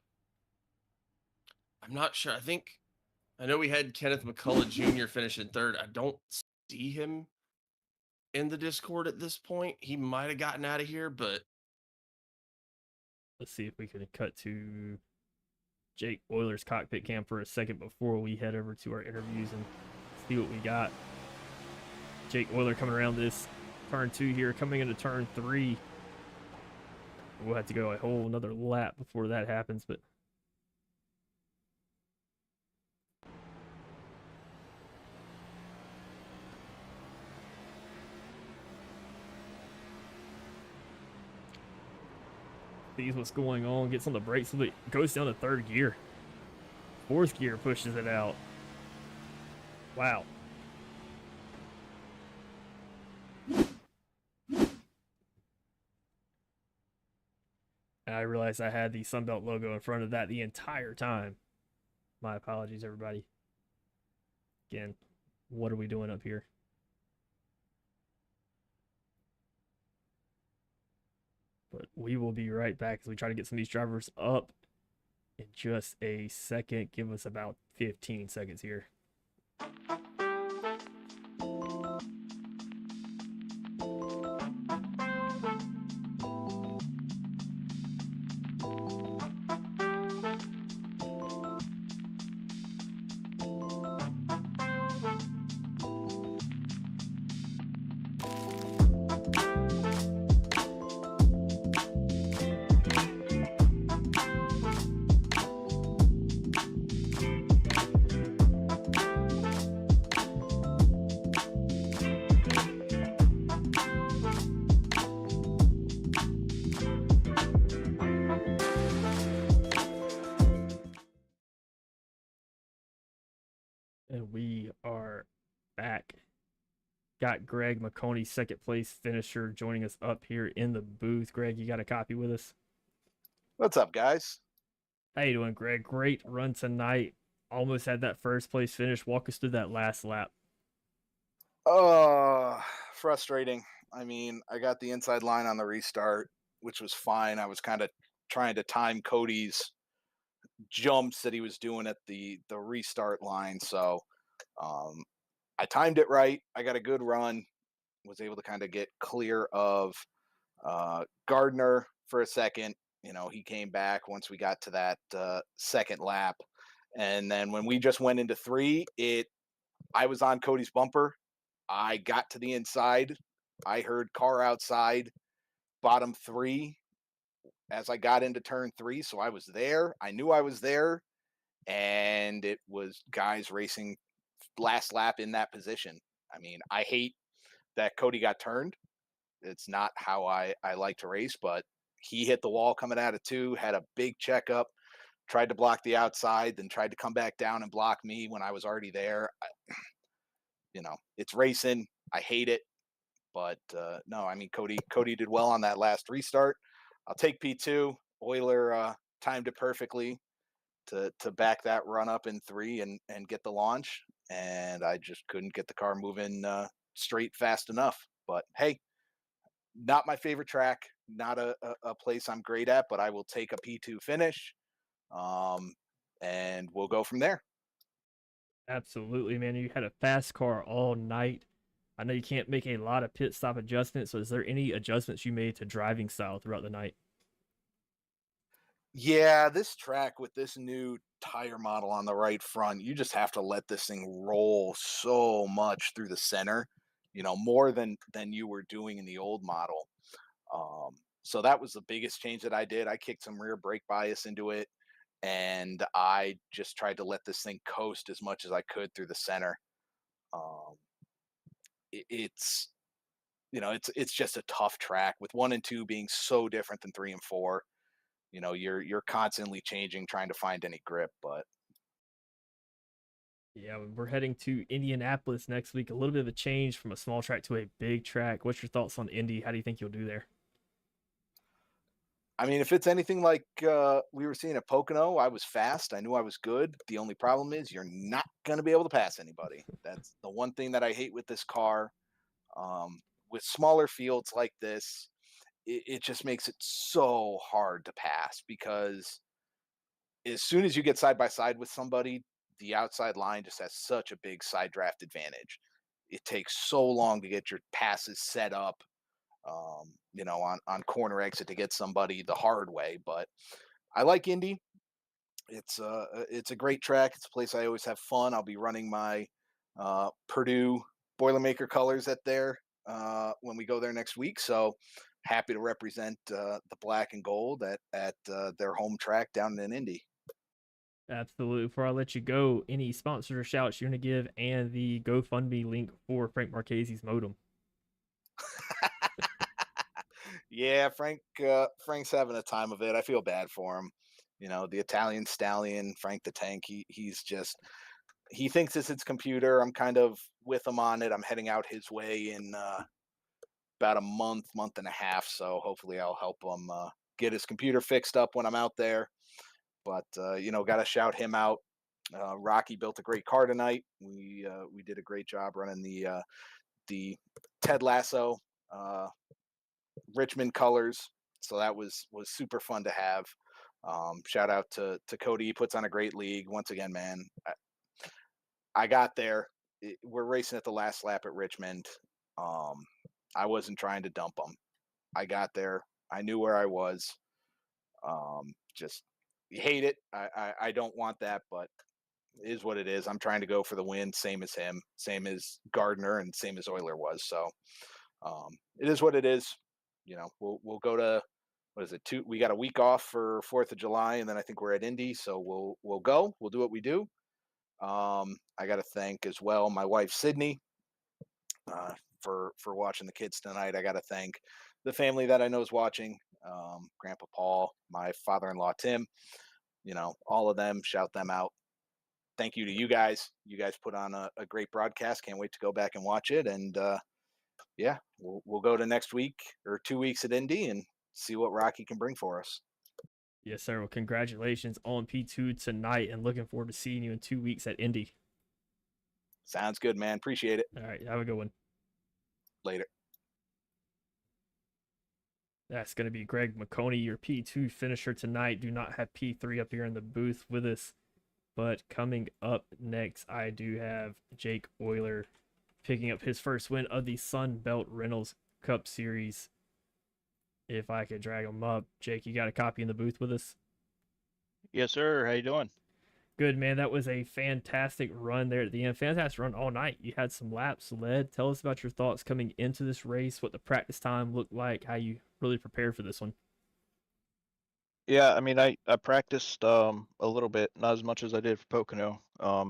I'm not sure. I know we had Kenneth McCullough Jr. finish in third. I don't see him in the Discord at this point. He might have gotten out of here, but Let's see if we can cut to Jake Euler's cockpit cam for a second before we head over to our interviews and see what we got. Jake Euler coming around this turn 2 here, coming into turn 3. We'll have to go a whole another lap before that happens, but sees what's going on, gets on the brakes, but goes down to third gear. Fourth gear pushes it out. Wow. And I realized I had the Sunbelt logo in front of that the entire time. My apologies, everybody. Again, what are we doing up here? But we will be right back as we try to get some of these drivers up in just a second. Give us about 15 seconds here. And we are back. Got Greg McConey, second place finisher, joining us up here in the booth. Greg, you got a copy with us? What's up, guys? How you doing, Greg? Great run tonight. Almost had that first place finish. Walk us through that last lap. Frustrating. I mean, I got the inside line on the restart, which was fine. I was kind of trying to time Cody's jumps that he was doing at the restart line. So I timed it right. I got a good run. Was able to kind of get clear of Gardner for a second. You know, he came back once we got to that second lap. And then when we just went into 3, I was on Cody's bumper. I got to the inside. I heard car outside, bottom 3 as I got into turn 3. So I was there. I knew I was there. And it was guys racing last lap in that position. I mean, I hate that Cody got turned. It's not how I like to race, but he hit the wall coming out of 2, had a big checkup, tried to block the outside, then tried to come back down and block me when I was already there. You know, it's racing. I hate it. But no, I mean, Cody did well on that last restart. I'll take P2. Euler timed it perfectly to back that run up in 3 and get the launch. And I just couldn't get the car moving straight fast enough. But hey, not my favorite track, not a place I'm great at, but I will take a P2 finish. And we'll go from there. Absolutely, man. You had a fast car all night. I know you can't make a lot of pit stop adjustments. So is there any adjustments you made to driving style throughout the night? Yeah, this track with this new tire model on the right front, you just have to let this thing roll so much through the center, you know, more than you were doing in the old model. So that was the biggest change that I did. I kicked some rear brake bias into it, and I just tried to let this thing coast as much as I could through the center. Um, it's you know, it's just a tough track with 1 and 2 being so different than 3 and 4. You know, you're constantly changing, trying to find any grip, but Yeah, we're heading to Indianapolis next week. A little bit of a change from a small track to a big track. What's your thoughts on Indy? How do you think you'll do there? I mean, if it's anything like we were seeing at Pocono, I was fast. I knew I was good. The only problem is you're not going to be able to pass anybody. That's the one thing that I hate with this car. With smaller fields like this, it just makes it so hard to pass because as soon as you get side by side with somebody, the outside line just has such a big side draft advantage. It takes so long to get your passes set up, on corner exit to get somebody the hard way. But I like Indy. It's a great track. It's a place I always have fun. I'll be running my Purdue Boilermaker colors at there when we go there next week. So happy to represent the black and gold at their home track down in Indy. Absolutely. Before I let you go, any sponsor shouts you're going to give and the GoFundMe link for Frank Marchese's modem. Yeah, Frank's having a time of it. I feel bad for him. The Italian stallion, Frank the Tank. He thinks it's his computer. I'm kind of with him on it. I'm heading out his way in about a month and a half. So hopefully I'll help him get his computer fixed up when I'm out there. But got to shout him out. Rocky built a great car tonight. We did a great job running the Ted Lasso Richmond colors. So that was super fun to have. Shout out to Cody. He puts on a great league. Once again, man, I got there. We're racing at the last lap at Richmond. I wasn't trying to dump them. I got there. I knew where I was. Just hate it. I don't want that, but it is what it is. I'm trying to go for the win, same as him, same as Gardner, and same as Euler was. So it is what it is. We'll go to, what is it? We got a week off for 4th of July, and then I think we're at Indy. So we'll go. We'll do what we do. I got to thank as well my wife Sydney for watching the kids tonight. I got to thank the family that I know is watching. Grandpa Paul, my father-in-law Tim. All of them. Shout them out. Thank you to you guys. You guys put on a great broadcast. Can't wait to go back and watch it. And yeah, we'll go to next week or 2 weeks at Indy and see what Rocky can bring for us. Yes, sir. Well, congratulations on P2 tonight and looking forward to seeing you in 2 weeks at Indy. Sounds good, man. Appreciate it. All right. Have a good one. Later. That's going to be Greg McConey, your P2 finisher tonight. Do not have P3 up here in the booth with us. But coming up next, I do have Jake Euler picking up his first win of the Sunbelt Rentals Cup Series. If I could drag him up. Jake, you got a copy in the booth with us? Yes, sir. How you doing? Good, man. That was a fantastic run there at the end. Fantastic run all night. You had some laps led. Tell us about your thoughts coming into this race, what the practice time looked like, how you really prepared for this one. Yeah, I mean, I practiced a little bit, not as much as I did for Pocono. I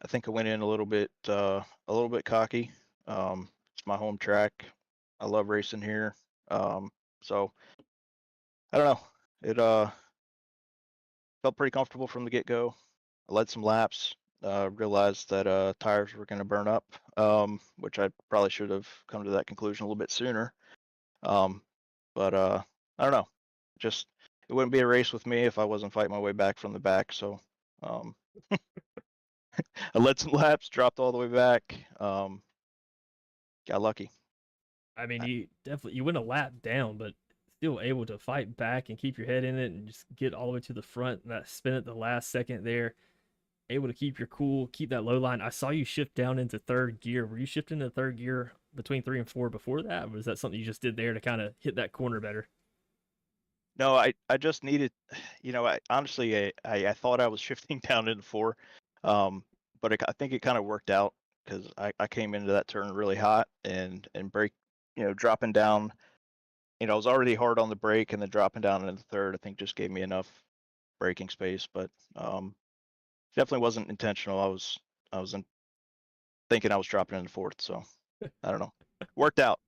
think I went in a little bit cocky. It's my home track. I love racing here. So I don't know. It felt pretty comfortable from the get-go. I led some laps. Realized that tires were going to burn up, which I probably should have come to that conclusion a little bit sooner. But I don't know. Just it wouldn't be a race with me if I wasn't fighting my way back from the back. So I led some laps, dropped all the way back. Got lucky. I mean, you went a lap down, but still able to fight back and keep your head in it and just get all the way to the front. And that spin at the last second there, able to keep your cool, keep that low line. I saw you shift down into third gear. Were you shifting to third gear between 3 and 4 before that? Or was that something you just did there to kind of hit that corner better? No, I just needed, I honestly, I thought I was shifting down into 4, but I think it kind of worked out because I came into that turn really hot and brake, dropping down, I was already hard on the brake and then dropping down into third, I think just gave me enough braking space, but definitely wasn't intentional. I was thinking I was dropping into 4th, so I don't know. Worked out.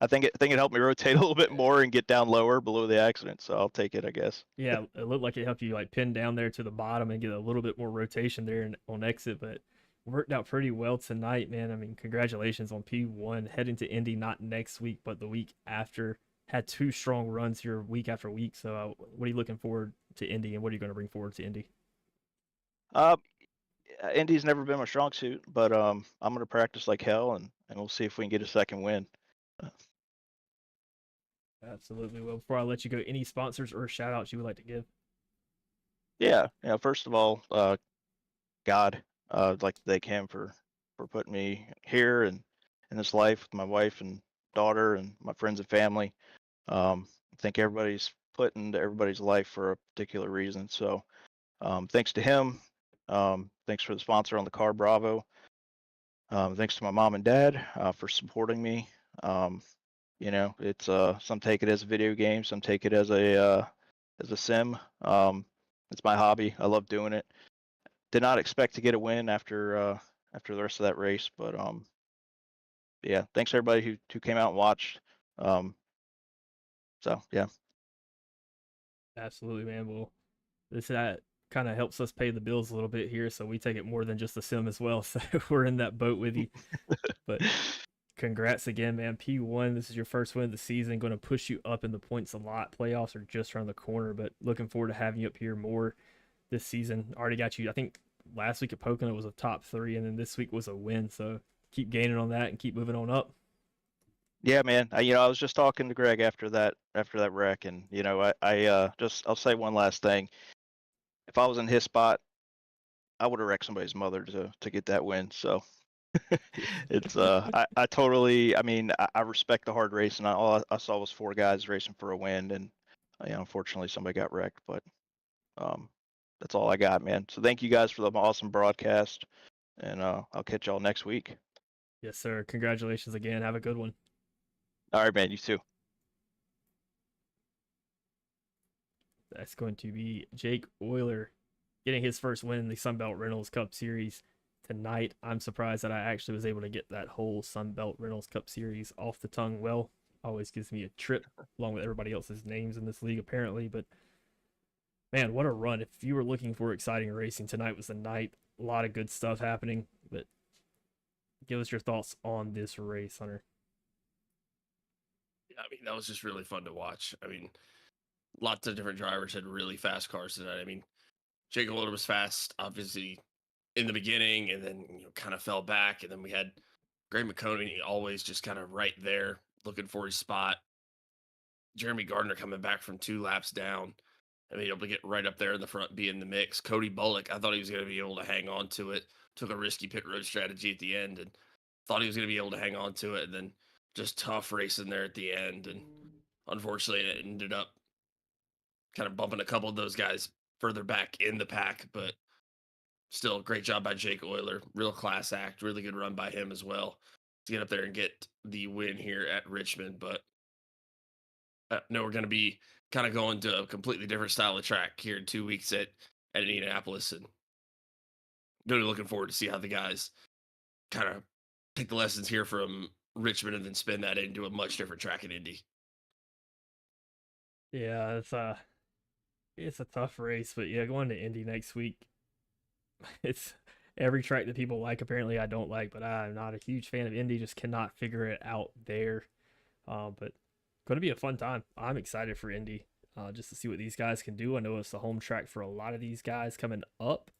I think it helped me rotate a little bit more and get down lower below the accident, so I'll take it, I guess. Yeah, it looked like it helped you like pin down there to the bottom and get a little bit more rotation there on exit, but worked out pretty well tonight, man. I mean, congratulations on P1 heading to Indy, not next week, but the week after. had 2 strong runs here week after week. So what are you looking forward to Indy, and what are you going to bring forward to Indy? Uh, Indy's never been my strong suit, but I'm gonna practice like hell, and we'll see if we can get a second win. Absolutely. Well, before I let you go, any sponsors or shout outs you would like to give? Yeah, first of all, God, I'd like to thank him for putting me here and in this life with my wife and daughter and my friends and family. I think everybody's put into everybody's life for a particular reason. So thanks to him. Thanks for the sponsor on the car, Bravo. Thanks to my mom and dad for supporting me. It's some take it as a video game, some take it as a sim. It's my hobby. I love doing it. Did not expect to get a win after the rest of that race, but yeah, thanks everybody who came out and watched. So yeah. Absolutely, man. Well, that kind of helps us pay the bills a little bit here, so we take it more than just a sim as well. So we're in that boat with you. But congrats again, man. P1, this is your first win of the season. Going to push you up in the points a lot. Playoffs are just around the corner, but looking forward to having you up here more this season. Already got you, I think last week at Pocono was a top 3, and then this week was a win. So keep gaining on that and keep moving on up. Yeah, man. I was just talking to Greg after that wreck, and I'll say one last thing. If I was in his spot, I would have wrecked somebody's mother to get that win. So it's I totally. I mean, I respect the hard race, and all I saw was 4 guys racing for a win, and unfortunately somebody got wrecked. But that's all I got, man. So thank you guys for the awesome broadcast, and I'll catch y'all next week. Yes, sir. Congratulations again. Have a good one. All right, man. You too. That's going to be Jake Euler getting his first win in the Sunbelt Rentals Cup Series tonight. I'm surprised that I actually was able to get that whole Sunbelt Rentals Cup Series off the tongue well. Always gives me a trip along with everybody else's names in this league apparently, but man, what a run. If you were looking for exciting racing, tonight was the night. A lot of good stuff happening, but give us your thoughts on this race, Hunter. I mean, that was just really fun to watch. I mean, lots of different drivers had really fast cars tonight. I mean, Jake Older was fast, obviously, in the beginning, and then kind of fell back. And then we had Greg McConey always just kind of right there, looking for his spot. Jeremy Gardner coming back from 2 laps down, and being able to get right up there in the front, be in the mix. Cody Bullock, I thought he was going to be able to hang on to it. Took a risky pit road strategy at the end, and thought he was going to be able to hang on to it, and then just tough racing there at the end. And unfortunately, it ended up kind of bumping a couple of those guys further back in the pack, but still great job by Jake Euler. Real class act, really good run by him as well to get up there and get the win here at Richmond. But no, we're going to be kind of going to a completely different style of track here in 2 weeks at Indianapolis, and really looking forward to see how the guys kind of take the lessons here from Richmond and then spin that into a much different track in Indy. Yeah, it's a tough race, but yeah, going to Indy next week, it's every track that people like. Apparently, I don't like, but I'm not a huge fan of Indy. Just cannot figure it out there. But going to be a fun time. I'm excited for Indy, just to see what these guys can do. I know it's the home track for a lot of these guys coming up,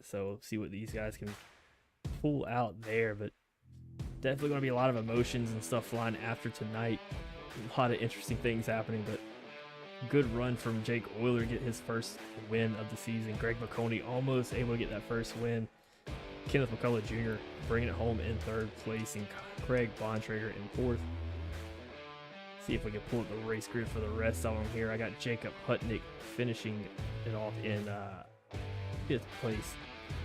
so see what these guys can pull out there. But definitely going to be a lot of emotions and stuff flying after tonight. A lot of interesting things happening, but good run from Jake Euler to get his first win of the season. Greg McConey almost able to get that first win. Kenneth McCullough Jr. bringing it home in 3rd place, and Craig Bontrager in 4th. See if we can pull up the race grid for the rest of them here. I got Jacob Hutnick finishing it off in 5th place.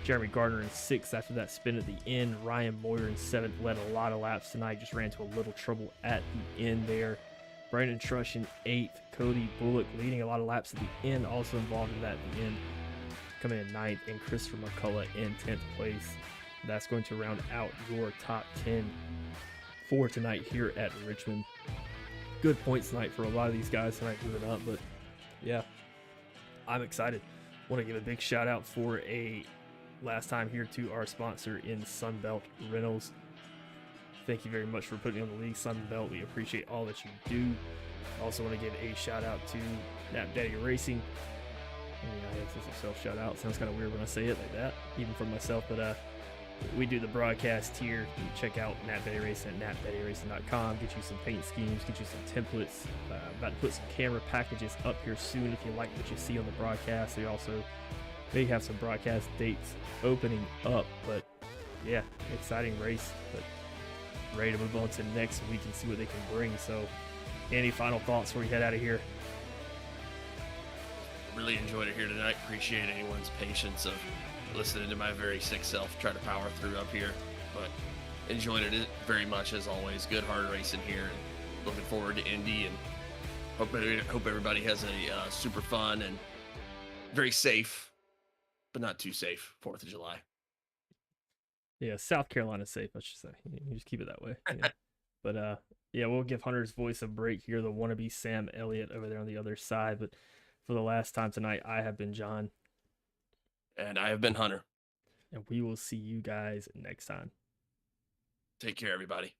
Jeremy Gardner in 6th after that spin at the end. Ryan Moyer in 7th, led a lot of laps tonight, just ran into a little trouble at the end there. Brandon Trush in 8th. Cody Bullock leading a lot of laps at the end, also involved in that at the end, coming in 9th, and Christopher McCullough in 10th place. That's going to round out your top 10 for tonight here at Richmond. Good points tonight for a lot of these guys tonight moving up, but yeah, I'm excited. Want to give a big shout out for a last time here to our sponsor in Sunbelt Rentals. Thank you very much for putting on the league, Sunbelt. We appreciate all that you do. Also want to give a shout out to Knapp Daddy Racing. I mean, I have to self shout out. Sounds kind of weird when I say it like that, even for myself. But we do the broadcast here. You check out Knapp Daddy Racing at knappdaddyracing.com. Get you some paint schemes, get you some templates. About to put some camera packages up here soon if you like what you see on the broadcast. They also may have some broadcast dates opening up. But yeah, exciting race. But ready to move on to next week and see what they can bring. So, any final thoughts before we head out of here? Really enjoyed it here tonight. Appreciate anyone's patience of listening to my very sick self try to power through up here, but enjoyed it very much as always. Good hard racing here, and looking forward to Indy, and hope everybody has a super fun and very safe, but not too safe 4th of July. Yeah, South Carolina's safe, I should say. You just keep it that way. Yeah. But yeah, we'll give Hunter's voice a break here, the wannabe Sam Elliott over there on the other side. But for the last time tonight, I have been John. And I have been Hunter. And we will see you guys next time. Take care, everybody.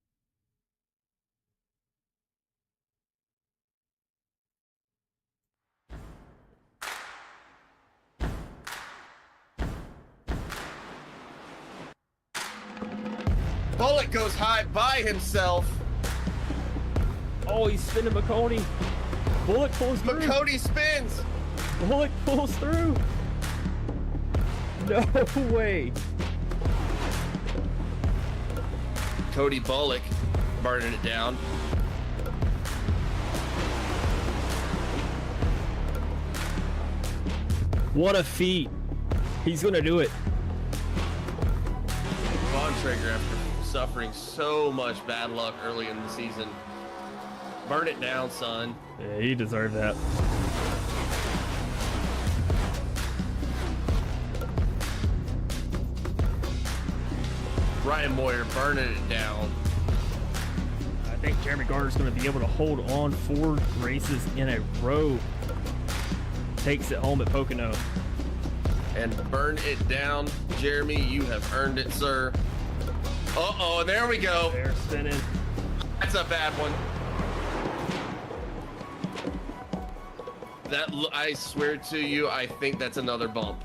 Bullock goes high by himself. Oh, he's spinning McConey. Bullock pulls through. McConey spins. Bullock pulls through. No way. Cody Bullock burning it down. What a feat. He's going to do it. Bontrager, after suffering so much bad luck early in the season, burn it down, son. Yeah, he deserved that. Ryan Moyer burning it down. I think Jeremy Gardner's going to be able to hold on 4 races in a row. Takes it home at Pocono. And burn it down. Jeremy, you have earned it, sir. Uh-oh, there we go. They're spinning. That's a bad one. I swear to you, I think that's another bump.